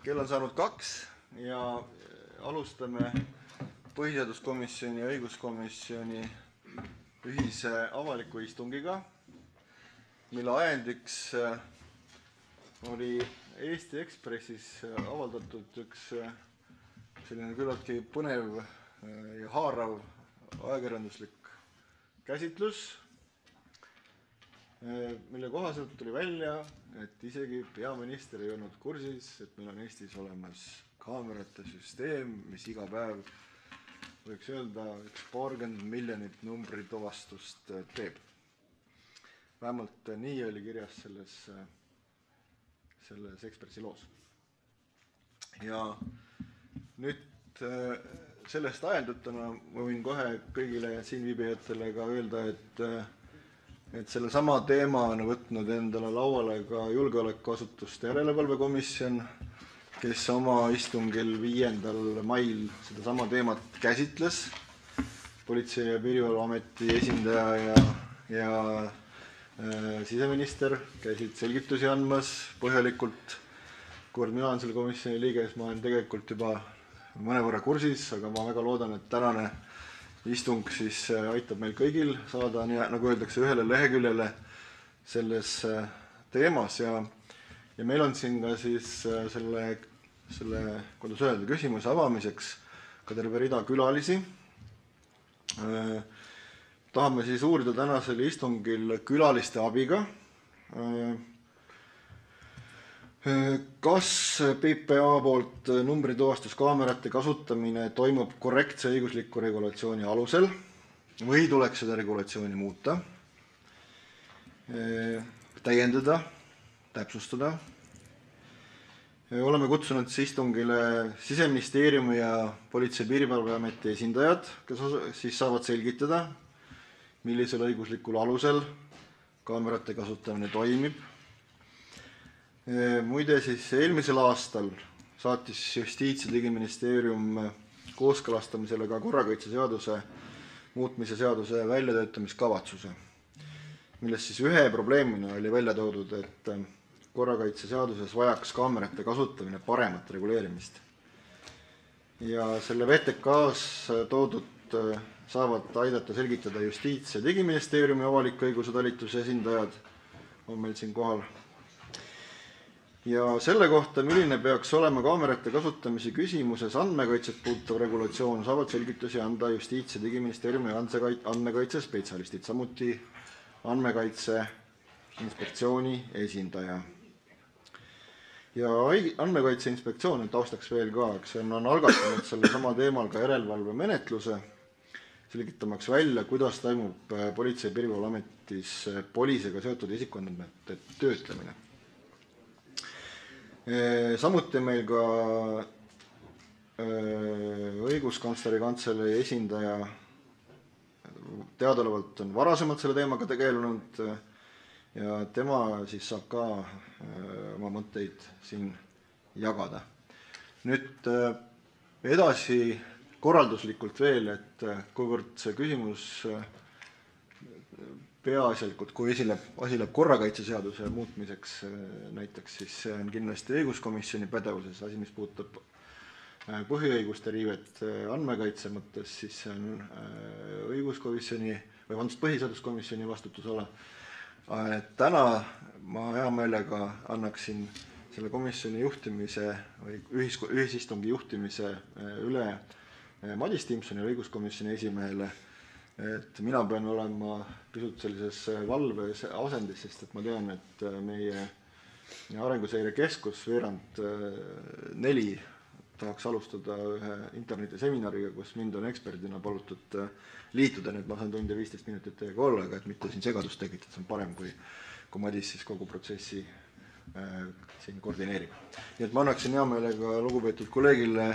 Kell on saanud 2 ja alustame põhiseaduskomisjoni ja õiguskomisjoni ühise avaliku istungiga, mille ajendiks oli Eesti Ekspressis avaldatud üks selline küllaltki põnev ja haarav ajakirjanduslik käsitlus, mille kohaselt tuli välja, et isegi peaminister ei olnud kursis, et meil on Eestis olemas kaamerate süsteem, mis iga päev, võiks öelda, 2 miljonit numbrituvastust teeb. Vähemalt nii oli kirjas selles Ekspressi loos. Ja nüüd sellest ajeldutuna ma võin kohe kõigile siin viibijatele ka öelda, et selle sama teema on võtnud endale lauale ka julgeolekuasutuste järelevalvekomisjon, kes oma istungil 5. mail seda sama teemat käsitles. Politsei- ja Piirivalveameti esindaja ja siseminister käisid selgitusi andmas põhjalikult. Kuivõrd mina olen selle komisjoni liige, siis ma olen tegelikult juba mõnevõrra kursis, aga ma väga loodan, et tänane istung siis aitab meil kõigil saada, nagu öeldakse, ühele leheküljele selles teemas ja meil on siin ka siis selle kuidas öelda, küsimuse avamiseks ka terve rida külalisi. Tahame siis uurida tänasel istungil külaliste abiga. Kas PPA poolt numbrituvastuskaamerate kasutamine toimub korrektse õigusliku regulatsiooni alusel või tuleks seda regulatsiooni muuta, täiendada, täpsustada? Oleme kutsunud istungile Siseministeeriumi ja Politsei- ja Piirivalveameti esindajad, kes siis saavad selgitada, millisel õiguslikul alusel kaamerate kasutamine toimib. Muide siis eelmisel aastal saatis Justiits- ja Digiministeerium kooskõlastamisele ka korrakaitseseaduse muutmise seaduse väljatöötamiskavatsuse, milles siis ühe probleemina oli välja toodud, et korrakaitseseaduses vajaks kaamerate kasutamine paremat reguleerimist. Ja selle VTK-s toodud saavad aidata selgitada Justiits- ja Digiministeeriumi avaliku õiguse talituse esindajad on meil siin kohal. Ja selle kohta, milline peaks olema kaamerate kasutamise küsimuses andmekaitset puudutav regulatsioon, saavad selgitusi anda Justiits- ja Digiministeeriumi andmekaitsespetsialistid, samuti andmekaitse inspektsiooni esindaja. Ja andmekaitse inspektsioon, taustaks veel ka, eks on algatanud selle sama teemal ka järelevalvemenetluse, selgitamaks välja, kuidas toimub Politsei- ja Piirivalveametis poliisega seotud isikuandmete töötlemine. Samuti meil ka õiguskantsleri kantselei esindaja teadaolevalt on varasemalt selle teemaga tegelenud ja tema siis saab ka oma mõtteid siin jagada. Nüüd edasi korralduslikult veel, et kuivõrd see küsimus peaasjalikult, kui asi läheb korrakaitseseaduse muutmiseks näiteks, siis see on kindlasti õiguskomisjoni pädevuses, asi, mis puudutab põhiõiguste riivet andmekaitse mõttes, siis see on õiguskomisjoni või põhiseaduskomisjoni vastutusala. Täna ma hea meelega annaksin selle komisjoni juhtimise või ühisistungi juhtimise üle Madis Timpsonile, õiguskomisjoni esimehele. Et mina pean olema pisut sellises valves asendis, sest et ma tean, et meie Arenguseire Keskus veerand 4 tahaks alustada ühe internetiseminariga, kus mind on eksperdina palutud liituda, nüüd ma saan tund ja 15 minutit teiega olla, aga et mitte siin segadust tekitada, see on parem, kui Madis siis kogu protsessi siin koordineerib. Nii et ma annaksin hea meelega lugupeetud kolleegile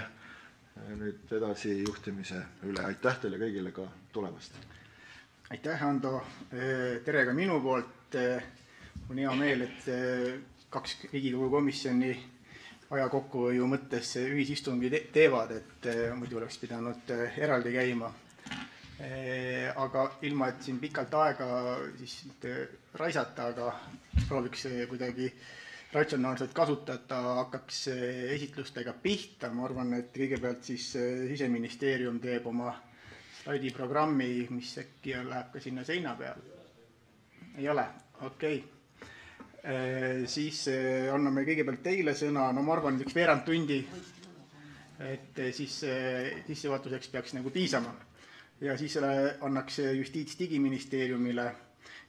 nüüd edasi juhtimise üle. Aitäh teile kõigile ka tulemast. Aitäh, Ando. Tere ka minu poolt. On hea meel, et 2 Riigikogu komisjoni aja kokkuhoiu mõttes ühisistungi teevad, et muidu oleks pidanud eraldi käima. Aga ilma, et siin pikalt aega siis raisata, aga prooviks kuidagi ratsionaalselt kasutada, hakkaks esitlustega pihta. Ma arvan, et kõigepealt siis Siseministeerium teeb oma slaidiprogrammi, mis äkki läheb ka sinna seina peale. Ei ole? Okei. Siis anname kõigepealt teile sõna. No ma arvan, üks veerand tundi, et siis sissejuhatuseks peaks nagu piisama. Ja siis annaks Justiits-Digiministeeriumile,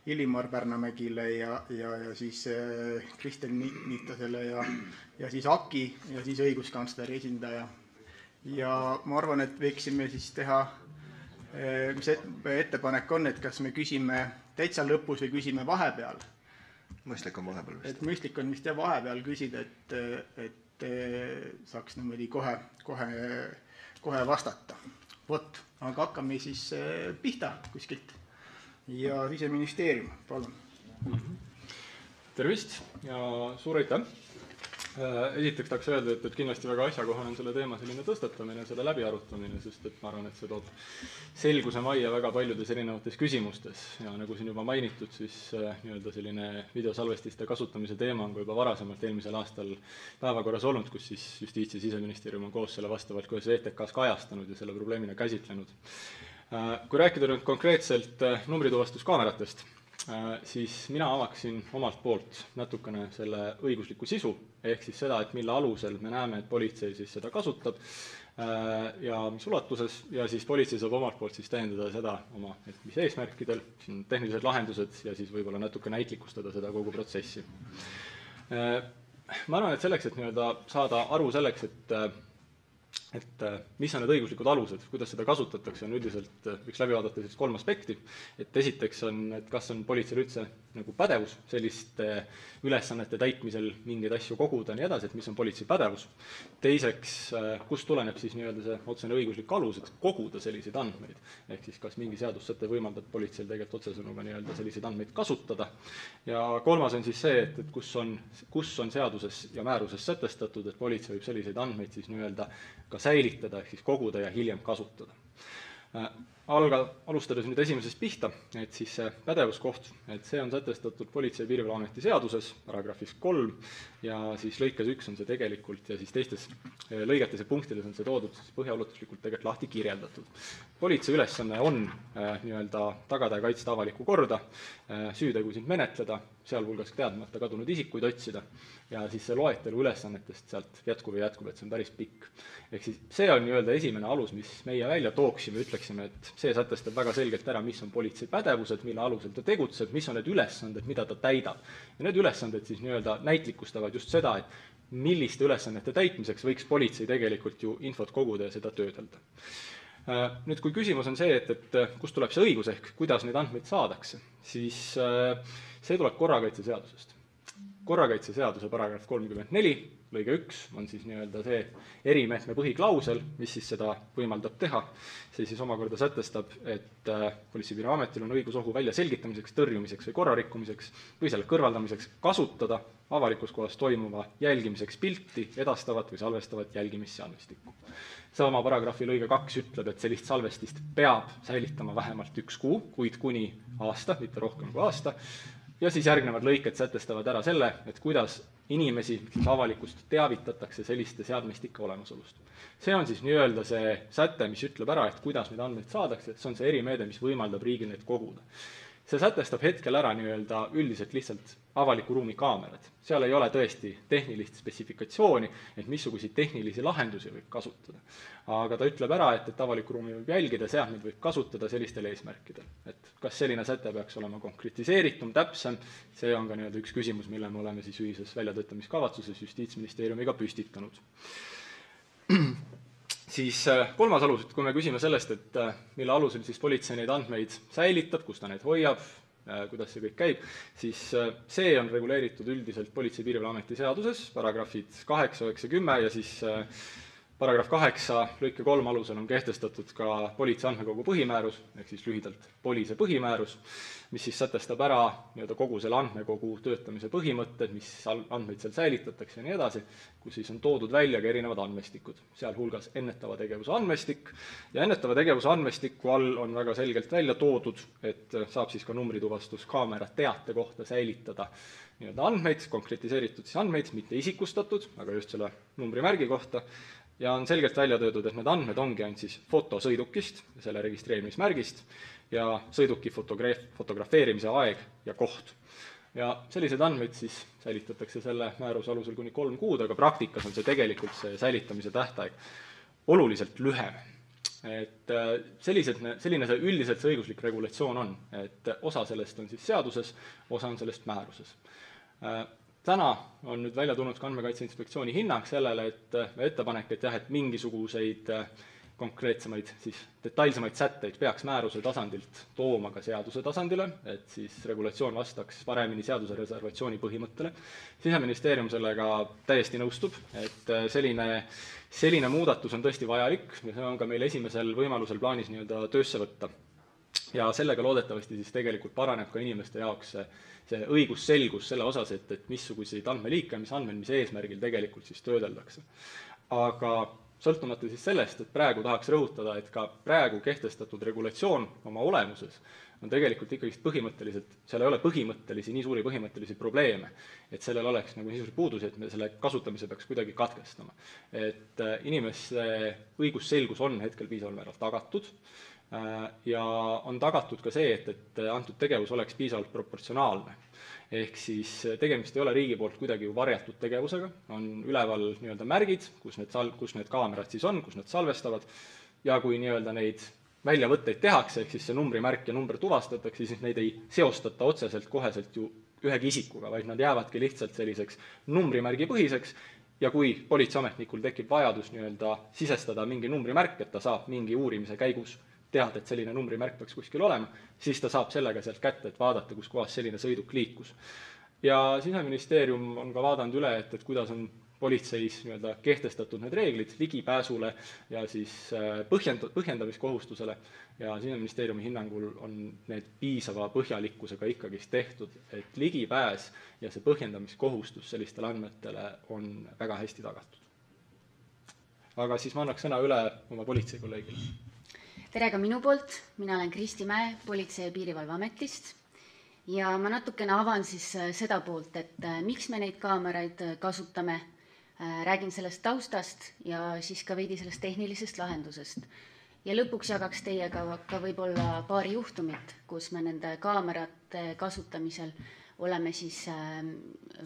Illimar Pärnamägile ja siis Kristel Niitasele ja siis AKI ja siis õiguskantsleri esindaja. Ja ma arvan, et võiksime siis teha, mis ettepanek on, et kas me küsime täitsa lõpus või küsime vahepeal. Mõistlik on vahepeal vist. Et mõistlik on vist ja vahepeal küsida, et saaks niimoodi kohe vastata. Vot, aga hakkame siis pihta kuskilt. Ja Siseministeerium, palun. Tervist ja suur aitäh. Esiteks tahaks öelda, et kindlasti väga asjakohane on selle teema selline tõstatamine, selle läbiarutamine, sest et ma arvan, et see toob selguse majja väga paljudes erinevates küsimustes. Ja nagu siin juba mainitud, siis nii-öelda selline videosalvestiste kasutamise teema on juba varasemalt eelmisel aastal päevakorras olnud, kus siis Justiits- ja Siseministeerium on koos selle vastavalt koos ETK-s kajastanud ja selle probleemina käsitlenud. Kui rääkida nüüd konkreetselt numbrituvastuskaameratest, siis mina avaksin omalt poolt natukene selle õigusliku sisu, ehk siis seda, et mille alusel me näeme, et politsei siis seda kasutab ja mis ulatuses, ja siis politsei saab omalt poolt siis täiendada seda oma, et mis eesmärkidel, siin tehnilised lahendused ja siis võib-olla natuke näitlikustada seda kogu protsessi. Ma arvan, et selleks, et nii-öelda saada aru selleks, et mis on need õiguslikud alused, kuidas seda kasutatakse, on üldiselt võiks läbi vaadata 3 aspekti. Et esiteks on, et kas on politseil üldse nagu pädevus selliste ülesannete täitmisel mingeid asju koguda ja nii edasi, et mis on politsei pädevus. Teiseks, kust tuleneb siis nii-öelda see otsene õiguslik alus, et koguda selliseid andmeid. Ehk siis kas mingi seadussäte võimaldab politseil tegelikult otsesõnuga nii-öelda selliseid andmeid kasutada. Ja kolmas on siis see, et kus on seaduses ja määruses sätestatud, et politsei võib selliseid andmeid siis nii-öelda ka säilitada, ehk siis koguda ja hiljem kasutada. Alustades nüüd esimesest pihta, et siis see pädevuskoht, et see on sätestatud Politsei- ja Piirivalveameti seaduses, paragrahvis 3, ja siis lõikes 1 on see tegelikult, ja siis teistes lõigetes ja punktides on see toodud põhjaulatuslikult tegelikult lahti kirjeldatud. Politsei ülesanne on nii-öelda tagada ja kaitsta avalikku korda, süütegusid menetleda, sealhulgas teadmata kadunud isikuid otsida, ja siis see loetelu ülesannetest sealt jätkub, et see on päris pikk. Ehk siis see on nii-öelda esimene alus, mis meie välja tooksime, ütleksime, et see sätestab väga selgelt ära, mis on politsei pädevused, mille alusel ta tegutseb, mis on need ülesanded, mida ta täidab. Ja need ülesanded siis nii-öelda näitlikustavad just seda, et milliste ülesannete täitmiseks võiks politsei tegelikult ju infot koguda ja seda töödelda. Nüüd, kui küsimus on see, et kust tuleb see õigus ehk kuidas neid andmeid saadakse, siis see tuleb korrakaitseseadusest. Korrakaitseseaduse paragrahv 34, lõige 1 on siis nii-öelda see erimeetme põhiklausel, mis siis seda võimaldab teha. See siis omakorda sätestab, et Politsei- ja Piirivalveametil on õigus ohu välja selgitamiseks, tõrjumiseks või korrarikkumiseks või selle kõrvaldamiseks kasutada avalikus kohas toimuva jälgimiseks pilti, edastavat või salvestavat jälgimisseadmestikku. Sama paragrahvi lõige 2 ütleb, et sellist salvestist peab säilitama vähemalt 1 kuu, kuid kuni aasta, mitte rohkem kui aasta. Ja siis järgnevad lõiked sätestavad ära selle, et kuidas inimesi avalikust teavitatakse selliste seadmestike olemasolust. See on siis nii-öelda see säte, mis ütleb ära, et kuidas neid andmeid saadakse, see on see erimeede, mis võimaldab riigil neid koguda. See sätestab hetkel ära nii-öelda üldiselt lihtsalt avaliku ruumi kaamerad. Seal ei ole tõesti tehnilist spetsifikatsiooni, et missuguseid tehnilisi lahendusi võib kasutada. Aga ta ütleb ära, et avaliku ruumi võib jälgida, seadmeid võib kasutada sellistel eesmärkidel. Et kas selline säte peaks olema konkretiseeritum, täpsem, see on ka nii-öelda üks küsimus, mille me oleme siis ühises väljatöötamiskavatsuses Justiitsministeeriumiga püstitanud. Siis kolmas alus, et kui me küsime sellest, et mille alusel siis politsei neid andmeid säilitab, kus ta neid hoiab, kuidas see kõik käib, siis see on reguleeritud üldiselt Politsei- ja Piirivalveameti seaduses, paragrahvid 8, 9, 10 ja siis Paragrahv 8 lõike 3 alusel on kehtestatud ka politsei andmekogu põhimäärus, ehk siis lühidalt polise põhimäärus, mis siis sätestab ära kogu selle andmekogu töötamise põhimõtted, mis andmeid seal säilitatakse ja nii edasi, kus siis on toodud välja ka erinevad andmestikud, sealhulgas ennetava tegevuse andmestik, ja ennetava tegevuse andmestiku all on väga selgelt välja toodud, et saab siis ka numbrituvastuskaamera teate kohta säilitada andmeid, konkretiseeritud siis andmeid, mitte isikustatud, aga just selle numbrimärgi kohta, ja on selgelt välja töötud, et need andmed ongi ainult siis foto sõidukist, selle registreerimismärgist ja sõiduki fotografeerimise aeg ja koht. Ja selliseid andmeid siis säilitatakse selle määruse alusel kuni 3 kuud, aga praktikas on see tegelikult see säilitamise tähtaeg oluliselt lühem. Et selline see üldiselt see õiguslik regulatsioon on, et osa sellest on siis seaduses, osa on sellest määruses. Täna on nüüd välja tulnud ka Andmekaitse Inspektsiooni hinnang sellele, et ettepanek, et jah, et mingisuguseid konkreetsemaid, siis detailsemaid sätteid peaks määruse tasandilt tooma ka seaduse tasandile, et siis regulatsioon vastaks paremini seaduse reservatsiooni põhimõttele. Siseministeerium sellega täiesti nõustub, et selline muudatus on tõesti vajalik ja see on ka meil esimesel võimalusel plaanis töösse võtta. Ja sellega loodetavasti siis tegelikult paraneb ka inimeste jaoks see õigusselgus selle osas, et missuguseid andmeliike, mis andmeid, mis eesmärgil tegelikult siis töödeldakse. Aga sõltumata siis sellest, et praegu tahaks rõhutada, et ka praegu kehtestatud regulatsioon oma olemuses on tegelikult ikkagi põhimõtteliselt, seal ei ole nii suuri põhimõttelisi probleeme, et sellel oleks nii suuri puudusi, et me selle kasutamise peaks kuidagi katkestama. Et inimeste õigusselgus on hetkel piisaval määral tagatud, ja on tagatud ka see, et antud tegevus oleks piisavalt proportsionaalne. Ehk siis tegemist ei ole riigi poolt kuidagi varjatud tegevusega, on üleval märgid, kus need kaamerad siis on, kus nad salvestavad, ja kui neid väljavõtteid tehakse, ehk siis see numbrimärk ja number tuvastatakse, siis neid ei seostata otseselt koheselt ju ühegi isikuga, vaid nad jäävadki lihtsalt selliseks numbrimärgi põhiseks, ja kui politseiametnikul tekib vajadus sisestada mingi numbrimärk, et ta saab mingi uurimise käigus teada, et selline numbrimärk peaks kuskil olema, siis ta saab sellega sealt kätte, et vaadata, kus kohas selline sõiduk liikus. Ja Siseministeerium on ka vaadanud üle, et kuidas on politseis kehtestatud need reeglid ligipääsule ja siis põhjendamiskohustusele, ja Siseministeeriumi hinnangul on need piisava põhjalikkusega ikkagi tehtud, et ligipääs ja see põhjendamiskohustus sellistele andmetele on väga hästi tagatud. Aga siis ma annaks sõna üle oma politseikolleegile. Tere ka minu poolt, mina olen Kristi Mäe Politsei- ja Piirivalveametist ja ma natukene avan siis seda poolt, et miks me neid kaameraid kasutame, räägin sellest taustast ja siis ka veidi sellest tehnilisest lahendusest. Ja lõpuks jagaks teiega ka võib-olla paari juhtumit, kus me nende kaamerate kasutamisel oleme siis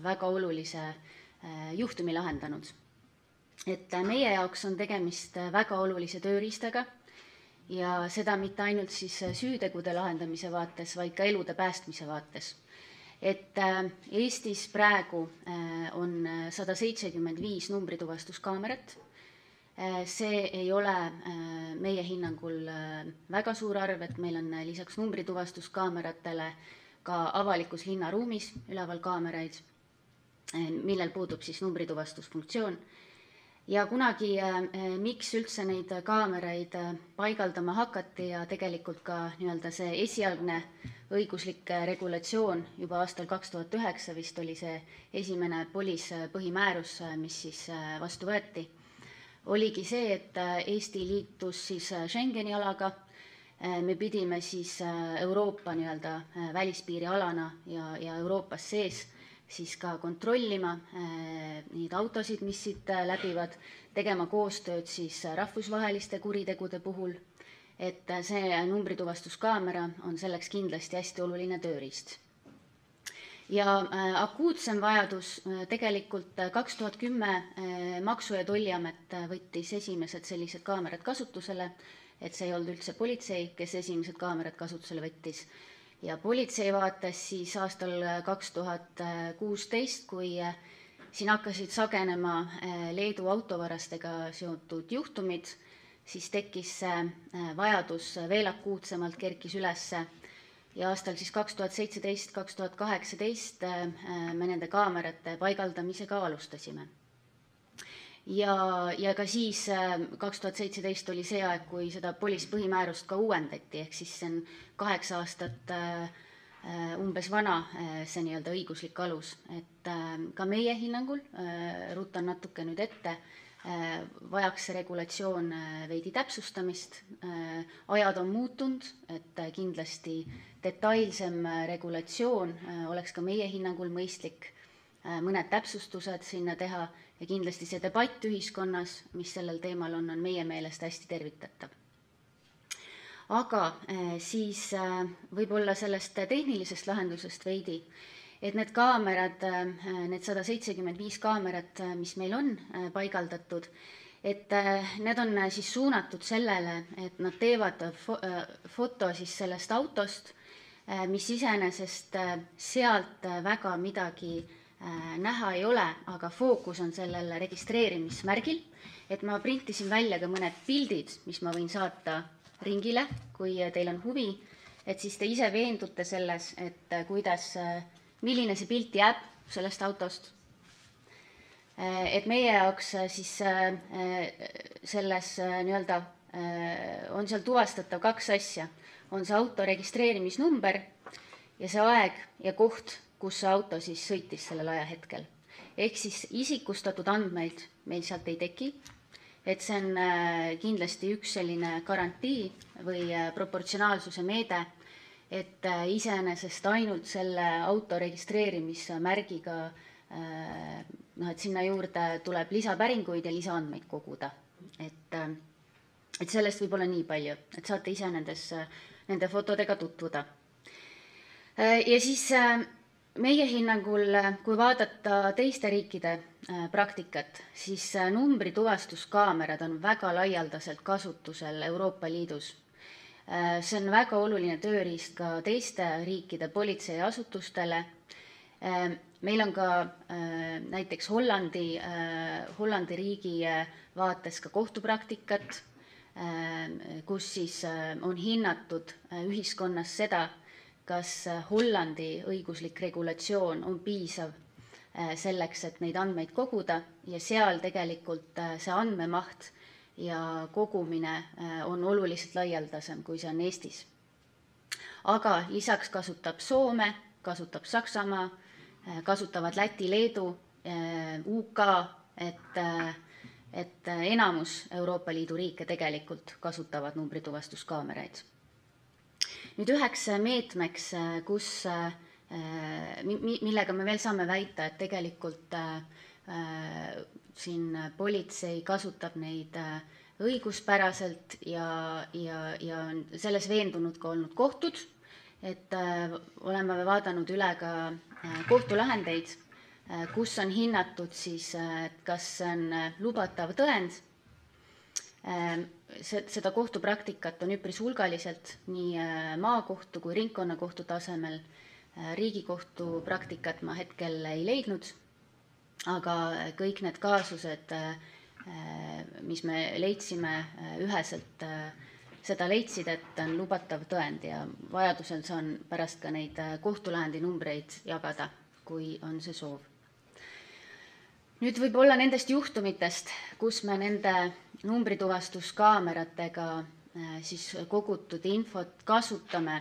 väga olulise juhtumi lahendanud. Et meie jaoks on tegemist väga olulise tööriistaga, ja seda mitte ainult siis süütegude lahendamise vaates, vaid ka elude päästmise vaates. Et Eestis praegu on 175 numbrituvastuskaamerat. See ei ole meie hinnangul väga suur arv, et meil on lisaks numbrituvastuskaameratele ka avalikus linnaruumis üleval kaameraid, millel puudub siis numrituvastusfunktsioon. Ja kunagi, miks üldse neid kaameraid paigaldama hakati ja tegelikult ka see esialgne õiguslik regulatsioon juba aastal 2009 vist oli see esimene põhimäärus, mis siis vastu võeti, oligi see, et Eesti liitus siis Schengeni alaga, me pidime siis Euroopa välispiiri alana ja Euroopas sees siis ka kontrollima neid autosid, mis siit läbivad, tegema koostööd siis rahvusvaheliste kuritegude puhul, et see numbrituvastuskaamera on selleks kindlasti hästi oluline tööriist. Ja akuutsem vajadus tegelikult 2010 Maksu- ja Tolliamet võttis esimesed sellised kaamerad kasutusele, et see ei olnud üldse politsei, kes esimesed kaamerad kasutusele võttis. Ja politsei vaates siis aastal 2016, kui siin hakkasid sagenema Leedu autovarastega seotud juhtumid, siis tekkis vajadus veel akuutsemalt kerkis üles ja aastal siis 2017-2018 me nende kaamerate paigaldamisega alustasime. ja ka siis 2017 oli see aeg, kui seda POLIS põhimäärust ka uuendati, ehk siis see on 8 aastat umbes vana see nii-öelda õiguslik alus, et ka meie hinnangul, rutan natuke nüüd ette, vajaks see regulatsioon veidi täpsustamist, ajad on muutunud, et kindlasti detailsem regulatsioon oleks ka meie hinnangul mõistlik, mõned täpsustused sinna teha ja kindlasti see debatt ühiskonnas, mis sellel teemal on meie meelest hästi tervitatav. Aga siis võib-olla sellest tehnilisest lahendusest veidi, et need kaamerad, need 175 kaamerat, mis meil on paigaldatud, et need on siis suunatud sellele, et nad teevad foto siis sellest autost, mis iseenesest sealt väga midagi näha ei ole, aga fookus on sellel registreerimismärgil, et ma printisin välja ka mõned pildid, mis ma võin saata ringile, kui teil on huvi, et siis te ise veendute selles, et milline see pilt jääb sellest autost. Et meie jaoks siis selles nii-öelda on seal tuvastatav 2 asja. On see auto registreerimisnumber ja see aeg ja koht, kus see auto siis sõitis sellel ajahetkel. Ehk siis isikustatud andmeid meil sealt ei teki, et see on kindlasti üks selline garantii või proportsionaalsuse meede, et iseenesest ainult selle auto registreerimismärgiga, et sinna juurde tuleb lisapäringuid ja lisaandmeid koguda. Et sellest võib olla nii palju, et saate ise nende fotodega tutvuda. Ja siis meie hinnangul, kui vaadata teiste riikide praktikat, siis numbrituvastuskaamerad on väga laialdaselt kasutusel Euroopa Liidus. See on väga oluline tööriist ka teiste riikide politseiasutustele. Meil on ka näiteks Hollandi riigi vaates ka kohtupraktikat, kus siis on hinnatud ühiskonnas seda, kas Hollandi õiguslik regulatsioon on piisav selleks, et neid andmeid koguda ja seal tegelikult see andmemaht ja kogumine on oluliselt laialdasem, kui see on Eestis. Aga lisaks kasutab Soome, kasutab Saksamaa, kasutavad Läti, Leedu, UK, et enamus Euroopa Liidu riike tegelikult kasutavad numbrituvastuskaameraid. Nüüd üheks meetmeks, millega me veel saame väita, et tegelikult siin politsei kasutab neid õiguspäraselt ja selles veendunud ka olnud kohtud, et oleme vaadanud üle ka kohtulahendeid, kus on hinnatud siis, kas on lubatav tõend. Seda kohtupraktikat on üpris hulgaliselt nii maakohtu kui ringkonnakohtu tasemel. Riigikohtu praktikat ma hetkel ei leidnud, aga kõik need kaasused, mis me leidsime üheselt, seda leidsid, et on lubatav tõend ja vajadusel saan pärast ka neid kohtulahendi numbreid jagada, kui on see soov. Nüüd võib-olla nendest juhtumitest, kus me nende numbrituvastuskaameratega siis kogutud infot kasutame,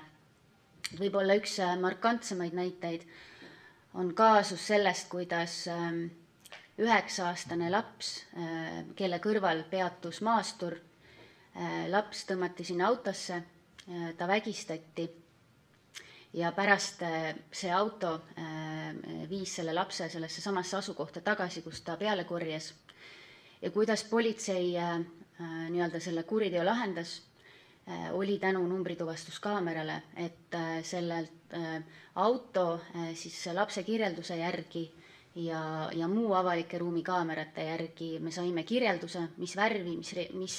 võib-olla üks markantsemaid näiteid on kaasus sellest, kuidas 9-aastane laps, kelle kõrval peatus maastur, laps tõmmati sinna autosse, ta vägistati ja pärast see auto viis selle lapse sellesse samasse asukohta tagasi, kus ta peale korjas. Ja kuidas politsei nii-öelda selle kuriteo lahendas, oli tänu numbrituvastuskaamerale, et sellelt auto siis lapse kirjelduse järgi ja muu avalike ruumi kaamerate järgi me saime kirjelduse, mis värvi, mis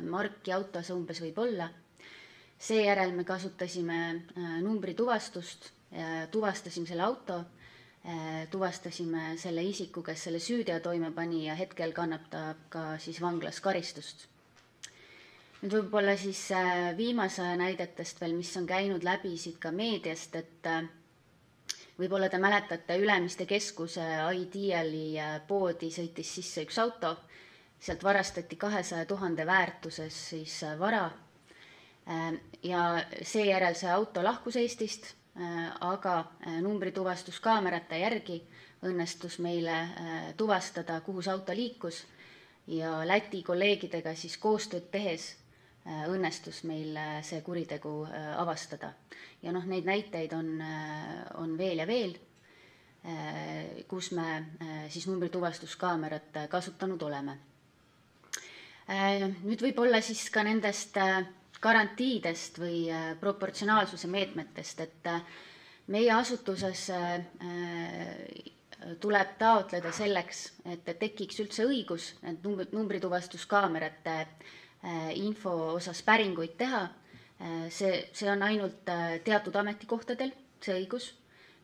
marki auto see umbes võib olla. Seejärel me kasutasime numbrituvastust, tuvastasime selle auto, tuvastasime selle isiku, kes selle süüteo toime pani ja hetkel kannab ta ka siis vanglas karistust. Nüüd võib-olla siis viimase näidetest veel, mis on käinud läbi siit ka meediast, et võib-olla te mäletate, Ülemiste keskuse Ideali poodi sõitis sisse üks auto, sealt varastati 200 000 väärtuses siis vara ja seejärel see auto lahkus Eestist, aga numbrituvastuskaamerate järgi õnnestus meile tuvastada, kuhu see auto liikus ja Läti kolleegidega siis koostööd tehes õnnestus meil see kuritegu avastada. Ja neid näiteid on veel ja veel, kus me siis numbrituvastuskaamerat kasutanud oleme. Nüüd võib-olla siis ka nendest garantiidest või proportsionaalsuse meetmetest, et meie asutuses tuleb taotleda selleks, et tekiks üldse õigus et numbrituvastuskaamerate info osas päringuid teha. See on ainult teatud ametikohtadel, see õigus.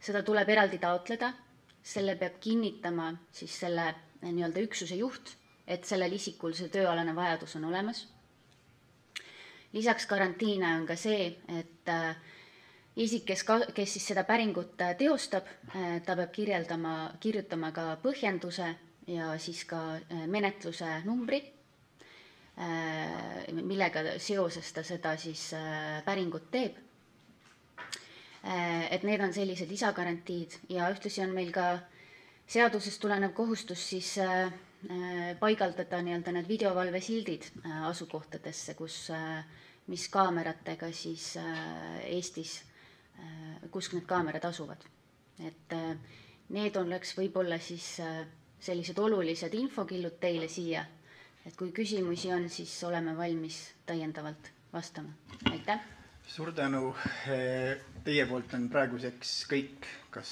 Seda tuleb eraldi taotleda. Selle peab kinnitama siis selle nii-öelda üksuse juht, et sellel isikul see tööalane vajadus on olemas. Lisaks garantiina on ka see, et isik, kes siis seda päringut teostab, ta peab kirjutama ka põhjenduse ja siis ka menetluse numbri, millega seoses ta seda siis päringut teeb. Et need on sellised lisagarantiid ja ühtlasi on meil ka seadusest tulenev kohustus siis paigaldada nii-öelda need videovalvesildid asukohtadesse, mis kaameratega siis Eestis, kus need kaamerad asuvad. Et need oleks võib-olla siis sellised olulised infokillud teile siia, et kui küsimusi on, siis oleme valmis täiendavalt vastama. Aitäh! Suur tänu! Teie poolt on praeguseks kõik, kas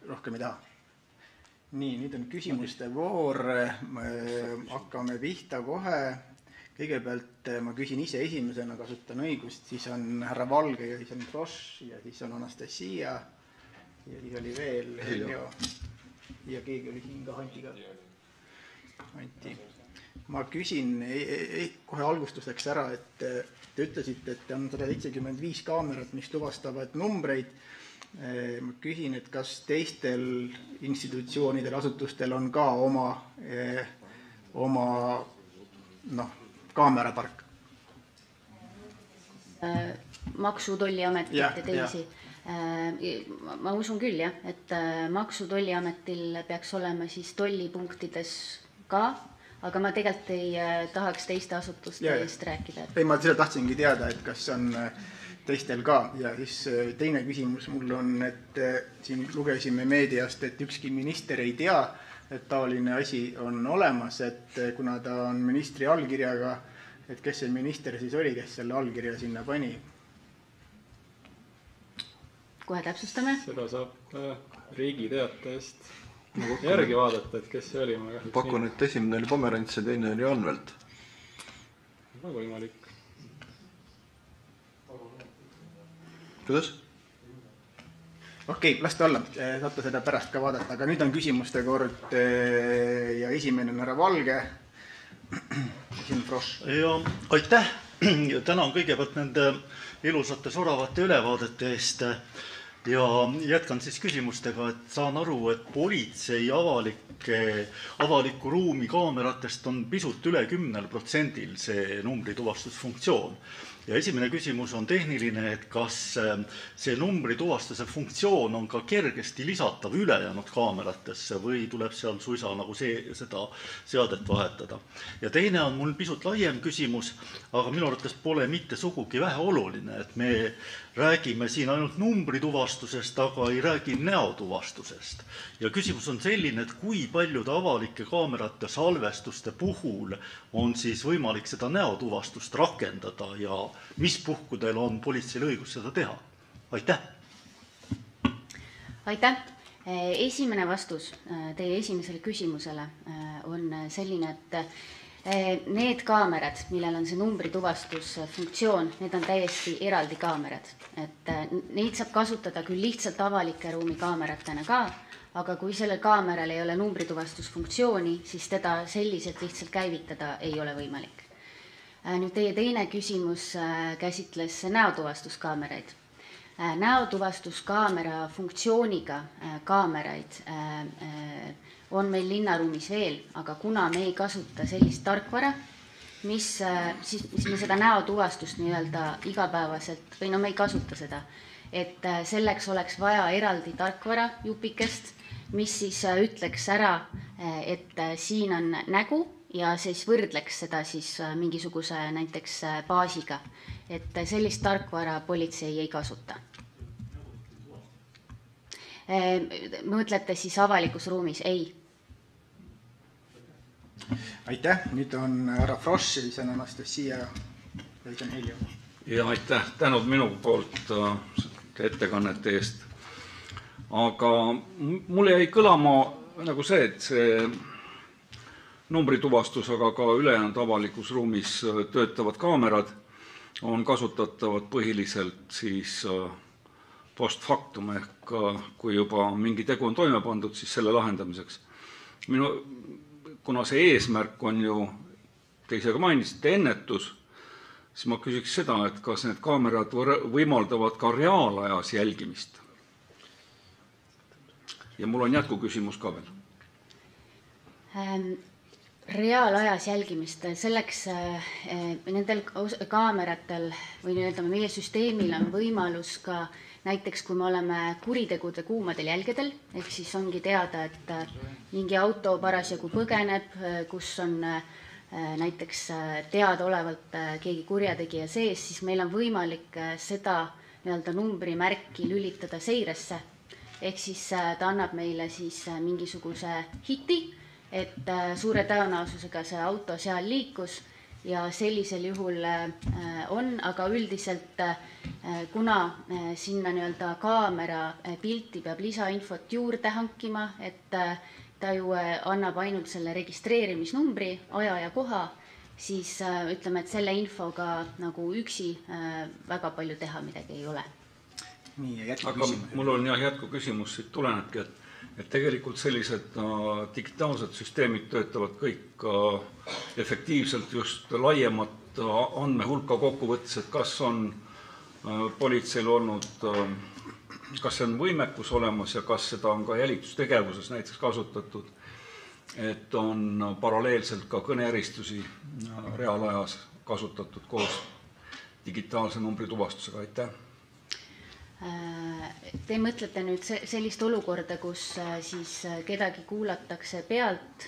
rohkem ei taha? Nii, nüüd on küsimuste voor. Hakkame pihta kohe. Kõigepealt ma küsin ise esimesena, kasutan õigust, siis on härra Valge ja siis on Frosch ja siis on Anastasia ja siis oli veel Heljo ja keegi oli siin ka Anti. Ma küsin kohe algustuseks ära, et te ütlesite, et on 175 kaamerat, mis tuvastavad numbreid. Ma küsin, et kas teistel institutsioonidel, asutustel on ka oma kaamerapark? Maksu- Tolliametit ja teisi. Ma usun küll, jah, et Maksu- Tolliametil peaks olema siis tollipunktides ka, aga ma tegelikult ei tahaks teiste asutuste eest rääkida. Ei, ma seda tahtsingi teada, et kas on teistel ka. Ja siis teine küsimus mul on, et siin lugesime meediast, et ükski minister ei tea, et taoline asi on olemas, et kuna ta on ministri allkirjaga, et kes see minister siis oli, kes selle allkirja sinna pani? Kohe täpsustame. Seda saab Riigi Teatajast järgi vaadata, et kes see oli. Pakun, et esimene oli Pomerants ja teine oli Anvelt. Väga võimalik. Kuidas? Okei, las ta olla. Saate seda pärast ka vaadata, aga nüüd on küsimuste kord ja esimene on härra Valge. Siin Frosch. Ja, aitäh! Tänan kõigepealt nende ilusate soravate ülevaadete eest ja jätkan siis küsimustega, et saan aru, et politsei avaliku ruumi kaameratest on pisut üle 10% see numbrituvastusfunktsioon. Ja esimene küsimus on tehniline, et kas see numbrituvastuse funktsioon on ka kergesti lisatav ülejäänud kaameratesse või tuleb seal suisa nagu seda seadet vahetada. Ja teine on mul pisut laiem küsimus, aga minu arvates pole mitte sugugi vähe oluline, et me räägime siin ainult numbrituvastusest, aga ei räägi näotuvastusest. Ja küsimus on selline, et kui paljude avalike kaamerate salvestuste puhul on siis võimalik seda näotuvastust rakendada ja mis puhkudel on politseil õigus seda teha? Aitäh! Aitäh! Esimene vastus teie esimesele küsimusele on selline, et need kaamerad, millel on see numbrituvastusfunktsioon, need on täiesti eraldi kaamerad. Et neid saab kasutada küll lihtsalt avalike ruumi kaameratena ka, aga kui sellel kaameral ei ole numbrituvastusfunktsiooni, siis teda selliselt lihtsalt käivitada ei ole võimalik. Nüüd teie teine küsimus käsitles näotuvastuskaameraid. näotuvastuskaamera funktsiooniga kaameraid on meil linnaruumis veel, aga kuna me ei kasuta sellist tarkvara, mis me seda näotuvastust nii-öelda igapäevaselt, või no me ei kasuta seda, et selleks oleks vaja eraldi tarkvara jupikest, mis siis ütleks ära, et siin on nägu ja siis võrdleks seda siis mingisuguse näiteks baasiga. Et sellist tarkvara politsei ei kasuta. Mõtlete siis avalikus ruumis? Ei. Aitäh, nüüd on härra Frosch ja siis on Anastasia ja siis on Heljo. Ja aitäh, tänud minu poolt ettekannete eest. Aga mulle jäi kõlama nagu see, et see numbrituvastus, aga ka ülejäänud avalikus ruumis töötavad kaamerad on kasutatavad põhiliselt siis post factum ehk kui juba mingi tegu on toime pandud, siis selle lahendamiseks. Kuna see eesmärk on ju, te ise ka mainisite, ennetus, siis ma küsiks seda, et kas need kaamerad võimaldavad ka reaalajas jälgimist. Ja mul on jätkuküsimus ka veel. Reaalajas jälgimist, selleks nendel kaameratel või nii-öelda meie süsteemil on võimalus ka näiteks, kui me oleme kuritegude kuumadel jälgedel, ehk siis ongi teada, et mingi auto parasjagu põgeneb, kus on näiteks teadaolevalt keegi kurjategija sees, siis meil on võimalik seda nii-öelda numbrimärki lülitada seiresse. Ehk siis ta annab meile siis mingisuguse hiti, et suure tõenäosusega see auto seal liikus ja sellisel juhul on, aga üldiselt kuna sinna nii-öelda kaamera pilti peab lisainfot juurde hankima, et ta ju annab ainult selle registreerimisnumbri, aja ja koha, siis ütleme, et selle infoga nagu üksi väga palju teha midagi ei ole. Aga mul on jätkuküsimus, siit tulenebki, et tegelikult sellised digitaalsed süsteemid töötavad kõik efektiivselt just laiemat andmehulka kokkuvõttes, et kas on politseil olnud, kas see on võimekus olemas ja kas seda on ka jälitustegevuses näiteks kasutatud, et on paralleelselt ka kõneeristusi reaalajas kasutatud koos digitaalse numbrituvastusega, aitäh. Te mõtlete nüüd sellist olukorda, kus siis kedagi kuulatakse pealt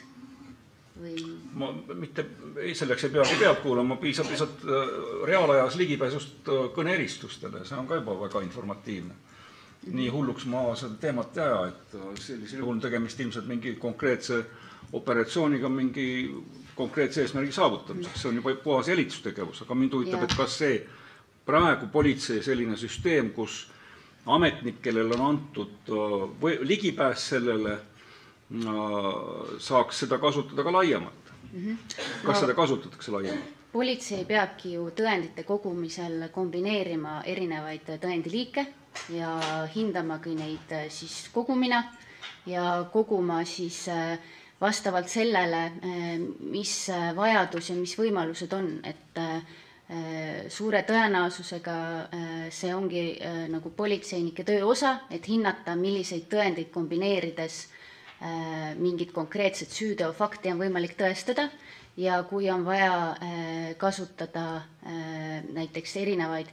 või? Ma mitte selleks ei peagi pealt kuulama, piisab lihtsalt reaalajas ligipääsust kõneeristustele, see on ka juba väga informatiivne. Nii hulluks ma seda teemat ei aja, et sellisel juhul tegemist ilmselt mingi konkreetse operatsiooniga, mingi konkreetse eesmärgi saavutamiseks, see on juba puhas jälitustegevus, aga mind huvitab, et kas see praegu politsei selline süsteem, kus ametnik, kellel on antud ligipääs sellele, saaks seda kasutada ka laiemalt. Kas seda kasutatakse laiemalt? Politsei peabki ju tõendite kogumisel kombineerima erinevaid tõendiliike ja hindamagi neid siis kogumina ja koguma siis vastavalt sellele, mis vajadus ja mis võimalused on, et suure tõenäosusega see ongi nagu politseinike töö osa, et hinnata, milliseid tõendeid kombineerides mingit konkreetset süüteofakti on võimalik tõestada ja kui on vaja kasutada näiteks erinevaid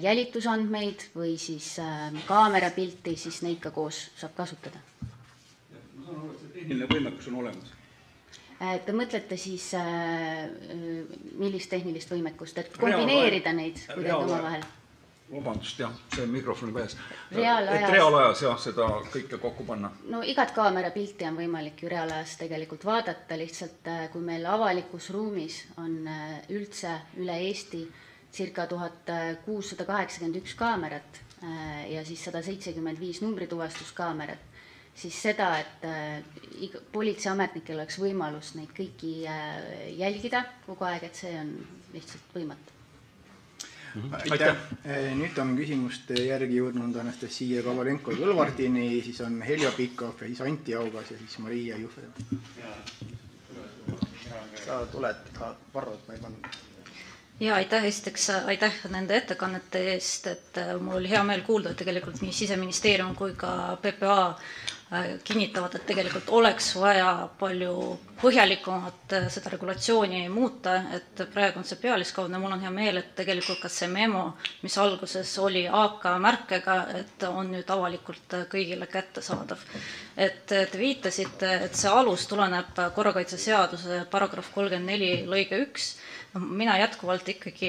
jälitusandmeid või siis kaamerapilti, siis neid ka koos saab kasutada. Ma saan aru, et see tehniline võimekus on olemas. Te mõtlete siis, millist tehnilist võimekust, et kombineerida neid kuidagi oma vahel? Vabandust, jah, see mikrofoni pääs. Reaalajas. Et reaalajas jah, seda kõike kokku panna. No igat kaamera-pilti on võimalik ju reaalajas tegelikult vaadata, lihtsalt kui meil avalikus ruumis on üldse üle Eesti circa 1681 kaamerat ja siis 175 numbrituvastuskaamerat, siis seda, et politseiametnikel oleks võimalus neid kõiki jälgida kogu aeg, et see on lihtsalt võimatu. Aitäh. Nüüd on küsimuste järgi jõudnud Anastasia Kovalenko-Kõlvartini, siis on Heljo Pikhoff ja siis Anti Augas ja siis Maria Juhve. Sa tuled, Varro, ma ei pannud. Ja aitäh, esiteks aitäh nende ettekannete eest, et mul oli hea meel kuulda, et tegelikult nii Siseministeerium kui ka PPA kinnitavad, et tegelikult oleks vaja palju põhjalikumat seda regulatsiooni muuta, et praegu on see pealiskaudne. Mul on hea meel, et tegelikult ka see memo, mis alguses oli AK märkega, et on nüüd avalikult kõigile kättesaadav. Et te viitasite, et see alus tuleneb korrakaitseseaduse paragrahv 34 lõige 1. Mina jätkuvalt ikkagi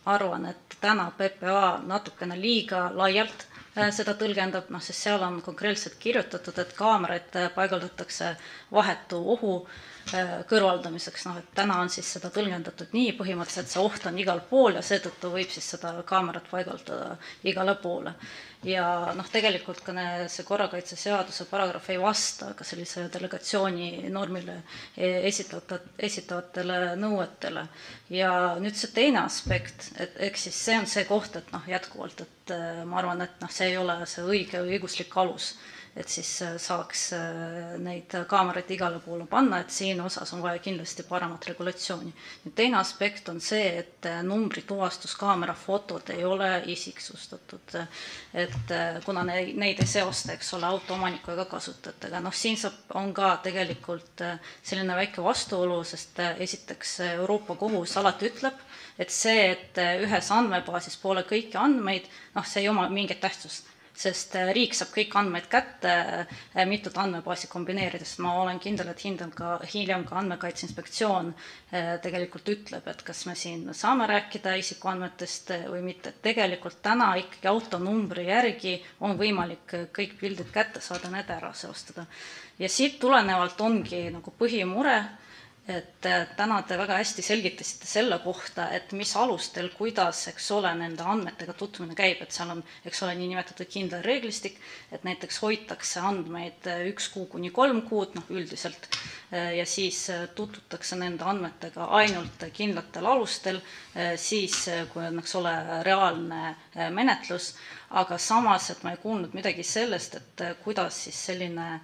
arvan, et täna PPA natukene liiga laialt seda tõlgendab, sest seal on konkreetselt kirjutatud, et kaameraid paigaldatakse vahetu ohu kõrvaldamiseks. Et täna on siis seda tõlgendatud nii põhimõtteliselt, see oht on igal pool ja seetõttu võib siis seda kaamerat paigaldada igale poole. Ja tegelikult ka see korrakaitseseaduse paragrahv ei vasta ka sellise delegatsiooni normile esitavatele nõuetele. Ja nüüd see teine aspekt, et eks siis see on see koht, et jätkuvalt, et ma arvan, et see ei ole see õige õiguslik alus, et siis saaks neid kaameraid igale poole panna, et siin osas on vaja kindlasti paremat regulatsiooni. Nüüd teine aspekt on see, et numbrituvastuskaamera fotod ei ole isiksustatud, et kuna neid ei seosta, eks ole, autoomaniku ega kasutajatega. Siin on ka tegelikult selline väike vastuolu, sest esiteks Euroopa Kohus alati ütleb, et see, et ühes andmebaasis pole kõiki andmeid, see ei oma mingit tähtsust, sest riik saab kõik andmeid kätte mitut andmebaasi kombineerides. Ma olen kindel, et hiljem ka Andmekaitse Inspektsioon tegelikult ütleb, et kas me siin saame rääkida isikuandmetest või mitte. Tegelikult täna ikkagi autonumbri järgi on võimalik kõik pildid kätte saada, need ära seostada. Ja siit tulenevalt ongi nagu põhimure, et täna te väga hästi selgitasite selle kohta, et mis alustel, kuidas, eks ole, nende andmetega tutvumine käib, et seal on, eks ole, nii nimetatud kindel reeglistik, et näiteks hoitakse andmeid 1 kuu kuni 3 kuud, üldiselt, ja siis tutvutakse nende andmetega ainult kindlatel alustel, siis kui on, eks ole, reaalne menetlus, aga samas, et ma ei kuulnud midagi sellest, et kuidas siis selline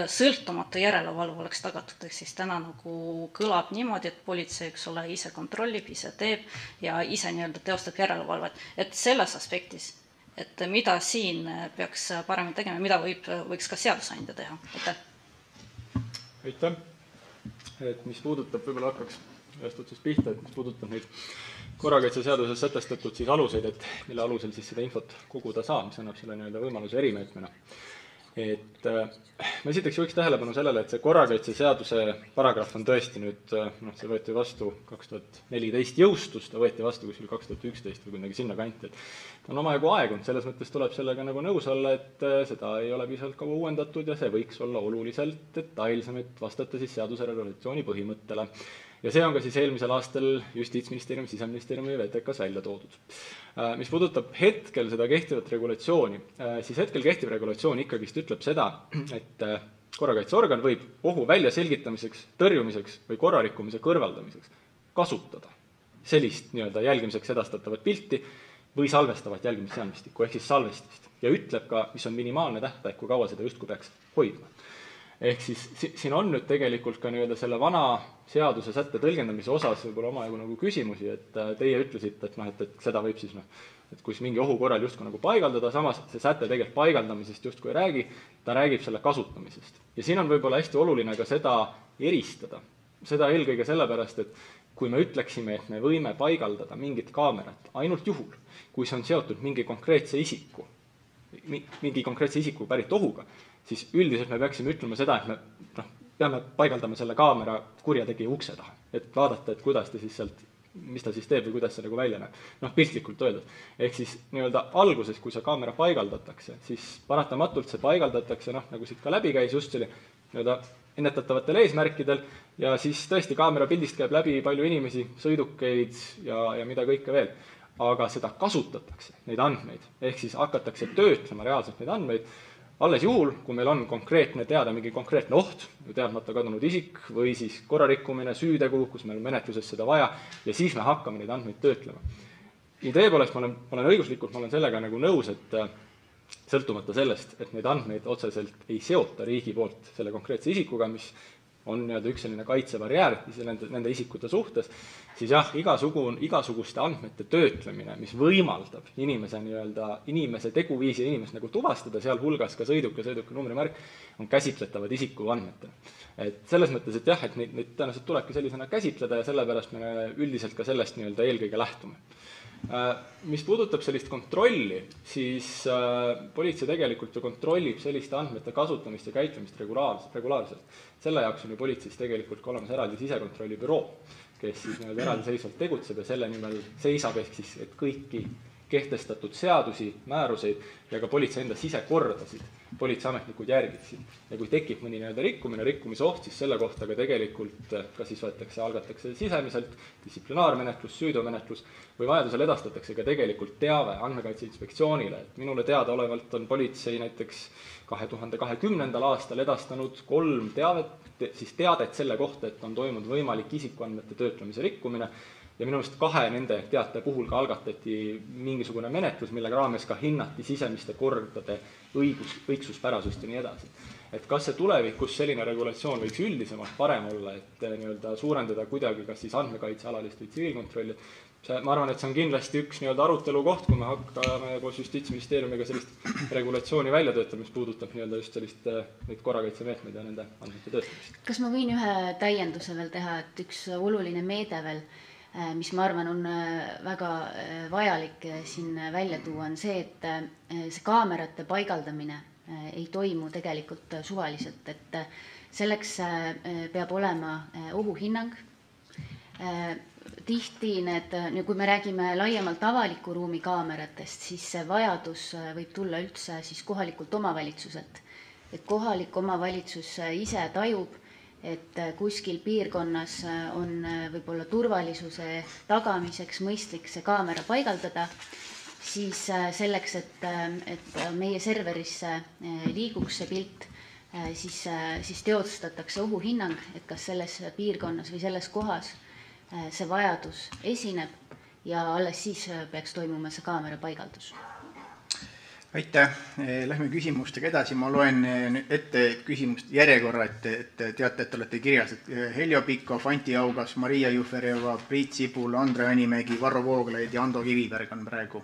sõltumatu järelevalve oleks tagatud, ehk siis täna nagu kõlab niimoodi, et politsei, eks ole, ise kontrollib, ise teeb ja ise nii-öelda teostab järelevalvet. Et selles aspektis, et mida siin peaks paremini tegema, mida võiks ka seadusandja teha? Aitäh! Et mis puudutab, võib-olla hakkaks ühest otsast pihta, et mis puudutab neid korrakaitseseaduses sätestatud siis aluseid, et mille alusel siis seda infot koguda saab, mis annab selle nii-öelda võimaluse erimeetmena. Et ma esiteks juhiks tähelepanu sellele, et see korrakaitseseaduse paragrahv on tõesti nüüd, see võeti vastu 2014 jõustus, ta võeti vastu kuskil 2011 või kuidagi sinna kanti, et ta on omajagu aegunud, selles mõttes tuleb sellega nagu nõus olla, et seda ei ole piisavalt kaua uuendatud ja see võiks olla oluliselt detailsem, et vastata siis seaduse regulatsiooni põhimõttele. Ja see on ka siis eelmisel aastal Justiitsministeeriumi, Siseministeeriumi ja VTK-s välja toodud. Mis puudutab hetkel seda kehtivat regulatsiooni, siis hetkel kehtiv regulatsioon ikkagist ütleb seda, et korrakaitseorgan võib ohu väljaselgitamiseks, tõrjumiseks või korrarikkumise kõrvaldamiseks kasutada sellist nii-öelda jälgimiseks edastatavat pilti või salvestavat jälgimisseadmestikku ehk siis salvestist ja ütleb ka, mis on minimaalne tähtaeg, kui kaua seda justkui peaks hoidma. Ehk siis siin on nüüd tegelikult ka nii-öelda selle vana seaduse sätte tõlgendamise osas võib-olla omajagu nagu küsimusi, et teie ütlesite, et seda võib siis et kui mingi ohu korral justkui nagu paigaldada, samas see säte tegelikult paigaldamisest justkui ei räägi, ta räägib selle kasutamisest. Ja siin on võib-olla hästi oluline ka seda eristada. Seda eelkõige sellepärast, et kui me ütleksime, et me võime paigaldada mingit kaamerat ainult juhul, kui see on seotud mingi konkreetse isiku pärit ohuga, siis üldiselt me peaksime ütlema seda, et me peame paigaldama selle kaamera kurjategija ukse taha, et vaadata, et kuidas ta siis sealt, mis ta siis teeb või kuidas see nagu välja näeb. Piltlikult öeldes. Ehk siis nii-öelda alguses, kui see kaamera paigaldatakse, siis paratamatult see paigaldatakse, nagu siit ka läbi käis just selle nii-öelda ennetatavatel eesmärkidel ja siis tõesti kaamera pildist käib läbi palju inimesi, sõidukeid ja mida kõike veel. Aga seda kasutatakse, neid andmeid, ehk siis hakatakse töötlema reaalselt neid andmeid alles juhul, kui meil on konkreetne teada mingi konkreetne oht, teadmata kadunud isik või siis korrarikkumine, süütegu, kus meil on menetluses seda vaja ja siis me hakkame neid andmeid töötlema. Idee poolest ma olen õiguslikult, ma olen sellega nagu nõus, et sõltumata sellest, et neid andmeid otseselt ei seota riigi poolt selle konkreetse isikuga, mis on nii-öelda üks selline kaitsebarjäär nende isikute suhtes, siis jah, igasuguste andmete töötlemine, mis võimaldab inimese teguviisi ja inimest nagu tuvastada, sealhulgas ka sõiduk ja sõiduki numbrimärk, on käsitletavad isikuandmetena. Et selles mõttes, et jah, et neid tõenäoliselt tulebki sellisena käsitleda ja sellepärast me üldiselt ka sellest nii-öelda eelkõige lähtume. Mis puudutab sellist kontrolli, siis politsei tegelikult ju kontrollib selliste andmete kasutamist ja käitlemist regulaarselt. Selle jaoks on ju politseis tegelikult ka olemas eraldi sisekontrolli büroo, kes siis nii-öelda eraldiseisvalt tegutseb ja selle nimel seisab, ehk siis, et kõiki kehtestatud seadusi, määruseid ja ka politsei enda sisekordasid politseiametnikud järgiksid. Ja kui tekib mõni nii-öelda rikkumisoht, siis selle kohta ka tegelikult kas siis algatakse sisemiselt, distsiplinaarmenetlus, süüteomenetlus või vajadusel edastatakse ka tegelikult teave Andmekaitse Inspektsioonile. Et minule teadaolevalt on politsei näiteks 2020. aastal edastanud 3 teadet selle kohta, et on toimunud võimalik isikuandmete töötlemise rikkumine. Ja minu meelest 2 nende teate puhul ka algatati mingisugune menetlus, mille raames ka hinnati sisemiste kordade õigsuspärasust ja nii edasi. Et kas see tulevikus selline regulatsioon võiks üldisemalt parem olla, et nii-öelda suurendada kuidagi kas siis andmekaitsealalist või tsiviilkontrolli. Ma arvan, et see on kindlasti üks nii-öelda arutelu koht, kui me hakkame koos Justiitsministeeriumiga sellist regulatsiooni välja töötama, mis puudutab nii-öelda just sellist neid korrakaitsemeetmeid ja nende andmete töötamist. Kas ma võin ühe täienduse veel teha, et üks oluline meede veel, mis ma arvan on väga vajalik siin välja tuua, on see, et see kaamerate paigaldamine ei toimu tegelikult suvaliselt, et selleks peab olema ohuhinnang. Tihti kui me räägime laiemalt avaliku ruumi kaameratest, siis see vajadus võib tulla üldse siis kohalikult omavalitsuselt. Et kohalik omavalitsus ise tajub, et kuskil piirkonnas on võib-olla turvalisuse tagamiseks mõistlik see kaamera paigaldada, siis selleks, et meie serverisse liiguks see pilt, siis teostatakse ohuhinnang, et kas selles piirkonnas või selles kohas see vajadus esineb ja alles siis peaks toimuma see kaamera paigaldus. Aitäh, lähme küsimustega edasi, ma loen ette küsimust järjekorra, et teate, et olete kirjas, et Heljo Pikhof, Anti Augas, Maria Jufereva, Priit Sibul, Andre Animägi, Varro Vooglaid ja Ando Kiviberg on praegu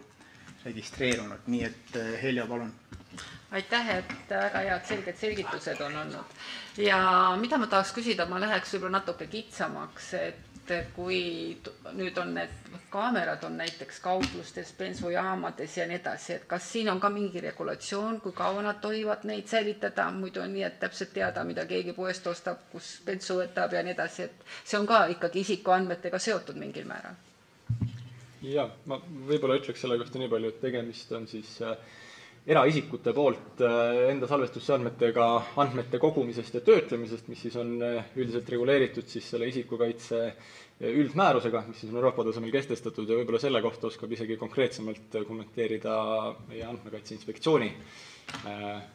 registreerunud, nii et Heljo, palun. Aitäh, et väga head selged selgitused on olnud. Ja mida ma tahaks küsida, ma läheks võib-olla natuke kitsamaks, et kui nüüd on need kaamerad on näiteks kauplustes, bensujaamades ja nii edasi, et kas siin on ka mingi regulatsioon, kui kaua nad tohivad neid säilitada, muidu on nii, et täpselt teada, mida keegi poest ostab, kus bensu võtab ja nii edasi, et see on ka ikkagi isikuandmetega seotud mingil määral. Ja, ma võib-olla ütleks selle kohta nii palju, et tegemist on siis eraisikute poolt enda salvestusseadmetega andmete kogumisest ja töötlemisest, mis siis on üldiselt reguleeritud siis selle isikukaitse üldmäärusega, mis siis on Euroopa tasemel kehtestatud ja võib-olla selle kohta oskab isegi konkreetsemalt kommenteerida meie Andmekaitse Inspektsiooni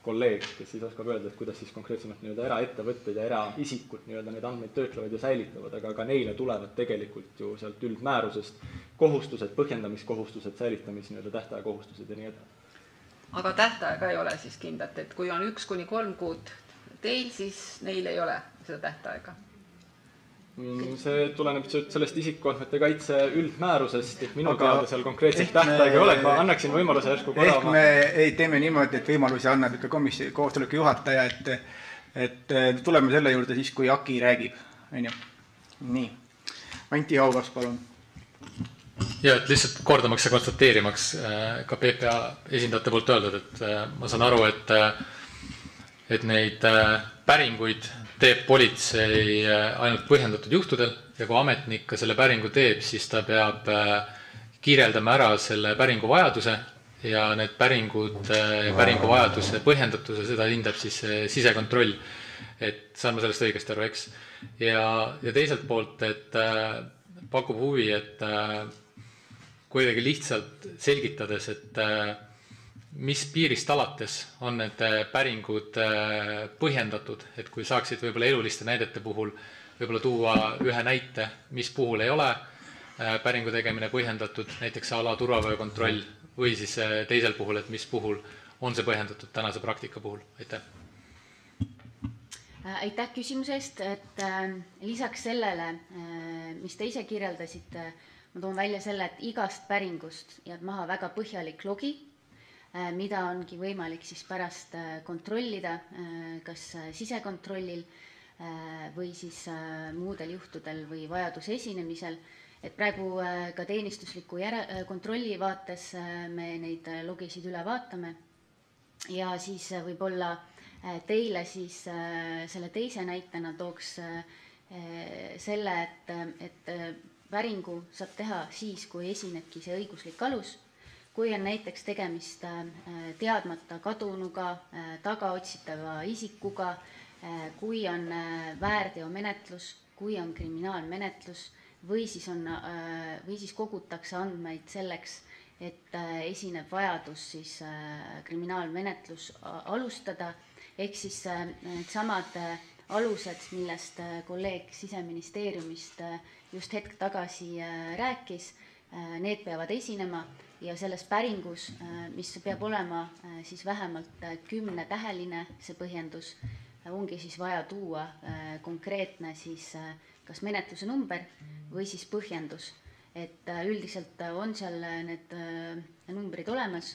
kolleeg, kes siis oskab öelda, et kuidas siis konkreetsemalt nii-öelda eraettevõtted ja eraisikud nii-öelda neid andmeid töötlevad ja säilitavad, aga ka neile tulevad tegelikult ju sealt üldmäärusest kohustused, põhjendamiskohustused, säilitamis nii-öelda tähtajakohustused ja nii edasi. Aga tähtaega ei ole siis kindlat, et kui on 1-3 kuud teil, siis neil ei ole seda tähtaega? See tuleneb sellest isikuandmete kaitse üldmäärusest, et minu teada seal konkreetselt tähtaega ei ole, ma annaksin võimaluse järsku korra. Ehk me teeme niimoodi, et võimalusi annab ikka komisjoni koosoleku juhataja, et tuleme selle juurde siis, kui Aki räägib. Nii, Anti Augas, palun. Ja, et lihtsalt kordamaks ja konstateerimaks ka PPA esindajate poolt öeldud, et ma saan aru, et neid päringuid teeb politsei ainult põhjendatud juhtudel ja kui ametnik ka selle päringu teeb, siis ta peab kirjeldama ära selle päringu vajaduse ja need päringud ja päringu vajaduse põhjendatuse, seda hindab siis sisekontroll, et saan ma sellest õigesti aru, eks. Ja teiselt poolt, et pakub huvi, et kuidagi lihtsalt selgitades, et mis piirist alates on need päringud põhjendatud, et kui saaksid võib-olla eluliste näidete puhul võib-olla tuua ühe näite, mis puhul ei ole päringu tegemine põhjendatud, näiteks ala turvavöökontroll või siis teisel puhul, et mis puhul on see põhjendatud tänase praktika puhul. Aitäh. Aitäh küsimuse eest, et lisaks sellele, mis te ise kirjeldasite, ma toon välja selle, et igast päringust jääb maha väga põhjalik logi, mida ongi võimalik siis pärast kontrollida, kas sisekontrollil või siis muudel juhtudel või vajaduse esinemisel. Et praegu ka teenistusliku kontrolli vaates me neid logisid üle vaatame ja siis võib-olla teile siis selle teise näitena tooks selle, et päringu saab teha siis, kui esinebki see õiguslik alus, kui on näiteks tegemist teadmata kadunuga, tagaotsitava isikuga, kui on väärteomenetlus, kui on kriminaalmenetlus või siis kogutakse andmeid selleks, et esineb vajadus siis kriminaalmenetlus alustada, ehk siis samad alused, millest kolleeg Siseministeeriumist just hetk tagasi rääkis, need peavad esinema ja selles päringus, mis peab olema siis vähemalt 10-täheline see põhjendus, ongi siis vaja tuua konkreetne siis kas menetluse number või siis põhjendus. Et üldiselt on seal need numbrid olemas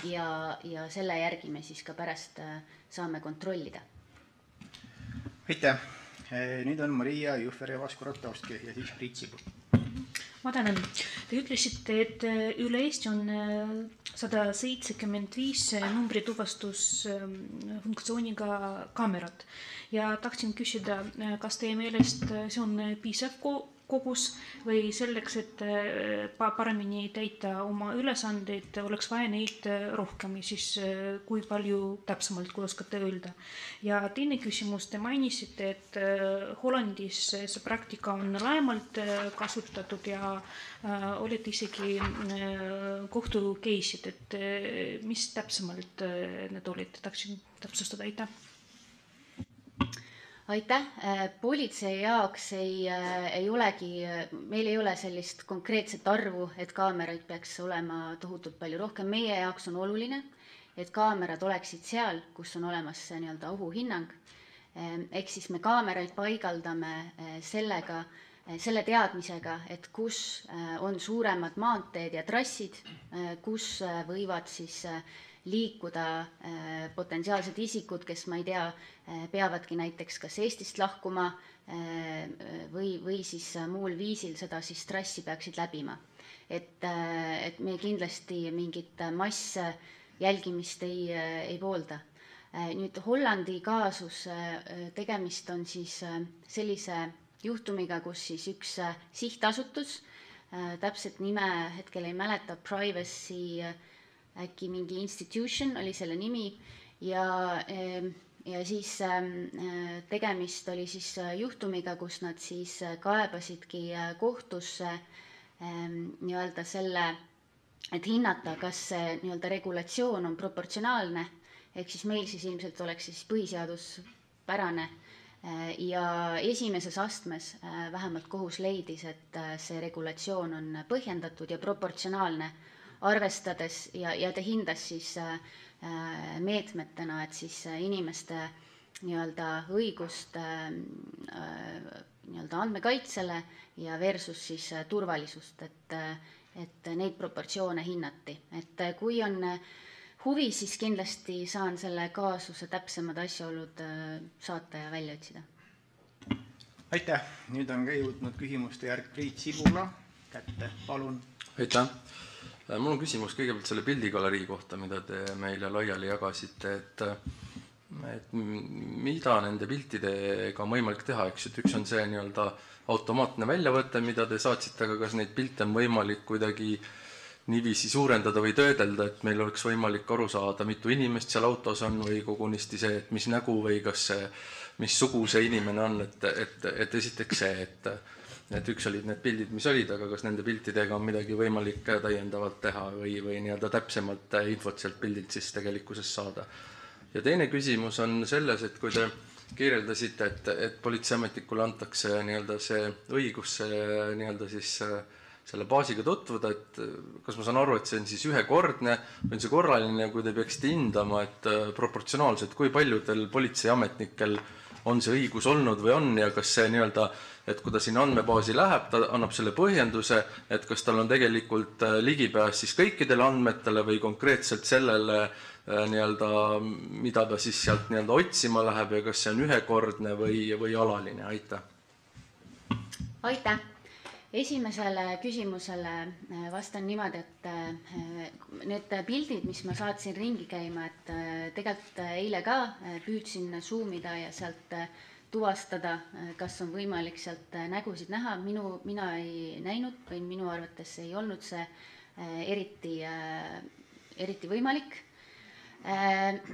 ja selle järgi me siis ka pärast saame kontrollida. Aitäh! Nüüd on Maria Jufereva-Skuratovski ja siis Priit Sibul. Ma tänan. Te ütlesite, et üle Eesti on 175 numbrituvastusfunktsiooniga kaamerat ja tahtsin küsida, kas teie meelest see on piisav kogus või selleks, et paremini täita oma ülesandeid, oleks vaja neid rohkem ja siis kui palju täpsemalt, kui oskate öelda. Ja teine küsimus, te mainisite, et Hollandis see praktika on laiemalt kasutatud ja olete isegi kohtu case'id, et mis täpsemalt need olid, tahaksin täpsustada, aitäh. Aitäh. Politsei jaoks meil ei ole sellist konkreetset arvu, et kaameraid peaks olema tohutult palju rohkem. Meie jaoks on oluline, et kaamerad oleksid seal, kus on olemas see nii-öelda ohuhinnang. Ehk siis me kaameraid paigaldame selle teadmisega, et kus on suuremad maanteed ja trassid, kus võivad siis liikuda potentsiaalsed isikud, kes, ma ei tea, peavadki näiteks kas Eestist lahkuma või siis muul viisil seda siis trassi peaksid läbima. Et me kindlasti mingit massjälgimist ei poolda. Nüüd Hollandi kaasus, tegemist on siis sellise juhtumiga, kus siis üks sihtasutus, täpselt nime hetkel ei mäleta, Privacy äkki mingi institution oli selle nimi ja siis tegemist oli siis juhtumiga, kus nad siis kaebasidki kohtusse nii-öelda selle, et hinnata, kas see nii-öelda regulatsioon on proportsionaalne, ehk siis meil siis ilmselt oleks siis põhiseaduspärane ja esimeses astmes vähemalt kohus leidis, et see regulatsioon on põhjendatud ja proportsionaalne, arvestades ja ta hindas siis meetmetena, et siis inimeste nii-öelda õigust nii-öelda andmekaitsele ja versus siis turvalisust, et neid proportsioone hinnati. Et kui on huvi, siis kindlasti saan selle kaasuse täpsemad asjaolud saata ja välja otsida. Aitäh! Nüüd on ka jõudnud küsimuste järg Priit Sibula kätte. Palun! Aitäh! Mul on küsimus kõigepealt selle pildigalerii kohta, mida te meile laiali jagasite, et mida nende piltidega on võimalik teha, eks, et üks on see nii-öelda automaatne väljavõte, mida te saatsite, aga kas neid pilte on võimalik kuidagi niiviisi suurendada või töödelda, et meil oleks võimalik aru saada, mitu inimest seal autos on või kogunisti see, et mis nägu või kas see, mis sugu see inimene on, et esiteks see, et üks olid need pildid, mis olid, aga kas nende piltidega on midagi võimalik täiendavalt teha või nii-öelda täpsemalt infot sealt pildilt siis tegelikkuses saada. Ja teine küsimus on selles, et kui te kirjeldasite, et politseiametnikule antakse nii-öelda see õigus nii-öelda siis selle baasiga tutvuda, et kas ma saan aru, et see on siis ühekordne või on see korraline, kui te peaksite hindama, et proportsionaalselt, kui paljudel politseiametnikel on see õigus olnud või on ja kas see nii-öelda, et kui ta sinna andmebaasi läheb, ta annab selle põhjenduse, et kas tal on tegelikult ligipääs siis kõikidele andmetele või konkreetselt sellele nii-öelda, mida ta siis sealt nii-öelda otsima läheb ja kas see on ühekordne või alaline, aitäh. Aitäh! Esimesele küsimusele vastan niimoodi, et need pildid, mis ma saatsin ringi käima, et tegelikult eile ka püüdsin zoomida ja sealt tuvastada, kas on võimalik sealt nägusid näha. Mina ei näinud või minu arvates ei olnud see eriti võimalik.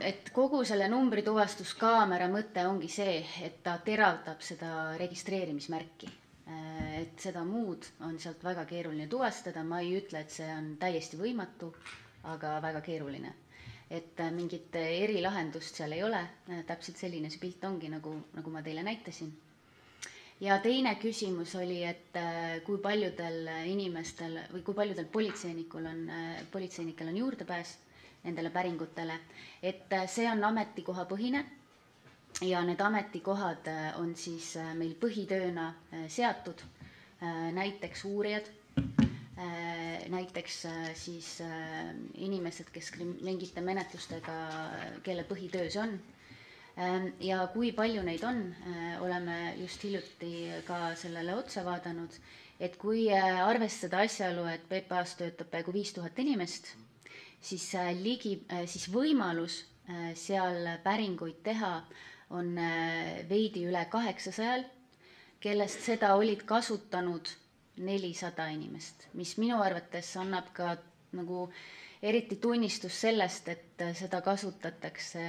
Et kogu selle numbrituvastuskaamera mõte ongi see, et ta teravdab seda registreerimismärki. Et seda muud on sealt väga keeruline tuvastada, ma ei ütle, et see on täiesti võimatu, aga väga keeruline. Et mingit erilahendust seal ei ole, täpselt selline see pilt ongi, nagu ma teile näitasin. Ja teine küsimus oli, et kui paljudel inimestel või kui paljudel politseinikel on juurdepääs nendele päringutele, et see on ametikohapõhine. Ja need ametikohad on siis meil põhitööna seatud, näiteks uurijad, näiteks siis inimesed, kes mingite menetlustega, kelle põhitöö see on. Ja kui palju neid on, oleme just hiljuti ka sellele otsa vaadanud, et kui arvestada asjaolu, et PPA-s töötab peaaegu 5000 inimest, siis võimalus seal päringuid teha on veidi üle 800, kellest seda olid kasutanud 400 inimest, mis minu arvates annab ka nagu eriti tunnistus sellest, et seda kasutatakse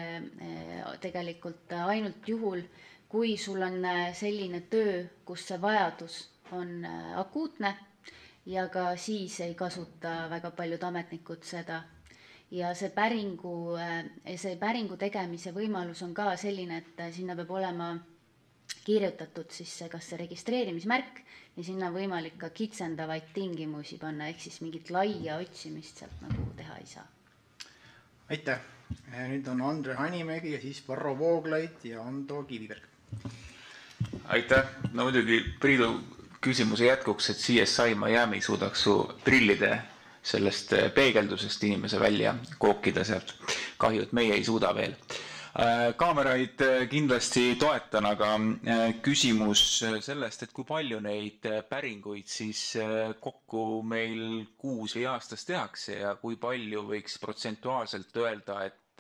tegelikult ainult juhul, kui sul on selline töö, kus see vajadus on akuutne ja ka siis ei kasuta väga paljud ametnikud seda. Ja see päringu tegemise võimalus on ka selline, et sinna peab olema kirjutatud siis kas see registreerimismärk ja sinna võimalik ka kitsendavaid tingimusi panna, ehk siis mingit laia otsimist sealt nagu teha ei saa. Aitäh! Nüüd on Andre Hanimägi ja siis Varro Vooglaid ja Ando Kiviberg. Aitäh! No muidugi Priidu küsimuse jätkuks, et CSI Miami suudaks su prillide sellest peegeldusest inimese välja kookida sealt. Kahju, et meie ei suuda veel. Kaameraid kindlasti toetan, aga küsimus sellest, et kui palju neid päringuid siis kokku meil kuus või aastas tehakse ja kui palju võiks protsentuaalselt öelda, et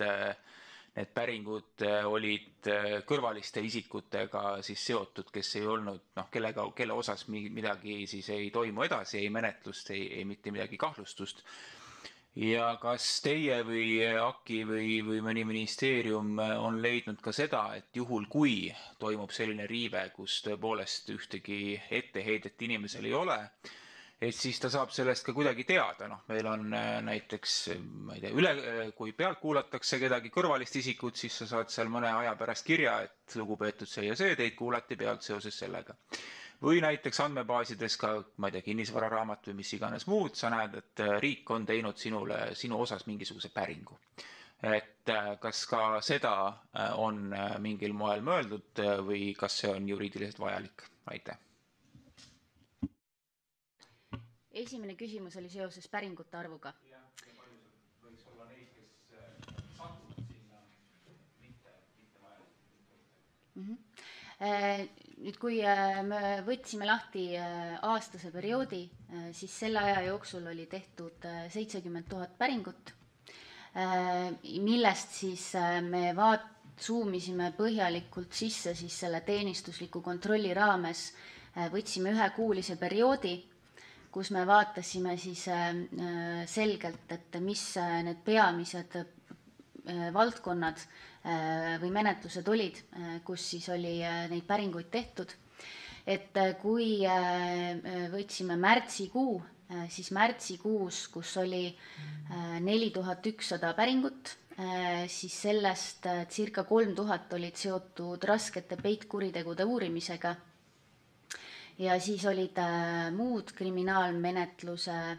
need päringud olid kõrvaliste isikutega siis seotud, kes ei olnud, kelle osas midagi siis ei toimu edasi, ei menetlust, ei mitte midagi kahtlustust. Ja kas teie või AKI või mõni ministeerium on leidnud ka seda, et juhul kui toimub selline riive, kus tõepoolest ühtegi etteheidet inimesel ei ole, et siis ta saab sellest ka kuidagi teada. Meil on näiteks, ma ei tea, kui pealt kuulatakse kedagi kõrvalist isikut, siis sa saad seal mõne aja pärast kirja, et lugupeetud see ja see, teid kuulati pealt seoses sellega. Või näiteks andmebaasides ka, ma ei tea, kinnisvararaamat või mis iganes muud, sa näed, et riik on teinud sinu osas mingisuguse päringu. Et kas ka seda on mingil moel mõeldud või kas see on juriidiliselt vajalik? Aitäh! Esimene küsimus oli seoses päringute arvuga. Ja palju võiks olla neid, kes satuvad sinna mitte vajalik. Nüüd, kui me võtsime lahti aastase perioodi, siis selle aja jooksul oli tehtud 70 000 päringut, millest siis me zoomisime põhjalikult sisse siis selle teenistusliku kontrolli raames, võtsime ühekuulise perioodi, kus me vaatasime siis selgelt, et mis need peamised valdkonnad või menetlused olid, kus siis oli neid päringuid tehtud. Et kui võtsime märtsikuu, siis märtsikuus, kus oli 4100 päringut, siis sellest circa 3000 olid seotud raskete peitkuritegude uurimisega. ja siis olid muud kriminaalmenetluse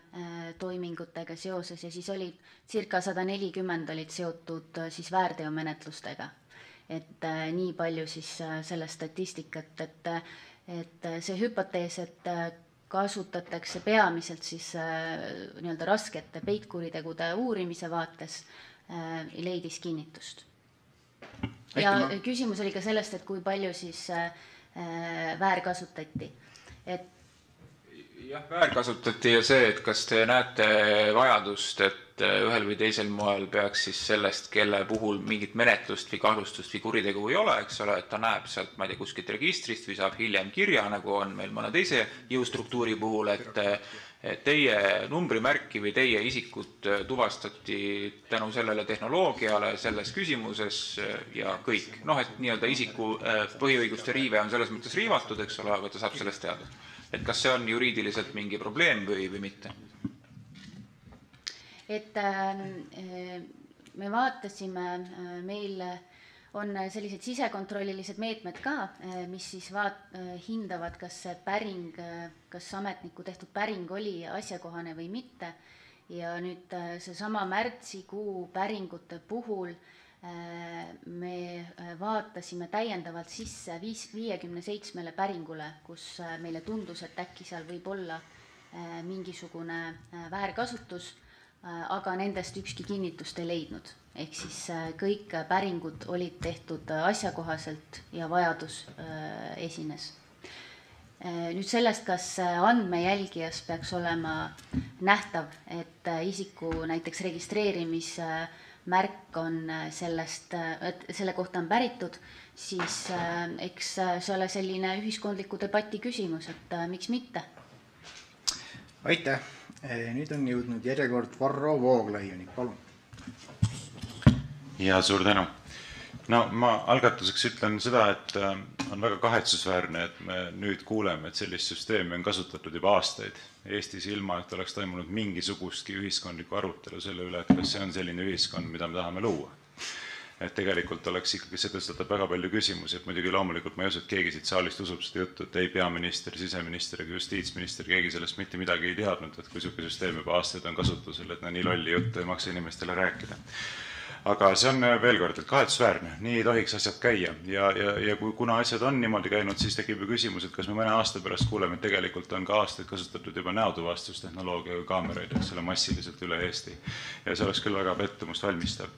toimingutega seoses ja siis olid circa 140 olid seotud siis väärteomenetlustega. Et nii palju siis sellest statistikat, et see hüpotees, et kasutatakse peamiselt siis nii-öelda raskete peitkuritegude uurimise vaates, leidis kinnitust. Ja küsimus oli ka sellest, et kui palju siis väärkasutati. Jah, väärkasutati ja see, et kas te näete vajadust, et ühel või teisel moel peaks siis sellest, kelle puhul mingit menetlust või kahtlustust või kuritegu ei ole, eks ole, et ta näeb sealt, ma ei tea, kuskilt registrist või saab hiljem kirja, nagu on meil mõne teise jõustruktuuri puhul, et teie numbrimärki või teie isikut tuvastati tänu sellele tehnoloogiale selles küsimuses ja kõik. Noh, et nii-öelda isiku põhiõiguste riive on selles mõttes riivatud, eks ole, aga ta saab sellest teada. Et kas see on juriidiliselt mingi probleem või mitte? Et me vaatasime, meil on sellised sisekontrollilised meetmed ka, mis siis hindavad, kas see päring, kas ametniku tehtud päring oli asjakohane või mitte. Ja nüüd seesama märtsikuu päringute puhul me vaatasime täiendavalt sisse 57 päringule, kus meile tundus, et äkki seal võib olla mingisugune väärkasutus, aga nendest ükski kinnitust ei leidnud. Ehk siis kõik päringud olid tehtud asjakohaselt ja vajadus esines. Nüüd sellest, kas andmejälgijas peaks olema nähtav, et isiku näiteks registreerimismärk on sellest, et selle kohta on päritud, siis eks see ole selline ühiskondliku debati küsimus, et miks mitte? Aitäh! Nüüd on jõudnud järjekord Varro Vooglaiuni, palun. Ja suur tänu. No ma algatuseks ütlen seda, et on väga kahetsusväärne, et me nüüd kuuleme, et sellist süsteemi on kasutatud juba aastaid Eestis ilma, et oleks toimunud mingisugustki ühiskondlikku arutelu selle üle, et kas see on selline ühiskond, mida me tahame luua. Et tegelikult oleks ikkagi see tõstatab väga palju küsimusi, et muidugi loomulikult ma ei usu, et keegi siit saalist usub seda juttu, et ei peaminister, siseminister ega justiitsminister, keegi sellest mitte midagi ei teadnud, et kui niisugune süsteem juba aastaid on kasutusel, et nii lolli juttu ei maksa inimestele rääkida. Aga see on veel kord, et kahetsusväärne, nii ei tohiks asjad käia ja kuna asjad on niimoodi käinud, siis tekib ju küsimus, et kas me mõne aasta pärast kuuleme, et tegelikult on ka aastaid kasutatud juba näotuvastustehnoloogia kaameraid, eks ole, massiliselt üle Eesti ja see oleks küll väga pettumust valmistav.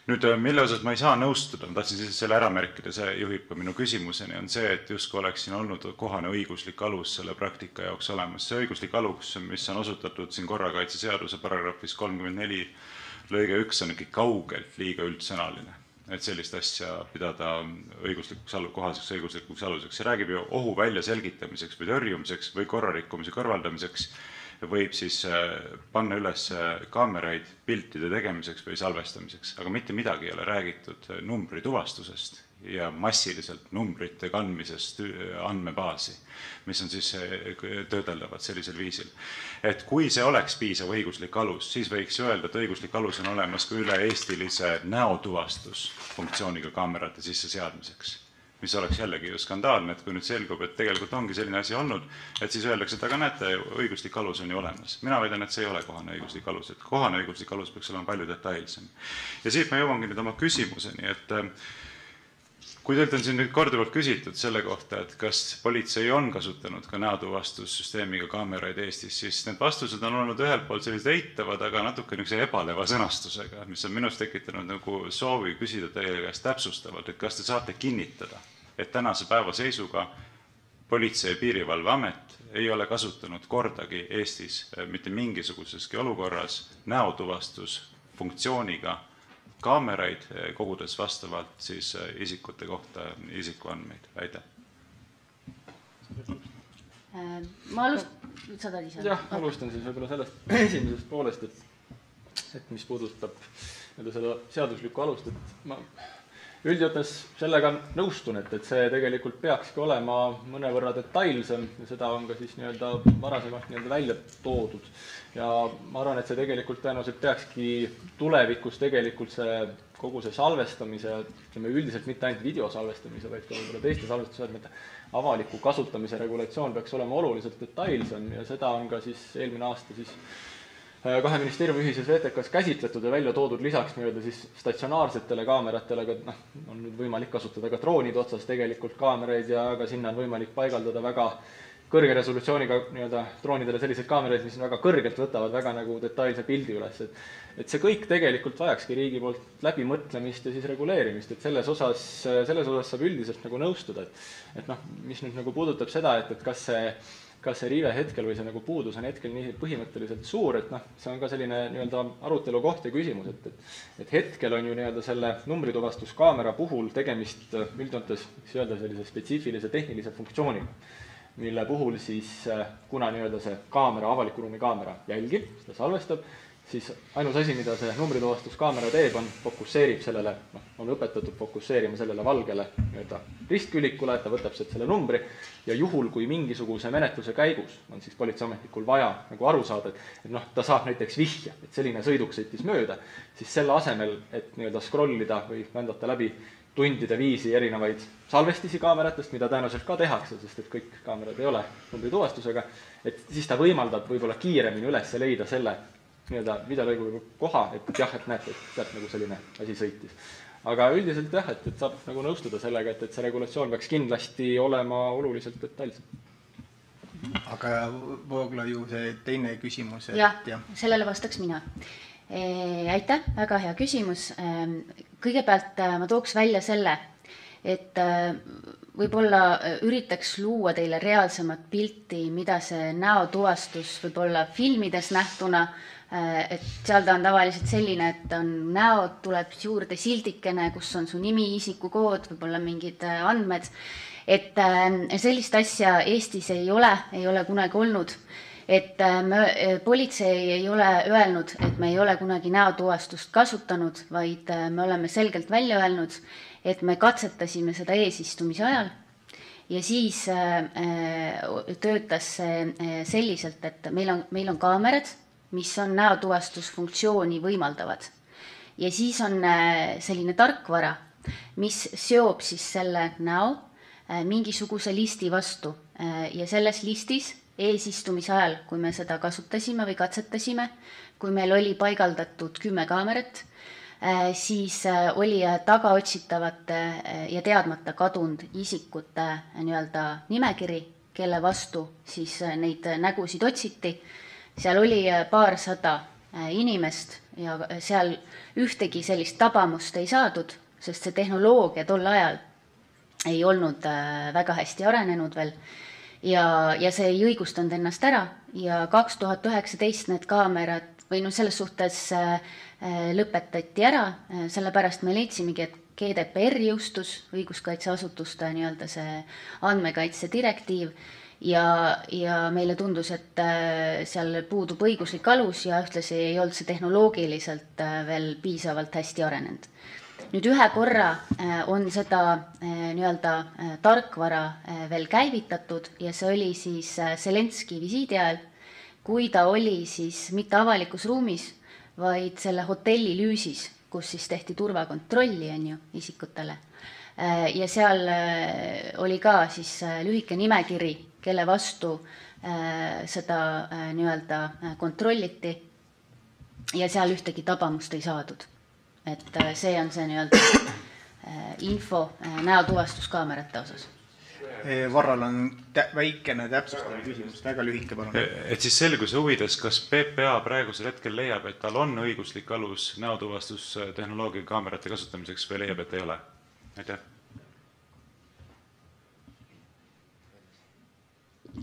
Nüüd, mille osas ma ei saa nõustuda, ma tahtsin siis selle ära märkida, see juhib ka minu küsimuseni, on see, et justkui oleks siin olnud kohane õiguslik alus selle praktika jaoks olemas. See õiguslik alus, mis on osutatud siin korrakaitseseaduse paragrahvis 34 lõige 1 on ikkagi kaugelt liiga üldsõnaline, et sellist asja pidada kohaseks õiguslikuks aluseks. See räägib ju ohu välja selgitamiseks või tõrjumiseks või korrarikkumise kõrvaldamiseks võib siis panna üles kaameraid piltide tegemiseks või salvestamiseks, aga mitte midagi ei ole räägitud numbri tuvastusest ja massiliselt numbrite kandmisest andmebaasi, mis on siis töödeldavad sellisel viisil. Et kui see oleks piisav õiguslik alus, siis võiks öelda, et õiguslik alus on olemas ka üle-eestilise näotuvastusfunktsiooniga kaamerate sisseseadmiseks, mis oleks jällegi ju skandaalne, et kui nüüd selgub, et tegelikult ongi selline asi olnud, et siis öeldakse, et aga näete, õiguslik alus on ju olemas. Mina väidan, et see ei ole kohane õiguslik alus, et kohane õiguslik alus peaks olema palju detailsem. Ja siit ma jõuangi nüüd oma küsimuseni, et kui teilt on siin nüüd korduvalt küsitud selle kohta, et kas politsei on kasutanud ka näotuvastussüsteemiga kaameraid Eestis, siis need vastused on olnud ühelt poolt sellised eitavad, aga natuke niisuguse ebaleva sõnastusega, mis on minust tekitanud nagu soovi küsida teie käest täpsustavalt, et kas te saate kinnitada, et tänase päeva seisuga Politsei- ja Piirivalveamet ei ole kasutanud kordagi Eestis mitte mingisuguseski olukorras näotuvastusfunktsiooniga kaameraid, kogudes vastavalt siis isikute kohta isikuandmeid. Aitäh. Ma saad ise? Jah, alustan siis võib-olla sellest esimesest poolest, et mis puudutab seda seaduslikku alust, et ma üldjoontes sellega nõustun, et see tegelikult peakski olema mõnevõrra detailsem ja seda on ka siis varasemalt välja toodud. Ja ma arvan, et see tegelikult tõenäoliselt peakski tulevikus tegelikult see kogu see salvestamise, ütleme üldiselt mitte ainult videosalvestamise, vaid ka võib-olla teiste salvestusseadmete avaliku kasutamise regulatsioon peaks olema oluliselt detailsem ja seda on ka siis eelmine aasta siis 2 ministeeriumi ühises VTK-s käsitletud ja välja toodud lisaks nii-öelda siis statsionaarsetele kaameratele, aga on nüüd võimalik kasutada ka droonide otsas tegelikult kaameraid ja ka sinna on võimalik paigaldada väga kõrge resolutsiooniga nii-öelda droonidele selliseid kaameraid, mis väga kõrgelt võtavad väga nagu detailse pildi üles. Et see kõik tegelikult vajakski riigi poolt läbimõtlemist ja siis reguleerimist, et selles osas saab üldiselt nagu nõustuda. Et mis nüüd nagu puudutab seda, et kas see riive hetkel või see nagu puudus on hetkel nii põhimõtteliselt suur, et see on ka selline nii-öelda arutelu koht ja küsimus, et hetkel on ju nii-öelda selle numbrituvastuskaamera puhul tegemist üldjoontes, võiks öelda sellise spetsiifilise tehnilise funktsiooniga, mille puhul siis, kuna nii-öelda see kaamera, avaliku ruumi kaamera jälgib, seda salvestab, siis ainus asi, mida see numbrituvastuskaamera teeb, on fokusseerib sellele, on õpetatud fokusseerima sellele valgele nii-öelda ristkülikule, et ta võtab sealt selle numbri ja juhul, kui mingisuguse menetluse käigus on siis politseiametnikul vaja nagu aru saada, et ta saab näiteks vihje, et selline sõiduk sõitis mööda, siis selle asemel, et nii-öelda scrollida või vändata läbi tundide viisi erinevaid salvestisi kaameratest, mida tõenäoliselt ka tehakse, sest et kõik kaamerad ei ole numbrituvastusega, et siis ta võimaldab võib-olla kiiremini üles leida selle nii-öelda videolõigu koha, et jah, et näete, et sealt nagu selline asi sõitis. Aga üldiselt jah, et saab nagu nõustuda sellega, et see regulatsioon peaks kindlasti olema oluliselt detailsem. Aga Vooglaiu see teine küsimus. Jah, sellele vastaks mina. Aitäh, väga hea küsimus. Kõigepealt ma tooks välja selle, et võib-olla üritaks luua teile reaalsemat pilti, mida see näotuvastus võib-olla filmides nähtuna, et seal ta on tavaliselt selline, et on näod, tuleb juurde sildikene, kus on su nimi, isikukood, võib-olla mingid andmed, et sellist asja Eestis ei ole kunagi olnud. Et politsei ei ole öelnud, et me ei ole kunagi näotuvastust kasutanud, vaid me oleme selgelt välja öelnud, et me katsetasime seda eesistumise ajal ja siis töötas see selliselt, et meil on kaamerad, mis on näotuvastusfunktsiooni võimaldavad. Ja siis on selline tarkvara, mis seob siis selle näo mingisuguse listi vastu ja selles listis eesistumise ajal, kui me seda kasutasime või katsetasime, kui meil oli paigaldatud 10 kaamerat, siis oli tagaotsitavate ja teadmata kadunud isikute nii-öelda nimekiri, kelle vastu siis neid nägusid otsiti. Seal oli paarsada inimest ja seal ühtegi sellist tabamust ei saadud, sest see tehnoloogia tol ajal ei olnud väga hästi arenenud veel. Ja see ei õigustanud ennast ära ja 2019 need kaamerad või selles suhtes lõpetati ära, sellepärast me leidsimegi, et GDPR jõustus, õiguskaitseasutuste nii-öelda see andmekaitse direktiiv ja meile tundus, et seal puudub õiguslik alus ja ühtlasi ei olnud see tehnoloogiliselt veel piisavalt hästi arenenud. Nüüd ühe korra on seda nii-öelda tarkvara veel käivitatud ja see oli siis Zelenski visiidi ajal, kui ta oli siis mitte avalikus ruumis, vaid selle hotelli lüüsis, kus siis tehti turvakontrolli isikutele. Ja seal oli ka siis lühike nimekiri, kelle vastu seda nii-öelda kontrolliti ja seal ühtegi tabamust ei saadud. Et see on see nii-öelda info näotuvastuskaamerate osas. Varral on väikene täpsustav küsimus, väga lühike palun. Et siis selguse huvides, kas PPA praegusel hetkel leiab, et tal on õiguslik alus näotuvastustehnoloogia kaamerate kasutamiseks või leiab, et ei ole? Aitäh.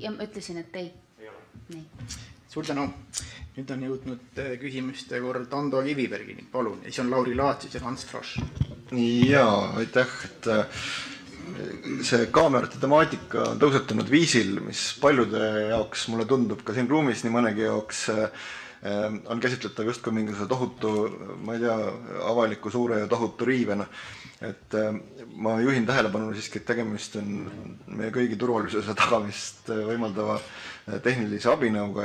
Ja ma ütlesin, et ei. Nii. Suur tänu. Nüüd on jõudnud küsimuste kord Ando Kivibergini, palun. Ja siis on Lauri Laatsis ja Hans Frosch. Jaa, aitäh. See kaamerate temaatika on tõusetunud viisil, mis paljude jaoks mulle tundub ka siin ruumis nii mõnegi jaoks on käsitletav just ka mingisuguse tohutu, ma ei tea, avaliku suure ja tohutu riivena. Et ma juhin tähelepanu siiski, et tegemist on meie kõigi turvalisuse tagamist võimaldava tehnilise abinõuga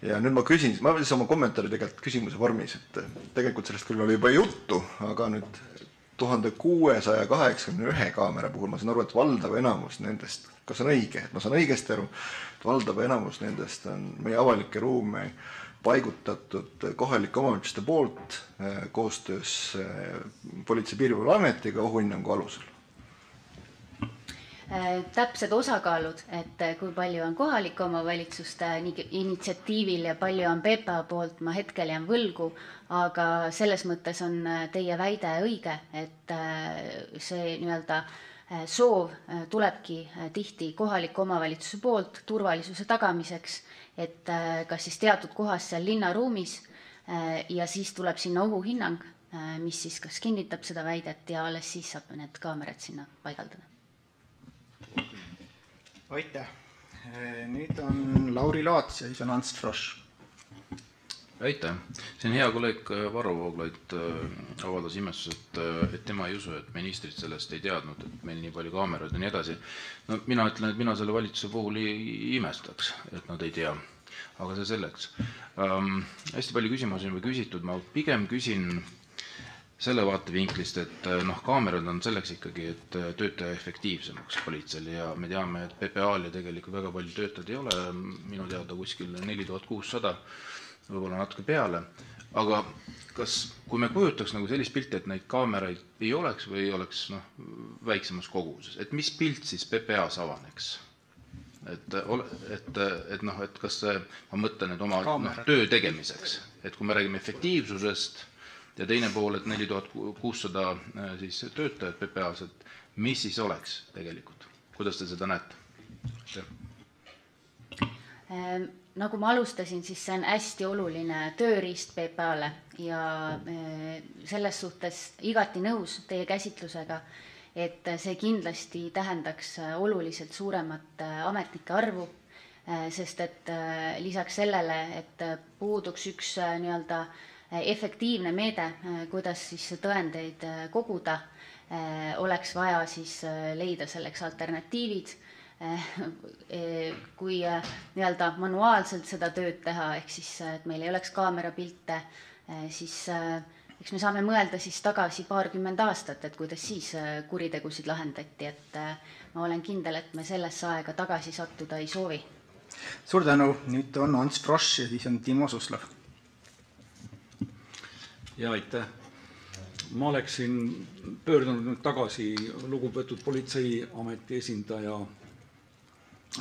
ja nüüd ma küsin, ma siis oma kommentaari tegelikult küsimuse vormis, et tegelikult sellest küll oli juba juttu, aga nüüd 1681 kaamera puhul ma saan aru, et valdav enamus nendest, kas on õige, et ma saan õigesti aru, et valdav enamus nendest on meie avalikke ruume paigutatud kohalike omavalitsuste poolt koostöös Politsei- ja Piirivalveametiga ohuhinnangu alusel. Täpsed osakaalud, et kui palju on kohalike omavalitsuste initsiatiivil ja palju on PPA poolt, ma hetkel jään võlgu, aga selles mõttes on teie väide õige, et see nii-öelda soov tulebki tihti kohaliku omavalitsuse poolt turvalisuse tagamiseks, et kas siis teatud kohas seal linnaruumis ja siis tuleb sinna ohuhinnang, mis siis kas kinnitab seda väidet ja alles siis saab need kaamerad sinna paigaldada. Aitäh. Nüüd on Lauri Laats ja siis on Ants Frosch. Aitäh. Siin hea kolleeg Varro Vooglaid avaldas imestust, et tema ei usu, et ministrid sellest ei teadnud, et meil nii palju kaameraid ja nii edasi. No, mina ütlen, et mina selle valitsuse puhul ei imestaks, et nad ei tea. Aga see selleks. Hästi palju küsimusi on küsitud. Ma pigem küsin selle vaatevinklist, et kaamerad on selleks ikkagi, et töötaja efektiivsemaks politseil ja me teame, et PPA-l ja tegelikult väga palju töötajad ei ole, minu teada kuskil 4600, võib-olla natuke peale, aga kui me kujutaks sellist pilti, et neid kaameraid ei oleks või ei oleks väiksemas koguses, et mis pilt siis PPA-s avaneks? Et kas ma mõtlen, et oma töö tegemiseks, et kui me räägime efektiivsusest ja teine pool, et 4600 töötajad PPA-s, et mis siis oleks tegelikult? Kuidas te seda näete? Nagu ma alustasin, siis see on hästi oluline tööriist PPA-le ja selles suhtes igati nõus teie käsitlusega, et see kindlasti tähendaks oluliselt suuremat ametnike arvu, sest et lisaks sellele, et puuduks üks nii-öelda efektiivne meede, kuidas siis tõendeid koguda, oleks vaja siis leida selleks alternatiivid, kui nii-öelda manuaalselt seda tööd teha, ehk siis, et meil ei oleks kaamerapilte, siis eks me saame mõelda siis tagasi paarkümmend aastat, et kuidas siis kuritegusid lahendati, et ma olen kindel, et me sellesse aega tagasi sattuda ei soovi. Suur tänu, nüüd on Ants Frosch ja siis on Timo Suslov. Ja aitäh. Ma oleksin pöördunud nüüd tagasi lugupeetud politseiameti esindaja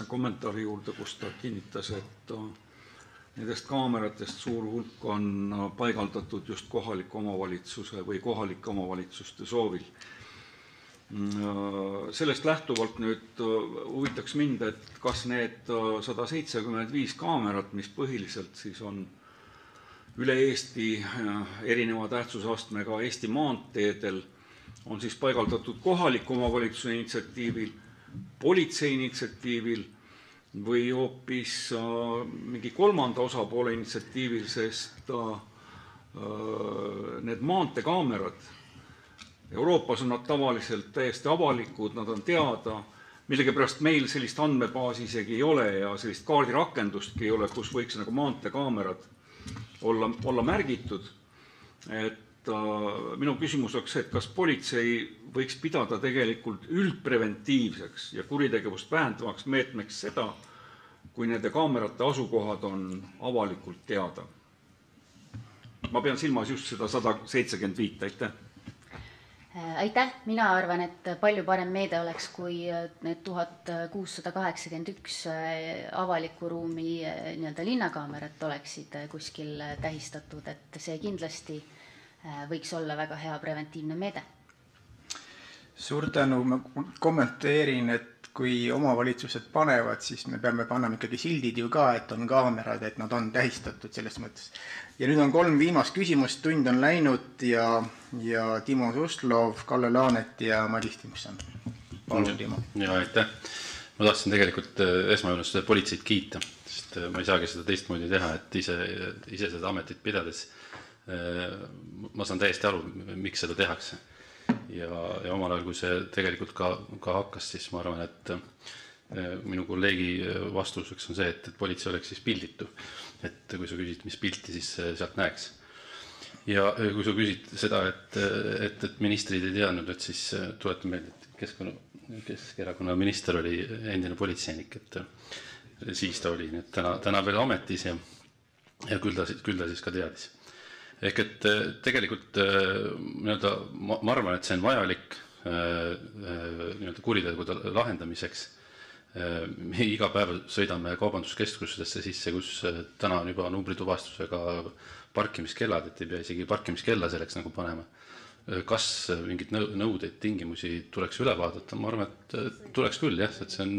kommentaari juurde, kus ta kinnitas, et nendest kaameratest suur hulk on paigaldatud just kohaliku omavalitsuse või kohalike omavalitsuste soovil. Sellest lähtuvalt nüüd huvitaks mind, et kas need 175 kaamerat, mis põhiliselt siis on üle Eesti erineva tähtsusastmega Eesti maanteedel, on siis paigaldatud kohaliku omavalitsuse initsiatiivil, politsei initsiatiivil või hoopis mingi kolmanda osapoole initsiatiivil, sest need maanteekaamerad Euroopas on nad tavaliselt täiesti avalikud, nad on teada, millegipärast meil sellist andmebaasi isegi ei ole ja sellist kaardirakendustki ei ole, kus võiks nagu maanteekaamerad olla märgitud. Et minu küsimus oleks, et kas politsei võiks pidada tegelikult üldpreventiivseks ja kuritegevust vähendavaks meetmeks seda, kui nende kaamerate asukohad on avalikult teada. Ma pean silmas just seda 175, aitäh. Aitäh, mina arvan, et palju parem meede oleks, kui need 1681 avaliku ruumi nii-öelda linnakaamerat oleksid kuskil tähistatud, et see kindlasti võiks olla väga hea preventiivne meede. Suur tänu, ma kommenteerin, et kui omavalitsused panevad, siis me peame panema ikkagi sildid ju ka, et on kaamerad, et nad on tähistatud selles mõttes. Ja nüüd on 3 viimast küsimust, tund on läinud ja Timo Suslov, Kalle Laanet ja Madis Timson. Palun, Timo. Ja aitäh. Ma tahtsin tegelikult esmajoones politseid kiita, sest et ma ei saagi seda teistmoodi teha, et ise seda ametit pidades ma saan täiesti aru, miks seda tehakse. Ja omal ajal, kui see tegelikult ka hakkas, siis ma arvan, et minu kolleegi vastuseks on see, et politsei oleks siis pilditu. Et kui sa küsid, mis pilti, siis sealt näeks. Ja kui sa küsid seda, et ministrid ei teadnud, et siis tuletan meelde, et Keskerakonna minister oli endine politseinik, et siis ta oli, nii et täna veel ametis ja küll ta siis ka teadis. Ehk et tegelikult ma arvan, et see on vajalik kuritegude lahendamiseks. Me iga päev sõidame kaubanduskeskustesse sisse, kus täna on juba numbrituvastusega parkimiskellad, et ei pea isegi parkimiskella selleks nagu panema. Kas mingid nõudeid, tingimusi tuleks üle vaadata? Ma arvan, et tuleks küll, jah, et see on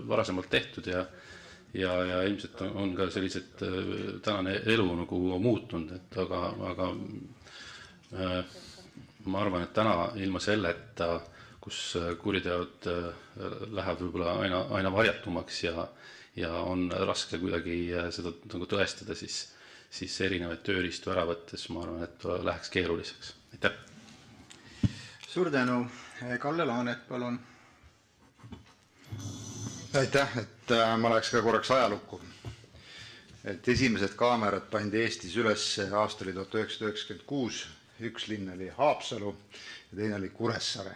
varasemalt tehtud ja ilmselt on ka sellised tänane elu nagu muutunud, aga ma arvan, et täna ilma selleta, kus kuriteod lähevad võib-olla aina varjatumaks ja on raske kuidagi seda nagu tõestada, siis erinevaid tööriistu ära võttes, ma arvan, et läheks keeruliseks. Aitäh! Suur tänu. Kalle Laanet, palun. Aitäh, et ma läheks ka korraks ajalukku. Et esimesed kaamerad pandi Eestis üles aasta oli 1996, üks linn oli Haapsalu ja teine oli Kuressaare.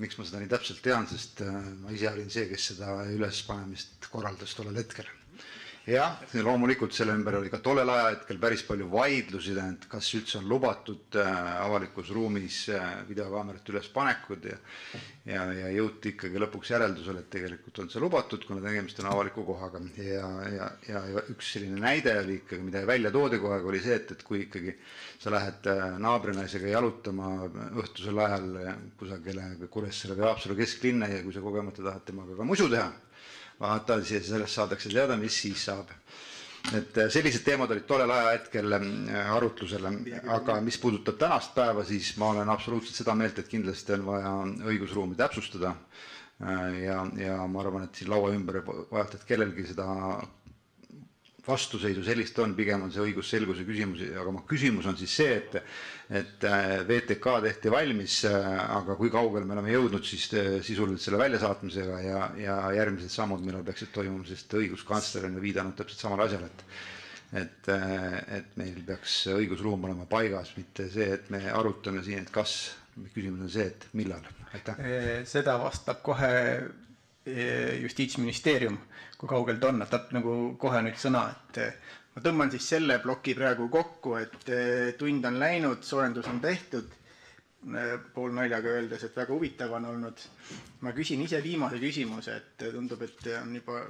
Miks ma seda nii täpselt tean, sest ma ise olin see, kes seda ülespanemist korraldas tollel hetkel. Ja loomulikult selle ümber oli ka tollel ajahetkel päris palju vaidlusi, kas üldse on lubatud avalikus ruumis videokaamerat üles panekud ja jõuti ikkagi lõpuks järeldusele, et tegelikult on see lubatud, kuna tegemist on avaliku kohaga. Ja üks selline näide oli ikkagi, mida välja toodi kohe, oli see, et kui ikkagi sa lähed naabrinaisega jalutama õhtusel ajal kusagile Kuressaare või Haapsalu kesklinna ja kui sa kogemata tahad temaga ka musu teha, vaata, sellest saadakse teada, mis siis saab. Et sellised teemad olid tollel ajahetkel arutlusele, aga mis puudutab tänast päeva, siis ma olen absoluutselt seda meelt, et kindlasti on vaja õigusruumi täpsustada ja ma arvan, et siin laua ümber vajalt, et kellelgi seda vastuseisu sellist on, pigem on see õigusselguse küsimus, aga küsimus on siis see, et VTK tehti valmis, aga kui kaugel me oleme jõudnud siis sisuliselt selle väljasaatmisega ja järgmised sammud, millal peaksid toimuma, sest õiguskantsler on viidanud täpselt samale asjale, et meil peaks õigusruum olema paigas, mitte see, et me arutame siin, et kas, küsimus on see, et millal. Aitäh. Seda vastab kohe Justiitsministeerium, kui kaugelt on, nad nagu kohe nüüd sõna, et ma tõmban siis selle ploki praegu kokku, et tund on läinud, soojendus on tehtud, pool naljaga öeldes, et väga huvitav on olnud. Ma küsin ise viimase küsimuse, et tundub, et on juba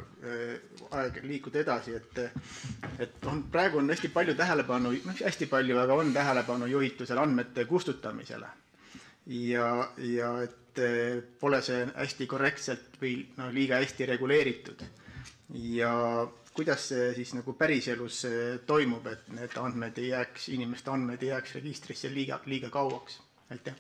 aeg liikuda edasi, et praegu on hästi palju tähelepanu, hästi palju, aga on tähelepanu juhitusel andmete kustutamisele ja et pole see hästi korrektselt või liiga hästi reguleeritud. Ja kuidas see siis nagu päriselus toimub, et need andmed ei jääks, inimeste andmed ei jääks registrisse liiga kauaks? Aitäh.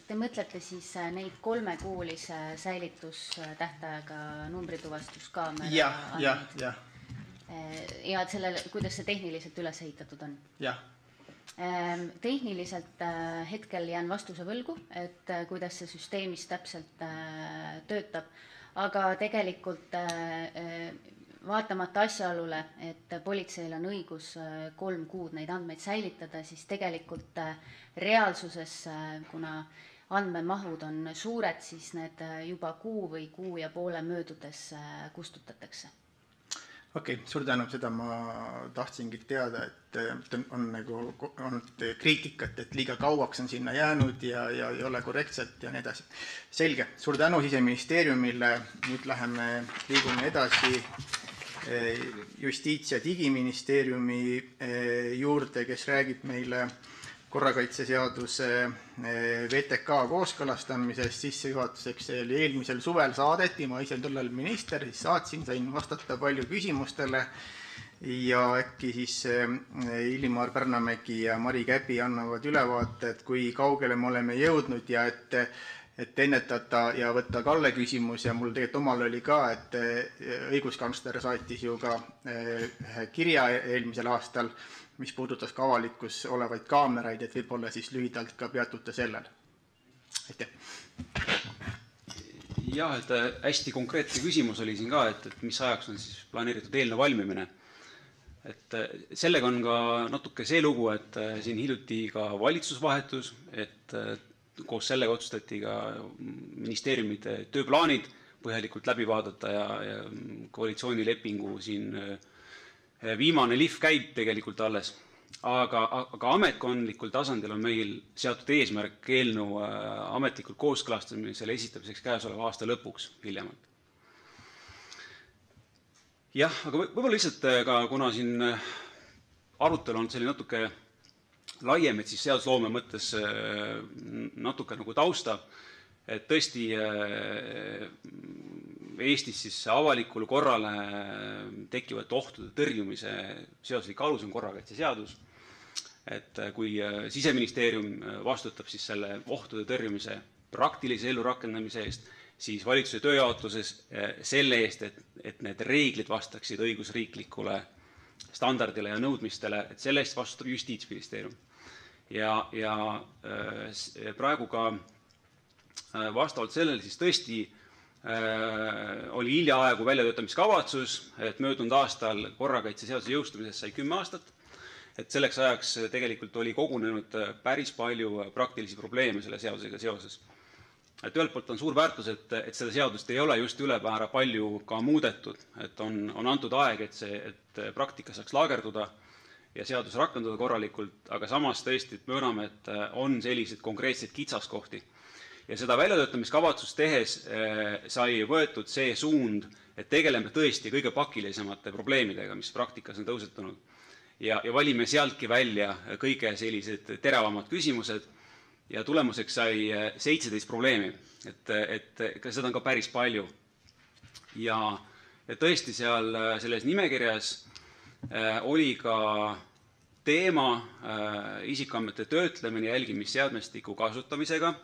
Te mõtlete siis neid 3-kuulise säilitustähtaega numbrituvastuskaamera? Ja. Ja et sellele, kuidas see tehniliselt üles ehitatud on? Jah. Tehniliselt hetkel jään vastuse võlgu, et kuidas see süsteemis täpselt töötab, aga tegelikult vaatamata asjaolule, et politseil on õigus 3 kuud neid andmeid säilitada, siis tegelikult reaalsuses, kuna andmemahud on suured, siis need juba 1 või 1,5 kuu möödudes kustutatakse. Okei, suur tänu, seda ma tahtsingi teada, et on nagu olnud kriitikat, et liiga kauaks on sinna jäänud ja ei ole korrektselt ja nii edasi. Selge, suur tänu Siseministeeriumile, nüüd liigume edasi Justiits- ja Digiministeeriumi juurde, kes räägib meile korrakaitseseaduse VTK kooskõlastamisest. Sissejuhatuseks oli eelmisel suvel saadeti, ma ise tollal minister, siis sain vastata palju küsimustele ja äkki siis Illimar Pärnamägi ja Mari Käbi annavad ülevaate, et kui kaugele me oleme jõudnud ja et et ennetada ja võtta Kalle küsimus ja mul tegelikult omal oli ka, et õiguskantsler saatis ju ka ühe kirja eelmisel aastal, mis puudutas ka avalikus olevaid kaameraid, et võib-olla siis lühidalt ka peatute sellel. Aitäh! Jah, et hästi konkreetne küsimus oli siin ka, et mis ajaks on siis planeeritud eelnõu valmimine. Et sellega on ka natuke see lugu, et siin hiljuti ka valitsusvahetus, et koos sellega otsustati ka ministeeriumide tööplaanid põhjalikult läbi vaadata ja koalitsioonilepingu siin viimane lihv käib tegelikult alles. Aga ametkondlikul tasandil on meil seatud eesmärk eelnõu ametlikult kooskõlastamisele esitamiseks käesoleva aasta lõpuks hiljemalt. Jah, aga võib-olla lihtsalt ka, kuna siin arutelu on selline natuke laiem, et siis seadusloome mõttes natuke nagu tausta, et tõesti Eestis siis avalikule korrale tekivate ohtude tõrjumise seaduslik alus on korrakaitseseadus. Et kui Siseministeerium vastutab siis selle ohtude tõrjumise praktilise elu rakendamise eest, siis valitsuse tööjaotuses selle eest, et need reeglid vastaksid õigusriiklikule standardile ja nõudmistele, et selle eest vastutab Justiitsministeerium. Ja praegu ka vastavalt sellele siis tõesti oli hiljaaegu väljatöötamiskavatsus, et möödunud aastal korrakaitseseaduse jõustumisest sai 10 aastat, et selleks ajaks tegelikult oli kogunenud päris palju praktilisi probleeme selle seadusega seoses. Et ühelt poolt on suur väärtus, et seda seadust ei ole just ülepäära palju ka muudetud, et on antud aeg, et praktika saaks laagerduda ja seadus rakenduda korralikult, aga samas tõesti mööname, et on sellised konkreetsed kitsaskohti. Ja seda väljatöötamiskavatsust tehes sai võetud see suund, et tegeleme tõesti kõige pakilisemate probleemidega, mis praktikas on tõusetunud. Ja valime sealtki välja kõige sellised teravamad küsimused ja tulemuseks sai 17 probleemi, et seda on ka päris palju. Ja tõesti selles nimekirjas oli ka teema isikuandmete töötlemine jälgimisseadmestiku kasutamisega.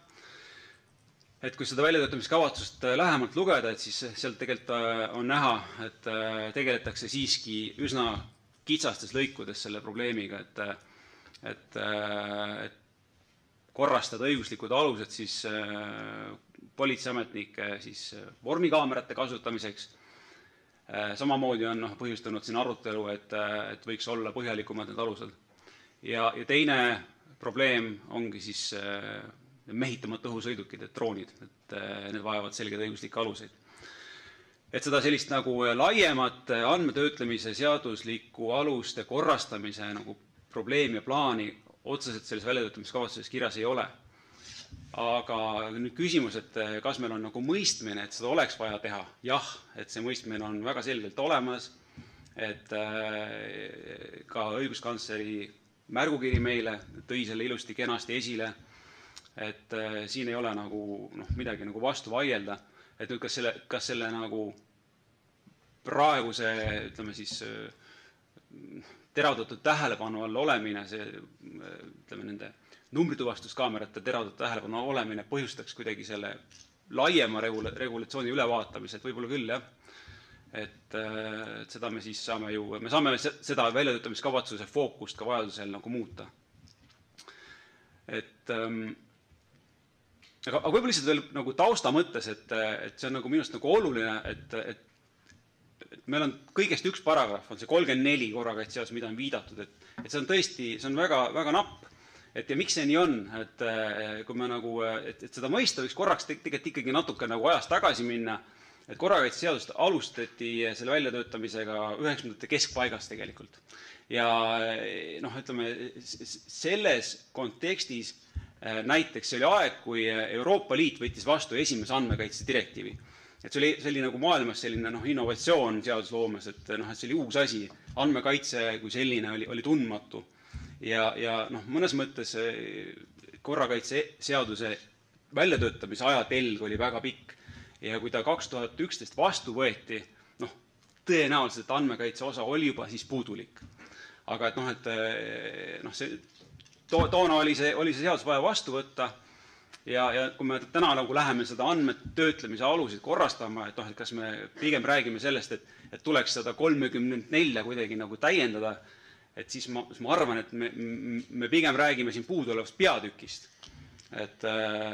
Et kui seda väljatöötamiskavatsust lähemalt lugeda, et siis sealt tegelikult on näha, et tegeletakse siiski üsna kitsastes lõikudes selle probleemiga, et korrastada õiguslikud alused siis politseiametnike siis vormikaamerate kasutamiseks. Samamoodi on põhjustanud siin arutelu, et võiks olla põhjalikumad need alused. Ja teine probleem ongi siis mehitamata õhusõidukid, et droonid, et need vajavad selgeid õiguslikke aluseid. Et seda sellist nagu laiemat andmetöötlemise seadusliku aluste korrastamise nagu probleemi ja plaani otseselt selles väljatöötamiskavatsuses kirjas ei ole. Aga nüüd küsimus, et kas meil on nagu mõistmine, et seda oleks vaja teha? Jah, et see mõistmine on väga selgelt olemas, et ka õiguskantsleri märgukiri meile tõi selle ilusti kenasti esile, et siin ei ole nagu midagi nagu vastu vaielda, et nüüd kas selle nagu praeguse, ütleme siis, teravdatud tähelepanu all olemine, see, ütleme, nende numbrituvastuskaamerate teravdatud tähelepanu olemine põhjustaks kuidagi selle laiema regulatsiooni ülevaatamise, et võib-olla küll, jah. Et seda me siis saame seda väljatöötamiskavatsuse fookust ka vajadusel nagu muuta. Aga võib-olla lihtsalt veel nagu tausta mõttes, et see on nagu minust nagu oluline, et meil on kõigest üks paragrahv, on see 34 korrakaitseseadus, mida on viidatud, et see on tõesti, see on väga, väga napp. Ja miks see nii on, et kui me nagu, et seda mõista võiks korraks tegelikult ikkagi natuke nagu ajas tagasi minna, et korrakaitseseadust alustati selle väljatöötamisega 90ndate keskpaigas tegelikult. Ja ütleme, selles kontekstis näiteks see oli aeg, kui Euroopa Liit võttis vastu esimese andmekaitse direktiivi. Et see oli nagu maailmas selline innovatsioon seadusloomes, et see oli uus asi. Andmekaitse kui selline oli tundmatu. Ja mõnes mõttes korrakaitseseaduse väljatöötamise ajatelg oli väga pikk. Ja kui ta 2011 vastu võeti, tõenäoliselt andmekaitse osa oli juba siis puudulik. Aga toona oli see seadus vaja vastu võtta ja kui me täna nagu läheme seda andmetöötlemise aluseid korrastama, et et kas me pigem räägime sellest, et tuleks seda 34 kuidagi nagu täiendada, et siis ma arvan, et me pigem räägime siin puudolevast peatükist.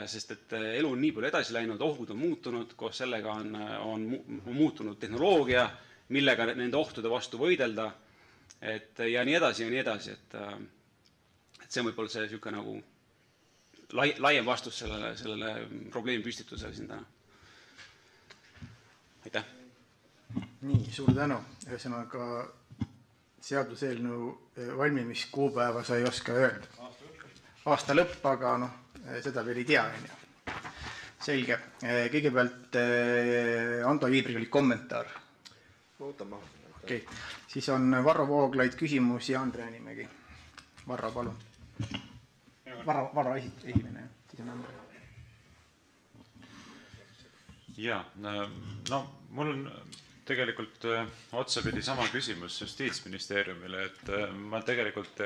Sest et elu on nii palju edasi läinud, ohud on muutunud, koos sellega on muutunud tehnoloogia, millega nende ohtude vastu võidelda, ja nii edasi ja nii edasi, et see on võib-olla see niisugune nagu laiem vastus sellele probleemi püstitusele siin täna. Aitäh! Nii, suur tänu. Ühesõnaga seaduseelnõu valmimiskuupäeva sa ei oska öelda. Aasta lõpp, aga seda veel ei tea. Selge. Kõigepealt Ando Viibril oli kommentaar. Ootama. Okei. Siis on Varro Vooglaid küsimus ja Andre Hanimägi. Varro, palun. Varro esimene, siis on Andre. Jaa, mul on tegelikult otsapidi sama küsimus Justiitsministeeriumile, et ma tegelikult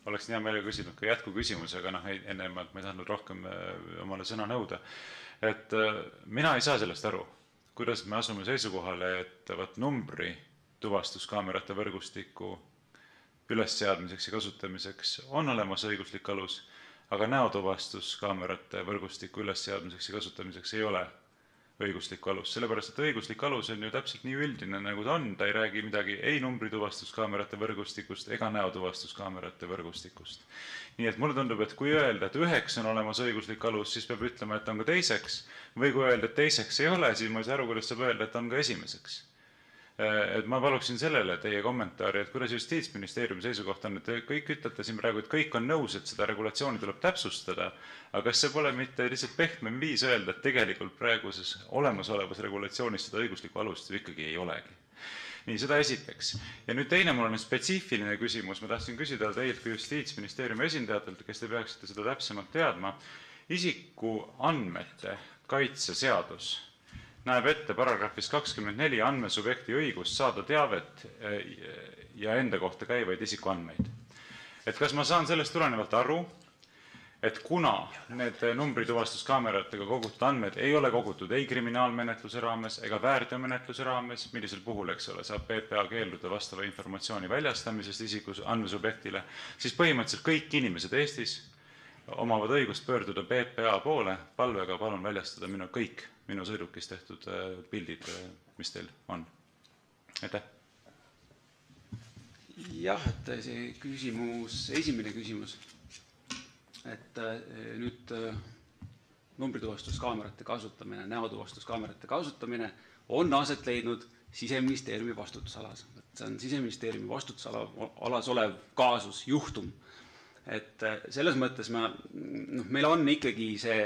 oleksin hea meelega küsinud ka jätkuküsimuse, aga enne ma ei tahtnud rohkem omale sõna nõuda. Et mina ei saa sellest aru, kuidas me asume seisukohale, et numbri tuvastuskaamerate võrgustiku ülesseadmiseks ja kasutamiseks on olemas õiguslik alus, aga näotuvastuskaamerate võrgustiku ülesseadmiseks ja kasutamiseks ei ole õiguslikku alus, sellepärast et õiguslik alus on ju täpselt nii üldine, nagu ta on, ta ei räägi midagi ei numbrituvastuskaamerate võrgustikust ega näotuvastuskaamerate võrgustikust. Nii et mulle tundub, et kui öelda, et üheks on olemas õiguslik alus, siis peab ütlema, et on ka teiseks, või kui öelda, et teiseks ei ole, siis ma ei saa aru, kuidas saab öelda, et on ka esimeseks. Et ma paluksin sellele teie kommentaari, et kuidas Justiitsministeeriumi seisukoht on, et kõik ütlete siin praegu, et kõik on nõus, et seda regulatsiooni tuleb täpsustada, aga kas see pole mitte lihtsalt pehmem viis öelda, et tegelikult praeguses olemasolevas regulatsioonis seda õiguslikku alust ju ikkagi ei olegi. Nii, seda esiteks. Ja nüüd teine mul on spetsiifiline küsimus, ma tahtsin küsida teilt kui Justiitsministeeriumi esindajatelt, kes te peaksite seda täpsemalt teadma. Isiku andmete kaitse seadus näeb ette paragrahvis 24 andmesubjekti õigust saada teavet ja enda kohta käivaid isikuandmeid. Et kas ma saan sellest tulenevalt aru, et kuna need numbrituvastuskaameratega kogutud andmed ei ole kogutud ei kriminaalmenetluse raames ega väärteomenetluse raames, millisel puhul, saab PPA keelduda vastava informatsiooni väljastamisest isiku andmesubjektile, siis põhimõtteliselt kõik inimesed Eestis omavad õigust pöörduda PPA poole palvega palun väljastada kõik minu sõidukis tehtud pildid, mis teil on. Aitäh! Jah, et see esimene küsimus, et nüüd numbrituvastuskaamerate kasutamine, näotuvastuskaamerate kasutamine on aset leidnud Siseministeeriumi vastutusalas. See on Siseministeeriumi vastutusalas olev kaasus, juhtum. Et selles mõttes meil on ikkagi see,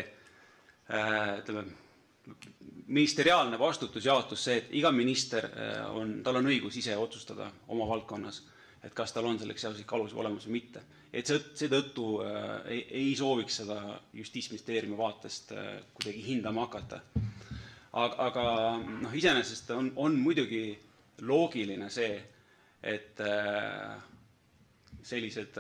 ministeriaalne vastutusjaotus see, et iga minister tal on õigus ise otsustada oma valdkonnas, et kas tal on selleks seaduslik alus olemas või mitte. Et seetõttu ei sooviks seda Justiitsministeeriumi vaatest kuidagi hindama hakata. Aga iseenesest on muidugi loogiline see, et sellised,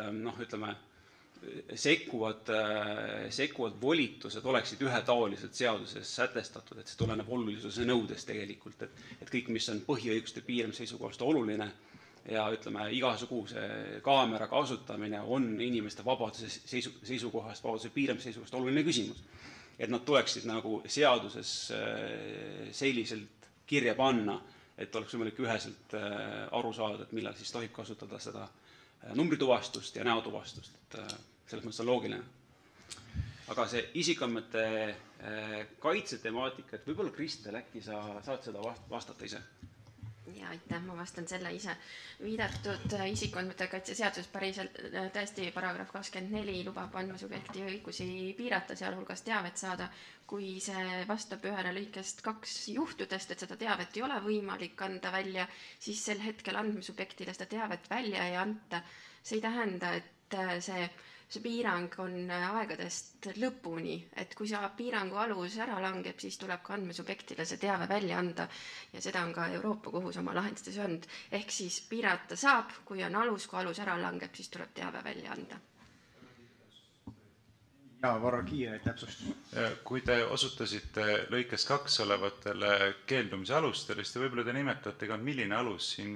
sekkuvad volitused oleksid ühetaoliselt seaduses sätestatud, et see tuleneb olulisuse nõudest tegelikult, et kõik, mis on põhiõiguste piiramise seisukohast oluline ja igasuguse kaamera kasutamine on inimeste vabaduse seisukohast, vabaduse piiramise seisukohast oluline küsimus. Et nad tuleksid nagu seaduses selliselt kirja panna, et oleks võimalik üheselt aru saada, et millal siis tohib kasutada seda numbrituvastust ja näotuvastust, et selles mõttes on loogiline. Aga see isikuandmete kaitse temaatika, et võib-olla Kristel, äkki sa saad seda vastata ise? Ja aitäh, ma vastan selle ise. Viidatud isikuandmete kaitse seaduses päriselt tõesti paragrahv 24 lubab andmesubjekti õigusi piirata, sealhulgas teavet saada, kui see vastab ühele lõikest 2 juhtudest, et seda teavet ei ole võimalik anda välja, siis sel hetkel andmesubjektile seda teavet välja ei anta. See ei tähenda, et see piirang on aegadest lõpuni, et kui see piirangu alus ära langeb, siis tuleb ka andmesubjektile see teave välja anda ja seda on ka Euroopa Kohus oma lahendustes öelnud. Ehk siis piirata saab, kui on alus, kui alus ära langeb, siis tuleb teave välja anda. Ja Varro Kiire täpsustus. Kui te osutasite lõikes 2 olevatele keeldumise alustele, siis võib-olla te nimetate ka, milline alus siin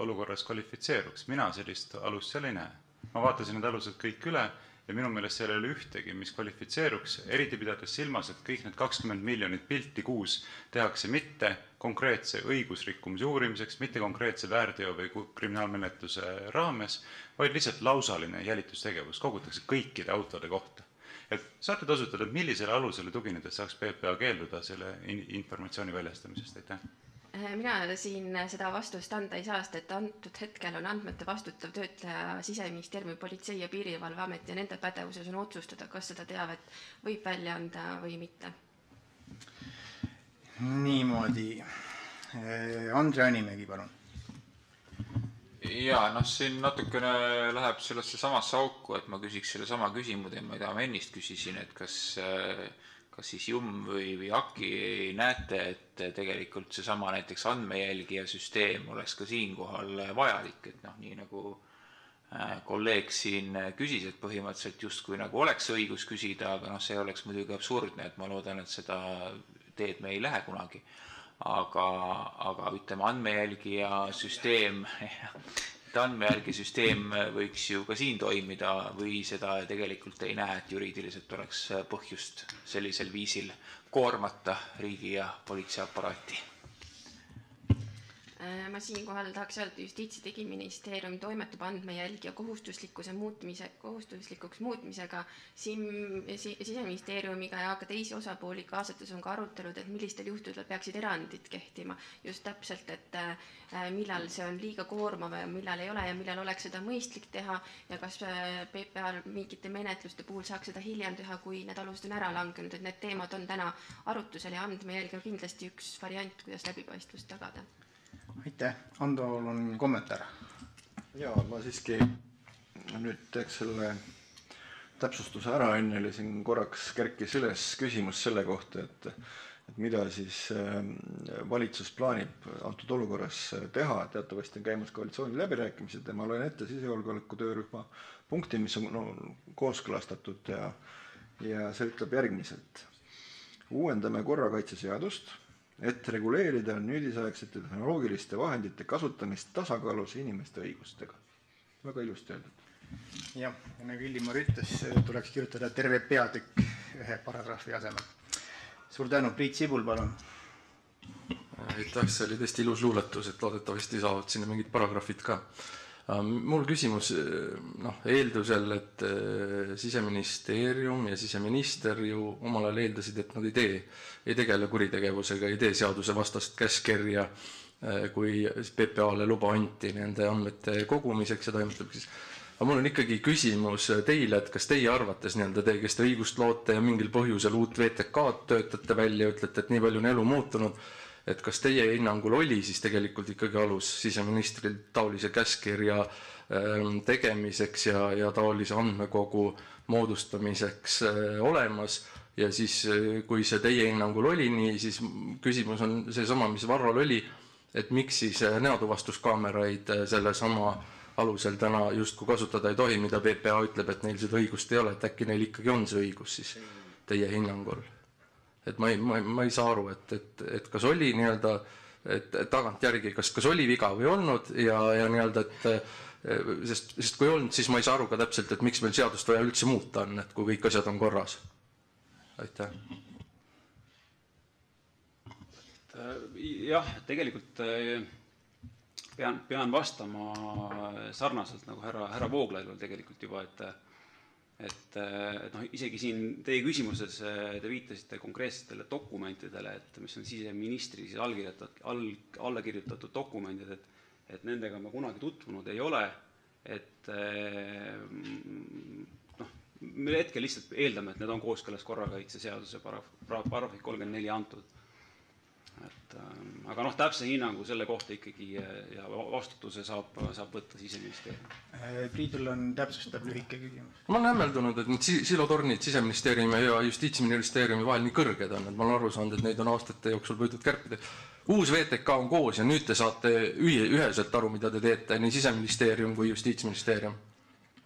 olukorras kvalifitseeruks. Mina sellist alust seal ei näe. Ma vaatasin need alused kõik üle ja minu meelest seal ei ole ühtegi, mis kvalifitseeruks, eriti pidades silmas, et kõik need 20 miljonit pilti kuus tehakse mitte konkreetse õigusrikkumise uurimiseks, mitte konkreetse väärteo või kriminaalmenetluse raames, vaid lihtsalt lausaline jälitustegevus kogutakse kõikide autode kohta. Et saate osutada, millisele alusele tuginedes saaks PPA keelduda selle informatsiooni väljastamisest? Aitäh. Mina siin seda vastust anda ei saa, et antud hetkel on andmete vastutav töötleja Siseministeeriumi Politsei- ja Piirivalveamet ja nende pädevuses on otsustada, kas seda teavet võib välja anda või mitte. Niimoodi. Andre Animägi, palun. Jaa, siin natukene läheb sellesse samasse auku, et ma küsiks selle sama küsimuse, mida ma ennist küsisin, et kas siis JUM või AKI näete, et tegelikult seesama näiteks andmejälgija süsteem oleks ka siinkohal vajalik, et nii nagu kolleeg siin küsis, et põhimõtteliselt justkui nagu oleks õigus küsida, aga see oleks muidugi absurdne, et ma loodan, et seda teed me ei lähe kunagi. Aga ütleme, andmejälgija süsteem võiks ju ka siin toimida või seda tegelikult ei näe, et juriidiliselt oleks põhjust sellisel viisil koormata riigi ja politseiaparaati. Ma siinkohal tahaks öelda, Justiits- ja Digiministeerium toimetab andmejälgija kohustuslikuks muutmisega. Siseministeeriumiga ja ka teisi osapooli kaasates on ka arutelud, et millistel juhtudel peaksid erandid kehtima. Just täpselt, et millal see on liiga koormav ja millal ei ole ja millal oleks seda mõistlik teha ja kas PPA mingite menetluste puhul saaks seda hiljem teha, kui need alused on ära langenud. Et need teemad on täna arutusel ja andmejälgija kindlasti üks variant, kuidas läbipaistvust tagada. Aitäh. Andol on kommentaar. Jaa, ma siiski nüüd teeks selle täpsustuse ära, enne oli siin korraks kerkis üles küsimus selle kohta, et mida siis valitsus plaanib antud olukorras teha. Teatavasti on käimas koalitsiooni läbirääkimised ja ma loen ette sisejulgeoleku töörühma punkti, mis on kooskõlastatud ja see ütleb järgmiselt. Uuendame korrakaitseseadust, et reguleerida nüüdisaegsete tehnoloogiliste vahendite kasutamist tasakaalus inimeste õigustega. Väga ilusti öeldud. Jah, nagu Illimar ütles, tuleks kirjutada terve peatükk ühe paragrahvi asemel. Suur tänu, Priit Sibul, palun. Aitäh, see oli tõesti ilus luuletus, et loodetavasti saavad sinna mingid paragrahvid ka. Mul küsimus eeldusel, et Siseministeerium ja siseminister ju omal ajal eeldasid, et nad ei tegele kuritegevusega, ei tee seaduse vastast käskkirja, kui PPA-le luba anti nende andmete kogumiseks ja toimetamiseks. Aga mul on ikkagi küsimus teile, et kas teie arvates te, kes te õigust loote ja mingil põhjusel uut VTK-d töötate välja, ütlete, et nii palju on elu muutunud, et kas teie hinnangul oli siis tegelikult ikkagi alus siseministril taolise käskkirja tegemiseks ja taolise andmekogu moodustamiseks olemas ja siis kui see teie hinnangul oli nii, siis küsimus on seesama, mis Varrol oli, et miks siis näotuvastuskaameraid selle sama alusel täna justkui kasutada ei tohi, mida PPA ütleb, et neil seda õigust ei ole, et äkki neil ikkagi on see õigus siis teie hinnangul. Et ma ei saa aru, et kas oli nii-öelda, et tagantjärgi, kas oli viga või olnud ja nii-öelda, et sest kui olnud, siis ma ei saa aru ka täpselt, et miks meil seadust vaja üldse muuta on, et kui kõik asjad on korras. Aitäh. Jah, tegelikult pean vastama sarnaselt nagu härra Vooglaidul tegelikult juba, et isegi siin teie küsimuses te viitasite konkreetsetele dokumentidele, mis on siseministri alla kirjutatud dokumendid, et nendega ma kunagi tutvunud ei ole, et me hetkel lihtsalt eeldame, et need on kooskõlas korrakaitseseaduse paragrahvi 34 antud. Aga täpse hinnangu selle kohta ikkagi ja vastutuse saab võtta Siseministeerium. Priidul on täpsustav lühike küsimus. Ma olen hämmeldunud, et need silotornid Siseministeeriumi ja Justiitsministeeriumi vahel nii kõrged on, et ma olen aru saanud, et neid on aastate jooksul püüdnud kärpida. Uus VTK on koos ja nüüd te saate üheselt aru, mida te teete, nii Siseministeerium kui Justiitsministeerium.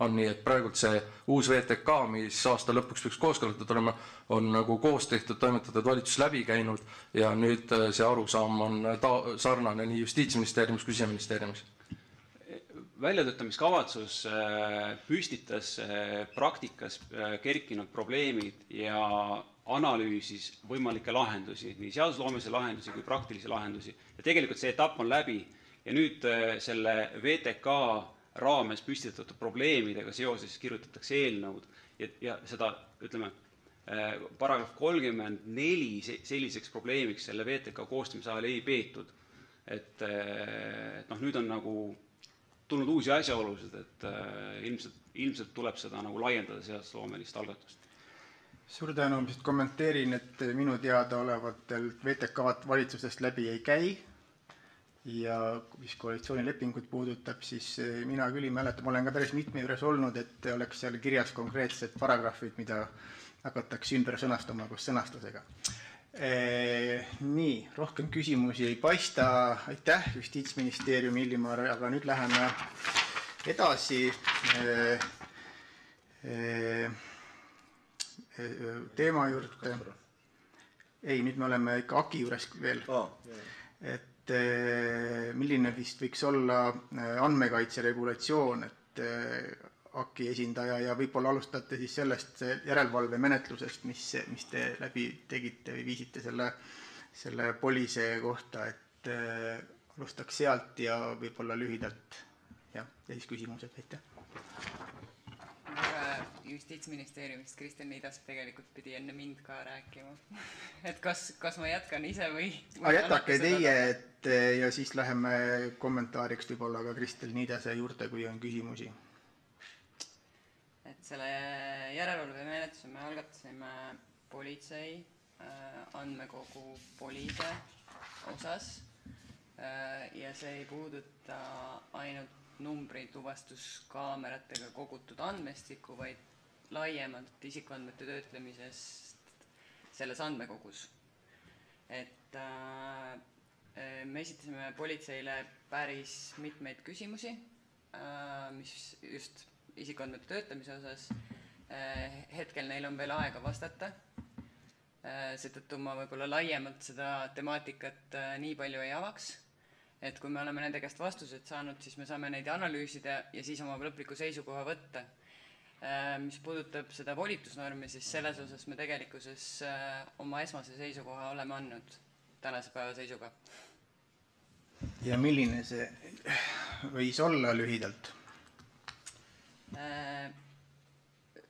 on nii, et praegult see uus VTK, mis aasta lõpuks peaks kooskõlastatud olema, on nagu koos tehtud, toimetatud valitsus läbi käinud ja nüüd see arusaam on sarnane nii Justiitsministeeriumis kui Siseministeeriumis. Väljatöötamiskavatsus püstitas praktikas kerkinud probleemid ja analüüsis võimalikke lahendusi, nii seadusloomelisi lahendusi kui praktilisi lahendusi. Ja tegelikult see etapp on läbi ja nüüd selle VTK raames püstitatud probleemidega seoses kirjutatakse eelnõud ja seda, ütleme, paragrahv 34 selliseks probleemiks selle VTK koostamise ajal ei peetud. Et nüüd on nagu tulnud uusi asjaolusid, et ilmselt tuleb seda nagu laiendada seadusloomelist algatust. Suur tänu, ma kommenteerin, et minu teada olevatel VTK-d valitsusest läbi ei käi ja mis koalitsioonilepingut puudutab, siis mina küll ei mäleta, ma olen ka päris mitme juures olnud, et oleks seal kirjas konkreetsed paragrahvid, mida hakatakse ümber sõnastama koos sõnastusega. Nii, rohkem küsimusi ei paista. Aitäh, Justiitsministeeriumi Illimar, aga nüüd läheme edasi teema juurde. Ei, nüüd me oleme ikka AKI juures veel. Et milline vist võiks olla andmekaitse regulatsioon, et AKI esindaja ja võib-olla alustate siis sellest järelevalve menetlusest, mis te läbi tegite või viisite selle politsei kohta, et alustaks sealt ja võib-olla lühidalt ja siis küsimused, aitäh. Justiitsministeeriumist Kristel Niidas tegelikult pidi enne mind ka rääkima. Et kas ma jätkan ise või? Jätkake teie, ja siis läheme kommentaariks võib-olla ka Kristel Niidase juurde, kui on küsimusi. Et selle järelevalve menetluse me algatasime politsei andmekogu poliide osas ja see ei puuduta ainult numbrituvastuskaameratega kogutud andmestikku, vaid laiemalt isikuandmete töötlemisest selles andmekogus. Et me esitasime politseile päris mitmeid küsimusi, mis just isikuandmete töötlemise osas. Hetkel neil on veel aega vastata. Seetõttu ma võib-olla laiemalt seda temaatikat nii palju ei avaks. Et kui me oleme nende käest vastused saanud, siis me saame neid analüüsida ja siis oma lõpliku seisukoha võtta. Mis puudutab seda volitusnormi, siis selles osas me tegelikkuses oma esmase seisukoha oleme andnud tänase päeva seisuga. Ja milline see võis olla lühidalt?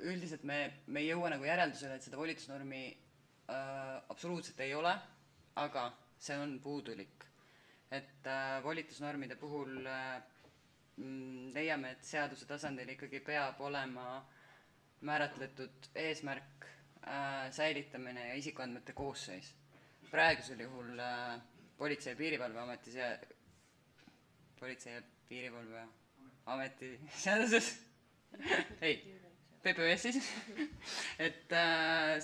Üldiselt me ei jõua nagu järeldusele, et seda volitusnormi absoluutselt ei ole, aga see on puudulik. Et volitusnormide puhul leiame, et seaduse tasandil ikkagi peab olema määratletud eesmärk, säilitamine ja isikuandmete koosseis. Praegusel juhul Politsei- ja Piirivalveameti seaduses, ei, PPS-is, et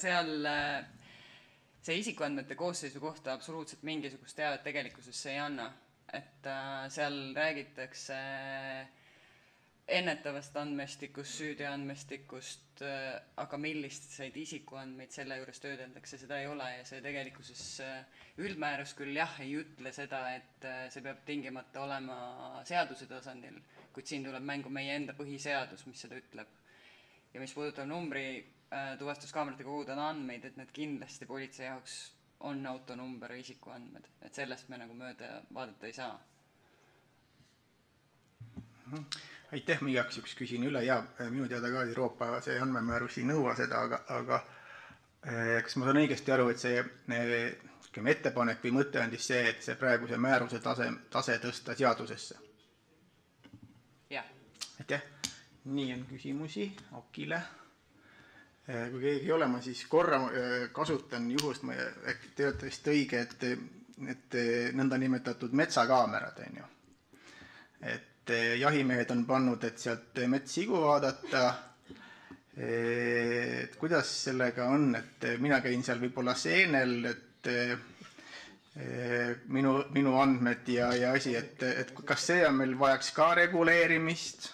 seal see isikuandmete koosseisu kohta absoluutselt mingisugust teavet tegelikkuses see ei anna. Et seal räägitakse ennetavast andmestikust, süüteoandmestikust, aga milliseid isikuandmeid selle juures töödeldakse, seda ei ole ja see tegelikkuses üldmäärus küll jah ei ütle seda, et see peab tingimata olema seaduse tasandil, kuid siin tuleb mängu meie enda põhiseadus, mis seda ütleb. Ja mis puudutab numbri tuvastuskaameratega kogutud andmeid, et need kindlasti politsei jaoks on autonumber ja isikuandmed, et sellest me nagu mööda vaadata ei saa. Aitäh, ma igaks juhuks küsin üle ja minu teada ka Euroopa see andmemäärus ei nõua seda, aga kas ma saan õigesti aru, et see ettepanek või mõte on siis see, et see praeguse määruse tase tõsta seadusesse? Jah. Aitäh. Nii on küsimusi Akile. Kui keegi ei ole, ma siis korra kasutan juhust, te olete vist õige, et nõnda nimetatud metsakaamerad, on ju. Et jahimehed on pannud, et sealt metssigu vaadata. Et kuidas sellega on, et mina käin seal võib-olla seenel, et minu andmed ja asi, et kas see on meil vajaks ka reguleerimist?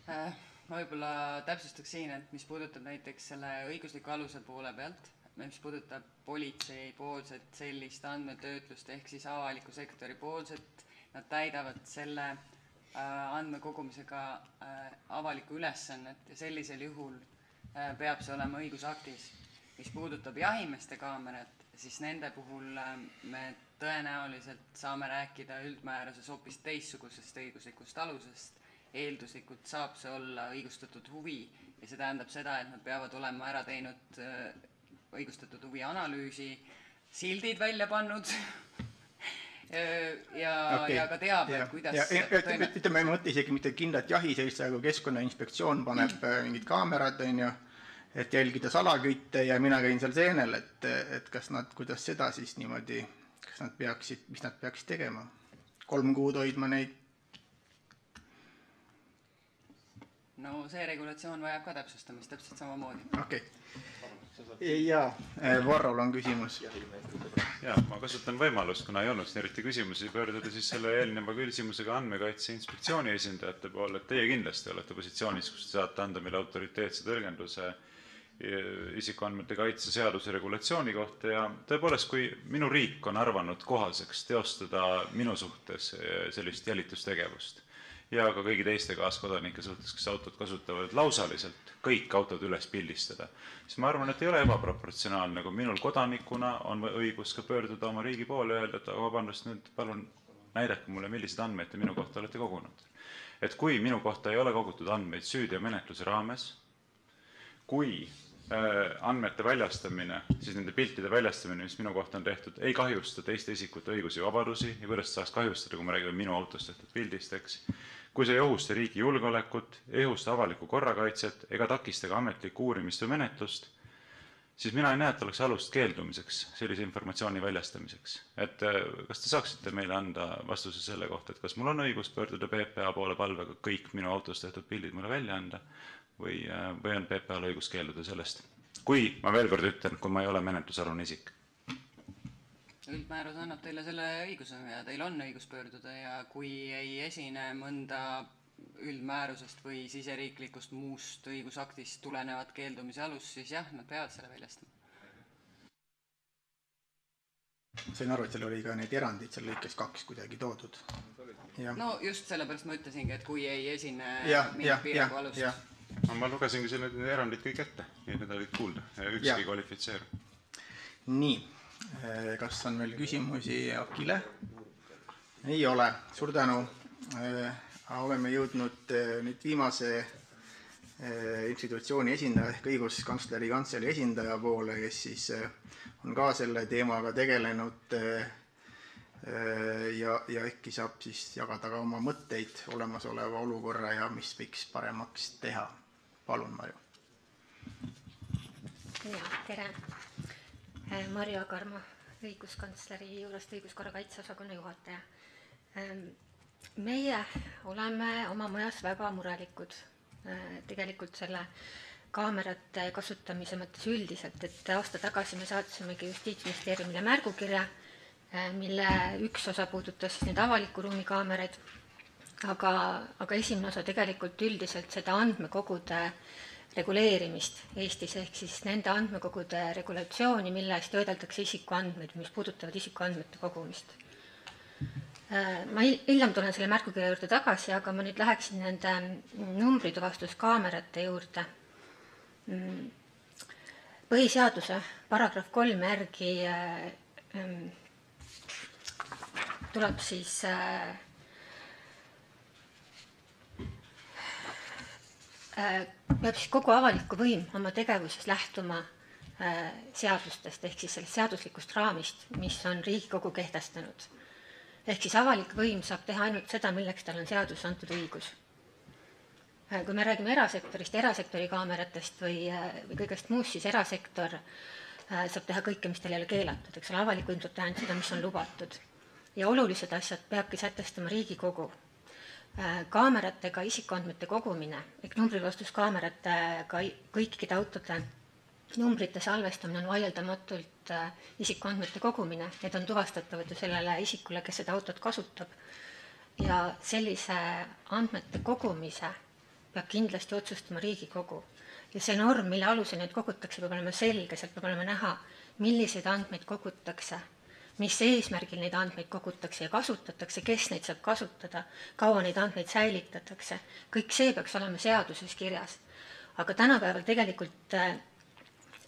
Ma võib-olla täpsustaks siin, et mis puudutab näiteks selle õigusliku aluse poole pealt, mis puudutab politsei poolset sellist andmetöötlust ehk siis avaliku sektori poolset, nad täidavad selle andmekogumisega avalikku ülesannet ja sellisel juhul peab see olema õigusaktis. Mis puudutab jahimeeste kaamerat, siis nende puhul me tõenäoliselt saame rääkida üldmääruses hoopis teistsugusest õiguslikust alusest. Eelduslikult saab see olla õigustatud huvi ja see tähendab seda, et nad peavad olema ära teinud õigustatud huvi analüüsi, sildid välja pannud ja ka teab, et kuidas ütleme, ma mõtlen isegi mitte kindlalt jahiseista, kui Keskkonnainspektsioon paneb mingid kaamerad, et jälgida salakütte ja mina käin seal seenel, et kas nad, kuidas seda siis niimoodi, kas nad peaksid, mis nad peaksid tegema? 3 kuud hoidma neid? No see regulatsioon vajab ka täpsustamist täpselt samamoodi. Okei. Jaa, Varrol on küsimus. Jaa, ma kasutan võimalust, kuna ei olnud eriti küsimusi, pöörduda siis selle eelneva küsimusega Andmekaitse Inspektsiooni esindajate poole, et teie kindlasti olete positsioonis, kus te saate anda meile autoriteetse tõlgenduse isikuandmete kaitse seaduse regulatsiooni kohta ja tõepoolest, kui minu riik on arvanud kohaseks teostada minu suhtes sellist jälitustegevust ja ka kõigi teiste kaaskodanike suhtes, kes autot kasutavad lausaliselt, kõik autod üles pildistada, siis ma arvan, et ei ole ebaproportsionaalne, kui minul kodanikuna on õigus ka pöörduda oma riigi poole ja öelda, et vabandust, nüüd palun näidake mulle, millised andmeid te minu kohta olete kogunud. Et kui minu kohta ei ole kogutud andmeid süüteomenetluse raames, kui andmete väljastamine, siis nende piltide väljastamine, mis minu kohta on tehtud, ei kahjusta teiste isikute õigusi ja vabadusi ja kuidas saaks kahjustada, kui me räägime minu autost tehtud pildist, eks. Kui see ei ohusta riigi julgeolekut, ei ohusta avalikku korrakaitset ega takista ka ametlikku uurimist või menetlust, siis mina ei näe, et oleks alust keeldumiseks sellise informatsiooni väljastamiseks. Et kas te saaksite meile anda vastuse selle kohta, et kas mul on õigus pöörduda PPA poole palvega kõik minu autost tehtud pildid mulle välja anda või on PPA-l õigus keelduda sellest? Kui, ma veel kord ütlen, kui ma ei ole menetlusalune isik. Üldmäärus annab teile selle õiguse ja teil on õigus pöörduda ja kui ei esine mõnda üldmäärusest või siseriiklikust muust õigusaktist tulenevat keeldumise alus, siis jah, nad peavad selle väljastama. Sain aru, et seal oli ka neid erandid seal lõikes 2 kuidagi toodud. No just sellepärast ma ütlesingi, et kui ei esine mingit piirangu alust. Ma lugesingi selle erandid kõik ette, nii et need olid kuulda ja ükski kvalifitseeru. Nii, kas on veel küsimusi Akile? Ei ole, suur tänu. Oleme jõudnud nüüd viimase institutsiooni esindaja ehk õiguskantsleri kantselei esindaja poole, kes siis on ka selle teemaga tegelenud ja äkki saab siis jagada ka oma mõtteid olemasoleva olukorra ja mis võiks paremaks teha. Palun, Marju. Ja, tere. Marju Agarma, õiguskantsleri juurest õiguskorrakaitseosakonna juhataja. Meie oleme oma majas väga murelikud tegelikult selle kaamerate kasutamise mõttes üldiselt, et aasta tagasi me saatsimegi Justiitsministeeriumile märgukirja, mille üks osa puudutas need avaliku ruumi kaameraid, aga esimene osa tegelikult üldiselt seda andmekogude reguleerimist Eestis, ehk siis nende andmekogude regulatsiooni, mille eest töödeldakse isikuandmeid, mis puudutavad isikuandmete kogumist. Ma hiljem tulen selle märgukirja juurde tagasi, aga ma nüüd läheksin nende numbrituvastuskaamerate juurde. Põhiseaduse paragrahv 3 järgi tuleb siis peab siis kogu avalikku võim oma tegevuses lähtuma seadustest ehk siis sellest seaduslikust raamist, mis on Riigikogu kehtestanud. Ehk siis avalik võim saab teha ainult seda, milleks tal on seadus antud õigus. Kui me räägime erasektorist, erasektori kaameratest või kõigest muust, siis erasektor saab teha kõike, mis tal ei ole keelatud, eks ole, avalik võim saab teha ainult seda, mis on lubatud. Ja olulised asjad peabki sätestama Riigikogu. Kaameratega isikuandmete kogumine, ehk numbrivastuskaameratega kõikide autode numbrite salvestamine on vaieldamatult isikuandmete kogumine. Need on tuvastatavad ju sellele isikule, kes seda autot kasutab. Ja sellise andmete kogumise peab kindlasti otsustama Riigikogu. Ja see norm, mille alusel neid kogutakse, peab olema selge, sealt peab olema näha, milliseid andmeid kogutakse, mis eesmärgil neid andmeid kogutakse ja kasutatakse, kes neid saab kasutada, kaua neid andmeid säilitatakse. Kõik see peaks olema seaduses kirjas. Aga tänapäeval tegelikult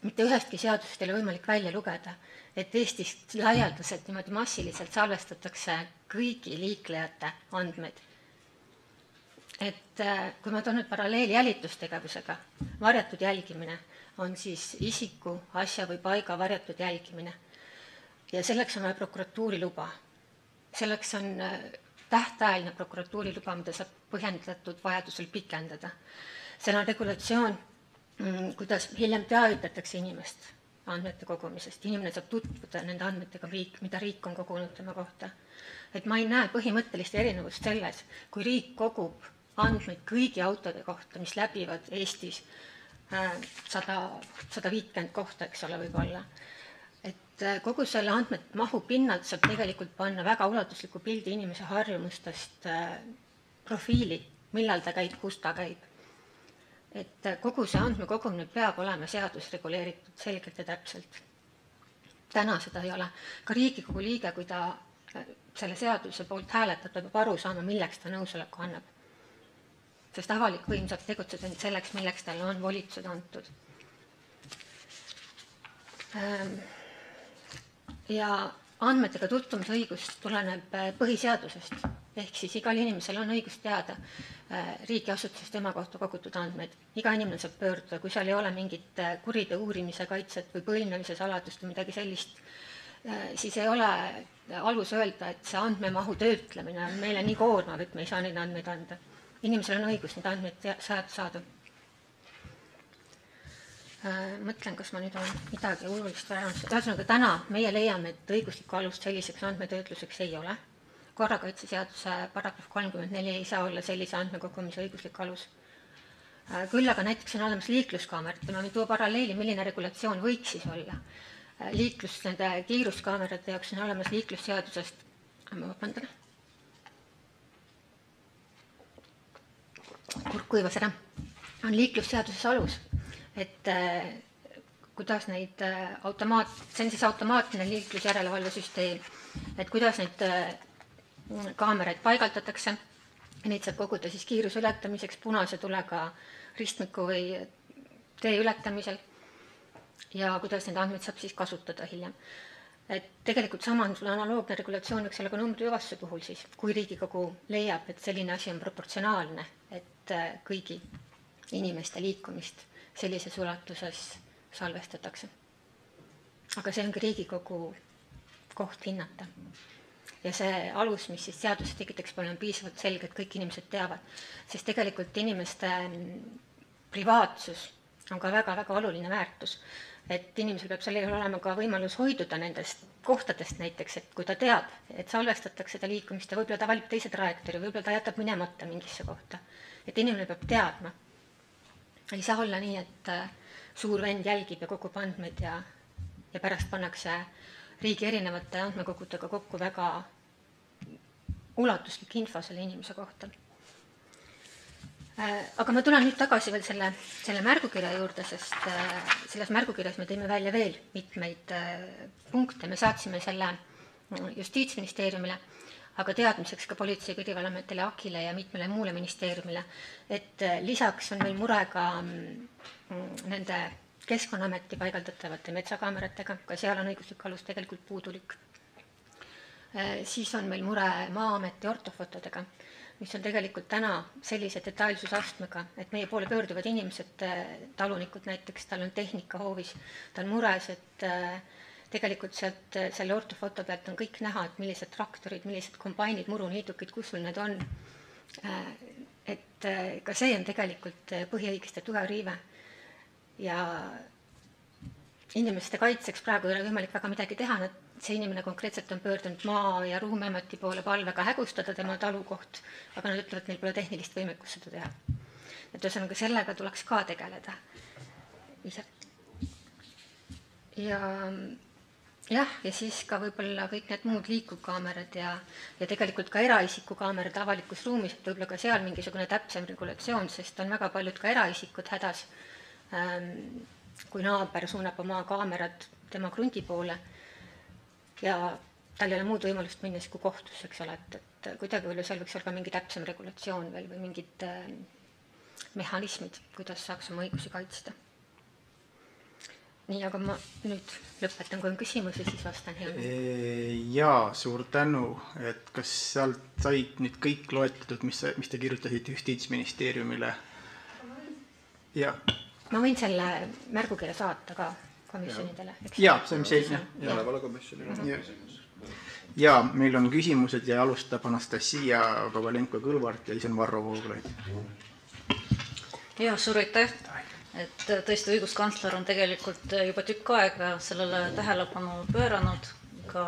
mitte ühestki seadusest ei ole võimalik välja lugeda, et Eestis laialdaselt niimoodi massiliselt salvestatakse kõigi liiklejate andmeid. Et kui ma toon nüüd paralleeli jälitustegevusega, varjatud jälgimine on siis isiku, asja või paiga varjatud jälgimine. Ja selleks on vaja prokuratuuri luba. Selleks on tähtajaline prokuratuuri luba, mida saab põhjendatud vajadusel pikendada. Seal on regulatsioon, kuidas hiljem teavitatakse inimest andmete kogumisest. Inimene saab tutvuda nende andmetega, mida riik on kogunud tema kohta. Et ma ei näe põhimõttelist erinevust selles, kui riik kogub andmeid kõigi autode kohta, mis läbivad Eestis 150 kohta, eks ole, võib-olla. Et kogu selle andmed mahu pinnalt saab tegelikult panna väga ulatusliku pildi inimese harjumustest profiili, millal ta käib, kus ta käib. Et kogu see andmekogumine peab olema seadus reguleeritud selgelt ja täpselt. Täna seda ei ole. Ka Riigikogu liige, kui ta selle seaduse poolt hääletab, ta peab aru saama, milleks ta nõusoleku annab. Sest avalik võim saab tegutseda selleks, milleks talle on volitused antud. Ja andmetega tutvumisõigus tuleneb põhiseadusest. Ehk siis igal inimesel on õigus teada riigiasutusest tema kohta kogutud andmeid. Iga inimene saab pöörduda, kui seal ei ole mingit kuriteo uurimise kaitset või põlvnemise saladust või midagi sellist, siis ei ole alus öelda, et see andmemahu töötlemine on meile nii koormav, et me ei saa neid andmeid anda. Inimesel on õigus neid andmeid saada. Mõtlen, kas ma nüüd olen midagi olulist vajanud. Ühesõnaga, täna meie leiame, et õiguslikku alust selliseks andmetöötluseks ei ole. Korrakaitseseaduse paragrahv 34 ei saa olla sellise andmekogumise õiguslik alus. Küll aga näiteks on olemas liikluskaamerad. Ma võin tuua paralleeli, milline regulatsioon võiks siis olla. Nende kiiruskaamerate jaoks on olemas liiklusseadusest, ma vabandan, kurk kuivas ära, on liiklusseaduses alus, et kuidas neid see on siis automaatne liiklusjärelevalvesüsteem, et kuidas neid kaameraid paigaldatakse, neid saab koguda siis kiiruse ületamiseks, punase tulega ristmiku või tee ületamisel ja kuidas neid andmeid saab siis kasutada hiljem. Et tegelikult sama analoogne regulatsioon võiks olla ka numbrituvastuse puhul siis, kui Riigikogu leiab, et selline asi on proportsionaalne, et kõigi inimeste liikumist sellises ulatuses salvestatakse. Aga see ongi Riigikogu koht hinnata. Ja see alus, mis siis seaduses tekitaks palju, on piisavalt selge, et kõik inimesed teavad. Sest tegelikult inimeste privaatsus on ka väga-väga oluline väärtus. Et inimesel peab sellega olema ka võimalus hoiduda nendest kohtadest näiteks, et kui ta teab, et salvestatakse seda liikumist ja võib-olla ta valib teise trajektoori, võib-olla ta jätab minemata mingisse kohta. Et inimene peab teadma. Ei saa olla nii, et suur vend jälgib ja kogub andmeid ja pärast pannakse riigi erinevate andmekogudega kokku väga ulatuslik info selle inimese kohta. Aga ma tulen nüüd tagasi veel selle märgukirja juurde, sest selles märgukirjas me tõime välja veel mitmeid punkte. Me saatsime selle Justiitsministeeriumile, aga teadmiseks ka Politsei- ja Piirivalveametile, AKIle ja mitmele muule ministeeriumile, et lisaks on meil mure ka nende Keskkonnaameti paigaldatavate metsakaameratega, ka seal on õiguslik alus tegelikult puudulik. Siis on meil mure Maa-ameti ortofotodega, mis on tegelikult täna sellise detailsusastmega, et meie poole pöörduvad inimesed, talunikud näiteks, tal on tehnika hoovis, ta on mures, et tegelikult selle ortofoto pealt on kõik näha, et millised traktorid, millised kombainid, muruniidukid, kus sul need on. Et ka see on tegelikult põhiõiguste tugev riive. Ja inimeste kaitseks praegu ei ole võimalik väga midagi teha, see inimene konkreetselt on pöördunud Maa- ja Ruumiameti poole palvega hägustada tema talukoht, aga nad ütlevad, et neil pole tehnilist võimekust seda teha. Et ühesõnaga sellega tuleks ka tegeleda ise. jah, ja siis ka võib-olla kõik need muud liikuvkaamerad ja tegelikult ka eraisiku kaamerad avalikus ruumis, et võib-olla ka seal mingisugune täpsem regulatsioon, sest on väga paljud ka eraisikud hädas, kui naaber suunab oma kaamerad tema krundi poole ja tal ei ole muud võimalust minnes kui kohtusse, eks ole, et kuidagi võib-olla seal võiks olla ka mingi täpsem regulatsioon veel või mingid mehhanismid, kuidas saaks oma õigusi kaitsta. Nii, aga ma nüüd lõpetan, kui on küsimusi, siis vastan hea. Jaa, suur tänu, et kas sealt said nüüd kõik loetletud, mis te kirjutasite Justiitsministeeriumile? Ja. Ma võin selle märgukirja saata ka komisjonidele. Jaa, see on selline. Järelevalvekomisjonile. Jaa, meil on küsimused ja alustab Anastasia Kovalenko-Kõlvart ja siis on Varro Vooglaid. Jaa, suur aitäh. Et tõesti õiguskantsler on tegelikult juba tükk aega sellele tähelepanu pööranud, ka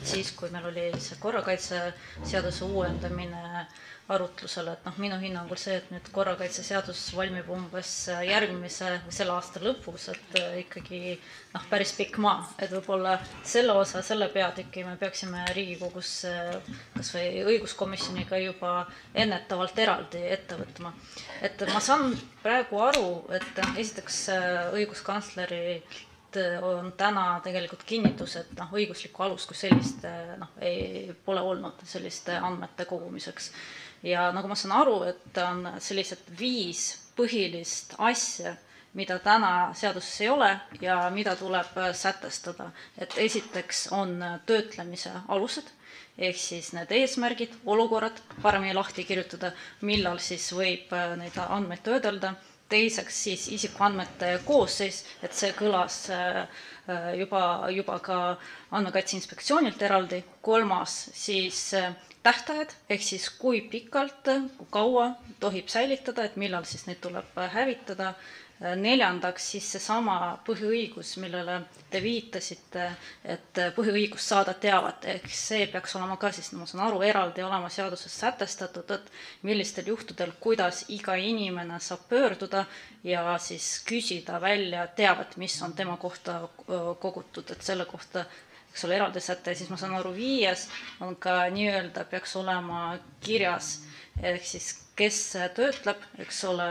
siis, kui meil oli see korrakaitseseaduse uuendamine arutlusele, et minu hinnangul see, et nüüd korrakaitseseadus valmib umbes järgmise või selle aasta lõpus, et ikkagi päris pikk maa, et võib-olla selle peatüki me peaksime Riigikogus kas või õiguskomisjoniga juba ennetavalt eraldi ette võtma. Et ma saan praegu aru, et esiteks õiguskantsleri on täna tegelikult kinnitus, et õiguslikku alus kui sellist pole olnud selliste andmete kogumiseks. Ja nagu ma saan aru, et on sellised 5 põhilist asja, mida täna seaduses ei ole ja mida tuleb sätestada. Et esiteks on töötlemise alused, ehk siis need eesmärgid, olukorrad, paremini lahti kirjutada, millal siis võib neid andmeid töödelda. Teiseks siis isikuandmete koosseis, et see kõlas juba ka Andmekaitse Inspektsioonilt eraldi. 3. siis tähtajad, ehk siis kui pikalt, kui kaua tohib säilitada, et millal siis neid tuleb hävitada. 4. siis seesama põhiõigus, millele te viitasite, et põhiõigus saada teavat, ehk see peaks olema ka siis, ma saan aru, eraldi olema seaduses sätestatud, et millistel juhtudel, kuidas iga inimene saab pöörduda ja siis küsida välja teavet, mis on tema kohta kogutud, et selle kohta eks ole eraldi säte, siis ma saan aru 5. on ka nii-öelda peaks olema kirjas, ehk siis kes töötleb, eks ole,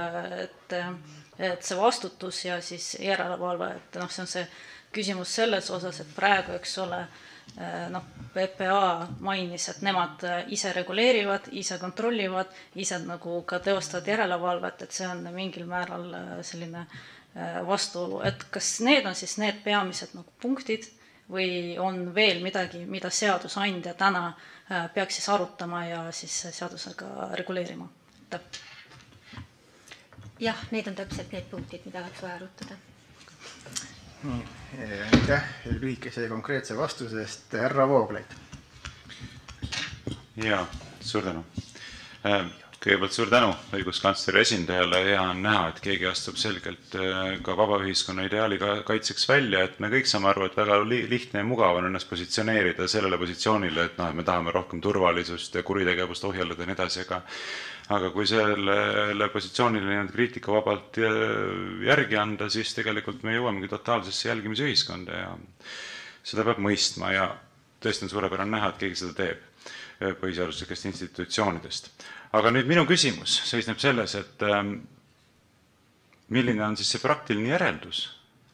et see vastutus ja siis järelevalve, et see on see küsimus selles osas, et praegu, eks ole, PPA mainis, et nemad ise reguleerivad, ise kontrollivad, ise nagu ka teostavad järelevalvet, et see on mingil määral selline vastuolu, et kas need on siis need peamised punktid või on veel midagi, mida seadusandja täna peaks siis arutama ja siis seadusega reguleerima? Jah, need on täpselt need punktid, mida oleks vaja arutada. Aitäh lühikese ja konkreetse vastuse eest, härra Vooglaid. Jaa, suur tänu. Kõigepealt suur tänu õiguskantsleri esindajale. Hea on näha, et keegi astub selgelt ka vabaühiskonna ideaali kaitseks välja, et me kõik saame aru, et väga lihtne ja mugav on ennast positsioneerida sellele positsioonile, et me tahame rohkem turvalisust ja kuritegevust ohjeldada ja nii edasi, aga kui sellele positsioonile kriitikavabalt järgi anda, siis tegelikult me jõuamegi totaalsesse jälgimisühiskonda ja seda peab mõistma ja tõesti on suurepärane näha, et keegi seda teeb põhiseaduslikest institutsioonidest. Aga nüüd minu küsimus seisneb selles, et milline on siis see praktiline järeldus,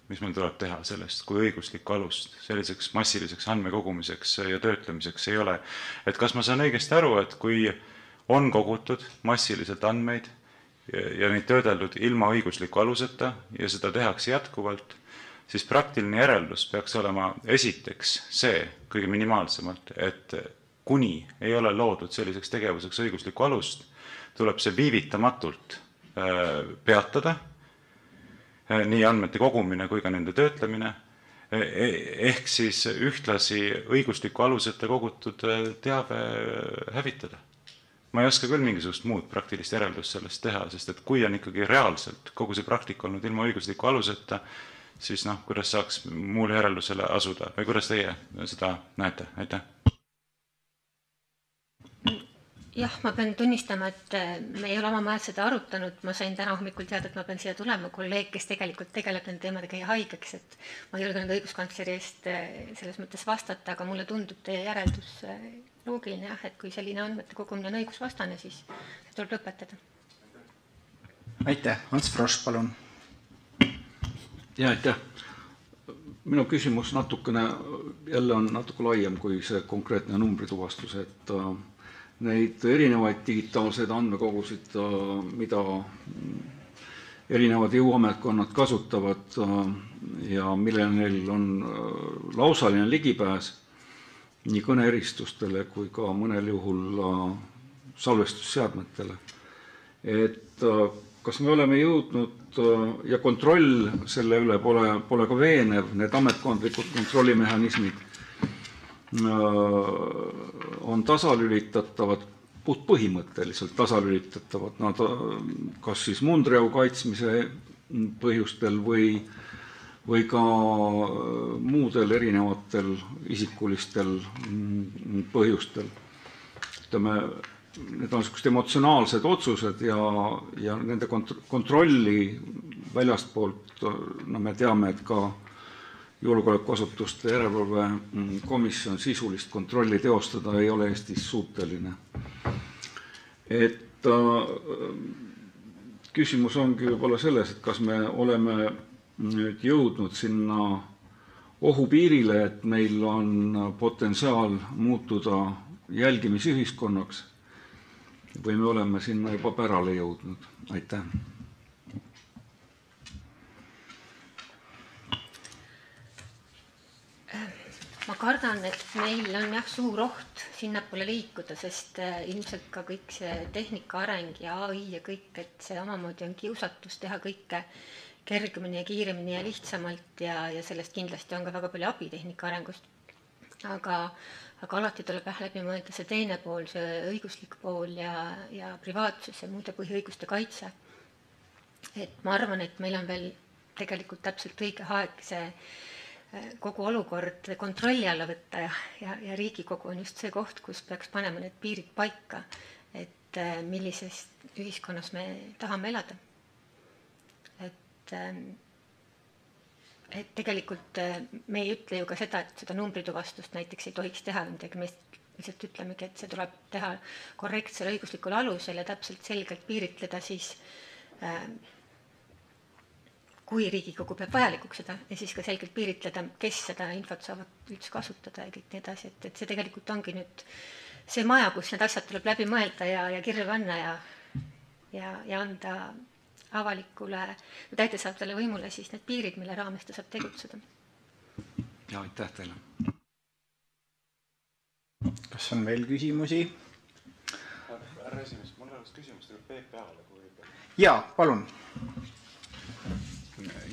mis meil tuleb teha sellest, kui õiguslikku alust selliseks massiliseks andmekogumiseks ja töötlemiseks ei ole. Et kas ma saan õigesti aru, et kui on kogutud massiliselt andmeid ja neid töödeldud ilma õigusliku aluseta ja seda tehakse jätkuvalt, siis praktiline järeldus peaks olema esiteks see kõige minimaalsemalt, et kuni ei ole loodud selliseks tegevuseks õiguslikku alust, tuleb see viivitamatult peatada, nii andmete kogumine kui ka nende töötlemine, ehk siis ühtlasi õigusliku aluseta kogutud teave hävitada. Ma ei oska küll mingisugust muud praktilist järeldust sellest teha, sest et kui on ikkagi reaalselt kogu see praktika olnud ilma õigusliku aluseta, siis kuidas saaks muule järeldusele asuda või kuidas teie seda näete? Aitäh! jah, ma pean tunnistama, et me ei ole oma majas seda arutanud, ma sain täna hommikul teada, et ma pean siia tulema, kolleeg, kes tegelikult tegeleb nende teemadega, jäi haigeks, et ma ei julgenud õiguskantsleri eest selles mõttes vastata, aga mulle tundub teie järeldus loogiline jah, et kui selline andmete kogumine on õigusvastane, siis see tuleb lõpetada. Aitäh, Ants Frosch, palun. Ja, aitäh. Minu küsimus natukene, jälle on natuke laiem kui see konkreetne numbrituvastus, et neid erinevaid digitaalseid andmekogusid, mida erinevad jõuametkonnad kasutavad ja millele neil on lausaline ligipääs nii kõneeristustele kui ka mõnel juhul salvestusseadmetele. Et kas me oleme jõudnud ja kontroll selle üle pole ka veenev, need ametkondlikud kontrollimehhanismid on tasalülitatavad, puhtpõhimõtteliselt tasalülitatavad, nad kas siis mundriau kaitsmise põhjustel või ka muudel erinevatel isikulistel põhjustel. Ütleme, need on sellised emotsionaalsed otsused ja nende kontrolli väljastpoolt, no me teame, et ka julgeolekuasutuste järelevalve komisjon sisulist kontrolli teostada ei ole Eestis suuteline. Et küsimus ongi võib-olla selles, et kas me oleme nüüd jõudnud sinna ohupiirile, et meil on potentsiaal muutuda jälgimisühiskonnaks või me oleme sinna juba pärale jõudnud. Aitäh. Ma kardan, et meil on jah suur oht sinnapoole liikuda, sest ilmselt ka kõik see tehnika areng ja AI ja kõik, et see omamoodi on kiusatus teha kõike kergemini ja kiiremini ja lihtsamalt ja sellest kindlasti on ka väga palju abi tehnika arengust. Aga alati tuleb läbi mõelda see teine pool, see õiguslik pool ja privaatsus ja muude põhiõiguste kaitse. Et ma arvan, et meil on veel tegelikult täpselt õige aeg see kogu olukord kontrolli alla võtta ja Riigikogu on just see koht, kus peaks panema need piirid paika, et millises ühiskonnas me tahame elada. Et tegelikult me ei ütle ju ka seda, et seda numbrituvastust näiteks ei tohiks teha või midagi, me lihtsalt ütlemegi, et see tuleb teha korrektsel õiguslikul alusel ja täpselt selgelt piiritleda siis kui Riigikogu peab vajalikuks seda ja siis ka selgelt piiritleda, kes seda infot saavad üldse kasutada ja kõik nii edasi, et see tegelikult ongi nüüd see maja, kus need asjad tuleb läbi mõelda ja kirja panna ja anda avalikule täidesaavale võimule siis need piirid, mille raames ta saab tegutseda. Ja, aitäh teile. Kas on veel küsimusi? Härra esimees, mul oleks küsimus PPA-le. Jaa, palun.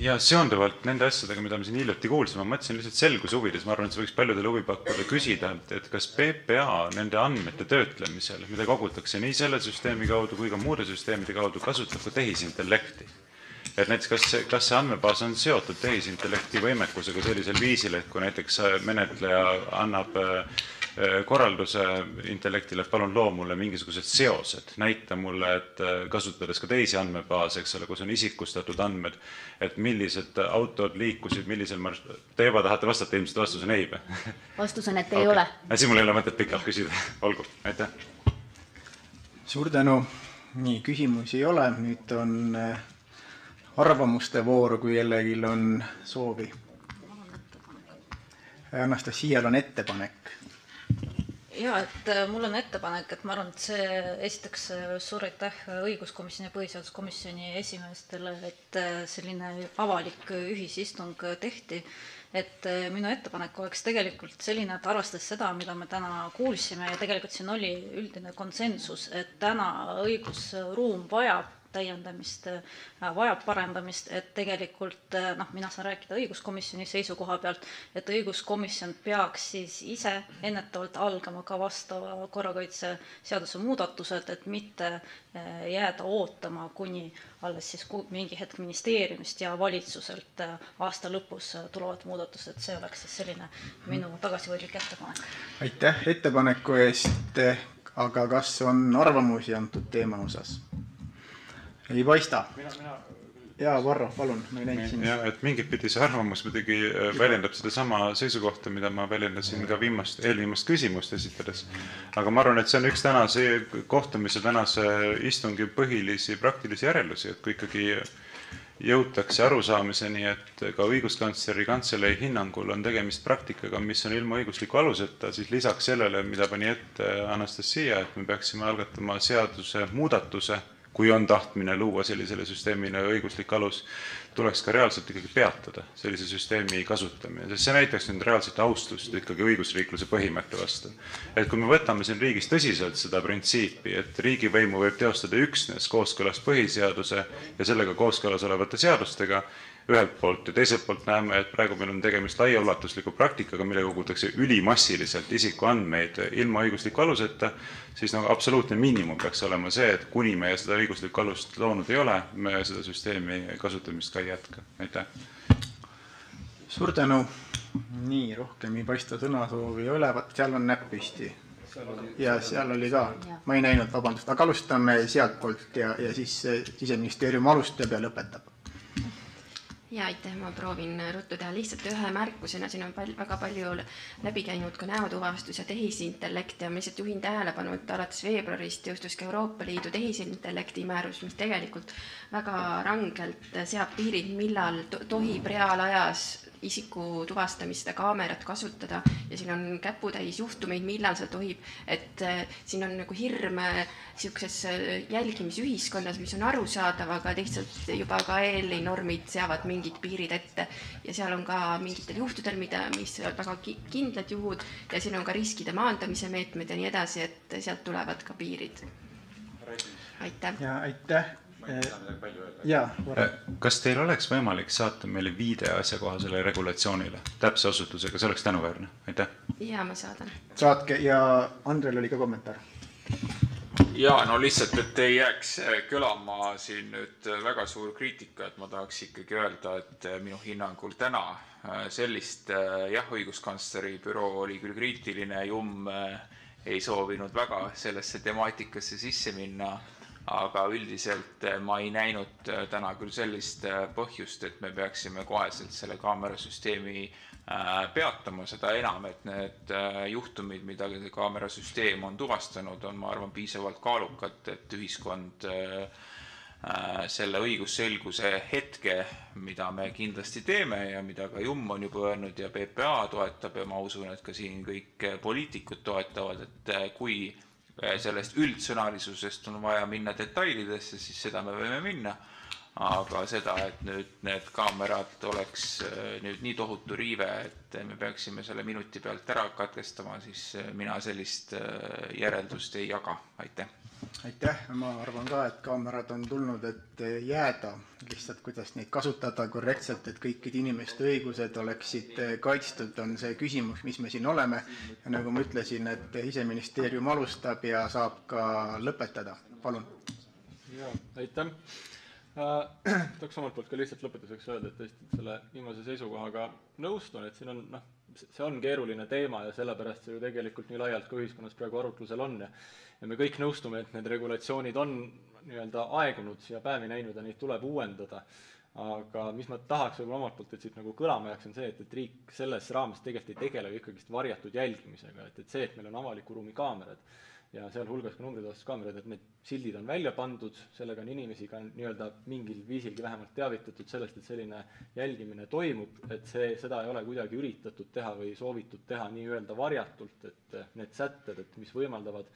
Ja seonduvalt nende asjadega, mida me siin hiljuti kuulsime, ma mõtlesin lihtsalt selguse huvides, ma arvan, et see võiks paljudele huvi pakkuda küsida, et kas PPA nende andmete töötlemisel, mida kogutakse nii selle süsteemi kaudu kui ka muude süsteemide kaudu, kasutab ka tehisintellekti. Et näiteks kas see andmebaas on seotud tehisintellekti võimekusega sellisel viisil, et kui näiteks menetleja annab korralduse intellektile, et palun loo mulle mingisugused seosed, näita mulle, et kasutades ka teisi andmebaase, eks ole, kus on isikustatud andmed, et millised autod liikusid, millisel te juba tahate vastata, ilmselt vastus on ei. Vastus on, et ei ole. Siis mul ei ole mõtet pikalt küsida. Olgu, aitäh. Suur tänu. Nii, küsimusi ei ole. Nüüd on arvamuste voor, kui jällegi on soovi. Anastasial on ettepanek. Ja, et mul on ettepanek, et ma arvan, et see esiteks suur aitäh õiguskomisjoni ja põhiseaduskomisjoni esimeestele, et selline avalik ühisistung tehti, et minu ettepanek oleks tegelikult selline, et arvestades seda, mida me täna kuulsime ja tegelikult siin oli üldine konsensus, et täna õigusruum vajab täiendamist, vajab parendamist, et tegelikult mina saan rääkida õiguskomisjoni seisukoha pealt, et õiguskomisjon peaks siis ise ennetavalt algama ka vastava korrakaitse seaduse muudatused, et mitte jääda ootama, kuni alles siis mingi hetk ministeeriumist ja valitsuselt aasta lõpus tulevad muudatused. See oleks siis selline minu tagasihoidlik ettepanek. Aitäh ettepaneku eest. aga kas on arvamusi antud teema osas? Ei paista. Jaa, Varro, palun, ma ei näinud siin. Ja, et mingit pidi see arvamus muidugi väljendab seda sama seisukohta, mida ma väljendasin ka eelviimast küsimust esitades. Aga ma arvan, et see on üks tänase kohtumise, tänase istungi põhilisi praktilisi järeldusi, et kui ikkagi jõutakse arusaamiseni, et ka õiguskantsleri kantselei hinnangul on tegemist praktikaga, mis on ilma õigusliku aluseta, siis lisaks sellele, mida pani ette Anastasia, et me peaksime algatama seaduse muudatuse, kui on tahtmine luua sellisele süsteemile õiguslik alus, tuleks ka reaalselt ikkagi peatada sellise süsteemi kasutamine. Sest see näitaks nüüd reaalselt austust ikkagi õigusriikluse põhimõtte vastu. Et kui me võtame siin riigis tõsiselt seda printsiipi, et riigivõimu võib teostada üksnes kooskõlas põhiseaduse ja sellega kooskõlas olevate seadustega, ühelt poolt ja teiselt poolt näeme, et praegu meil on tegemist laiaulatusliku praktikaga, mille kogutakse ülimassiliselt isikuandmeid ilma õigusliku aluseta, siis absoluutne miinimum peaks olema see, et kuni meie seda õiguslikku alust loonud ei ole, me seda süsteemi kasutamist ka ei jätka. Aitäh! Suur tänu! Nii, rohkem ei paista sõnasoovi ei ole, seal on näpp püsti. Ja seal oli ka, ma ei näinud, vabandust, aga alustame sealt poolt ja siis Siseministeerium alustab ja lõpetab. Ja aitäh, ma proovin ruttu teha lihtsalt ühe märkusena, siin on väga palju läbi käinud ka näotuvastus ja tehisintellekt ja ma lihtsalt juhin tähelepanu, et alates veebruarist jõustus ka Euroopa Liidu tehisintellekti määrus, mis tegelikult väga rangelt seab piirid, millal tohib reaalajas isiku tuvastamist ja kaamerat kasutada ja siin on käputäis juhtumeid, millal see tohib, et siin on nagu hirm siukses jälgimisühiskonnas, mis on arusaadav, aga lihtsalt juba ka EL-i normid seavad mingid piirid ette ja seal on ka mingitel juhtudel, mis on väga kindlad juhud ja siin on ka riskide maandamise meetmed ja nii edasi, et sealt tulevad ka piirid. Aitäh! Ja aitäh! Kas teil oleks võimalik saata meile viide asjakohasele regulatsioonile täpse osutusega, see oleks tänuväärne, aitäh. Ja ma saadan. Saatke ja Andrel oli ka kommentaar. Ja no lihtsalt, et ei jääks kõlama siin nüüd väga suur kriitika, et ma tahaks ikkagi öelda, et minu hinnangul täna sellist õiguskantsleri büroo oli küll kriitiline, ei soovinud väga sellesse temaatikasse sisse minna, aga üldiselt ma ei näinud täna küll sellist põhjust, et me peaksime koheselt selle kaamerasüsteemi peatama, seda enam, et need juhtumid, mida kaamerasüsteem on tuvastanud, on, ma arvan, piisavalt kaalukad, et ühiskond selle õigusselguse hetke, mida me kindlasti teeme ja mida ka JUM on juba öelnud ja PPA toetab ja ma usun, et ka siin kõik poliitikud toetavad, et kui sellest üldsõnalisusest on vaja minna detailidesse, siis seda me võime minna, aga seda, et nüüd need kaamerad oleks nüüd nii tohutu riive, et me peaksime selle minuti pealt ära katkestama, siis mina sellist järeldust ei jaga. Aitäh! Aitäh! Ma arvan ka, et kaamerad on tulnud, et jääda, lihtsalt kuidas neid kasutada korrektselt, et kõikide inimeste õigused oleksid kaitstud, on see küsimus, mis me siin oleme. Ja nagu ma ütlesin, et Siseministeerium alustab ja saab ka lõpetada. Palun! Ja, aitäh! Tahaks omalt poolt ka lihtsalt lõpetuseks öelda, et tõesti selle viimase seisukohaga nõustun, et siin on, see on keeruline teema ja sellepärast see ju tegelikult nii laialt ka ühiskonnas praegu arutlusel on ja me kõik nõustume, et need regulatsioonid on nii-öelda aegunud ja päevi näinud ja neid tuleb uuendada. Aga mis ma tahaks võib-olla omalt poolt, et siit nagu kõlama jääks, on see, et riik selles raames tegelikult ei tegele ikkagist varjatud jälgimisega, et see, et meil on avaliku ruumi kaamerad ja sealhulgas ka numbrituvastustkaamerad, et need sildid on välja pandud, sellega on inimesi ka nii-öelda mingil viisilgi vähemalt teavitatud sellest, et selline jälgimine toimub, et seda ei ole kuidagi üritatud teha või soovitud teha nii-öelda varjatult, et need sätted, et mis võimaldavad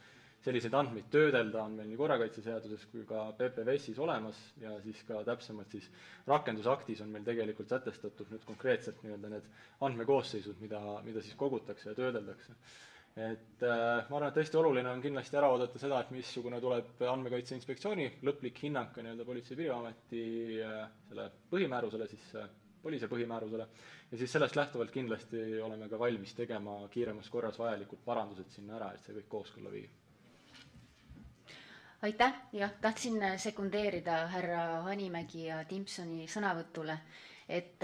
selliseid andmeid töödelda, on meil nii korrakaitseseaduses kui ka PPVS-is olemas ja siis ka täpsemalt siis rakendusaktis on meil tegelikult sätestatud nüüd konkreetselt nii-öelda need andmekoosseisud, mida siis kogutakse ja töödeldakse. Et ma arvan, et tõesti oluline on kindlasti ära oodata seda, et missugune tuleb Andmekaitse Inspektsiooni lõplik hinnang ka nii-öelda Politsei- ja Piirivalveameti selle põhimäärusele, siis politsei põhimäärusele ja siis sellest lähtuvalt kindlasti oleme ka valmis tegema kiiremas korras vajalikud parandused sinna ära, et see kõik kooskõlla viia. Aitäh, jah, tahtsin sekundeerida härra Hanimägi ja Timpsoni sõnavõtule, et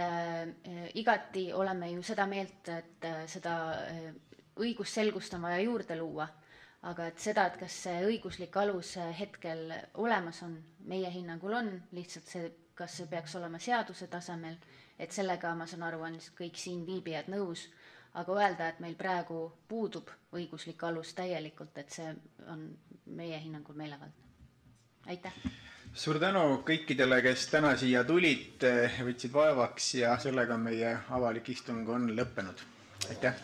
igati oleme ju seda meelt, et seda õigusselgust on vaja juurde luua, aga et seda, et kas see õiguslik alus hetkel olemas on, meie hinnangul on, lihtsalt see, kas see peaks olema seaduse tasemel, et sellega, ma saan aru, on kõik siin viibijad nõus, aga öelda, et meil praegu puudub õiguslik alus täielikult, et see on meie hinnangul meelevaldne. Aitäh! Suur tänu kõikidele, kes täna siia tulid, võtsid vaevaks ja sellega meie avalik istung on lõppenud. Aitäh!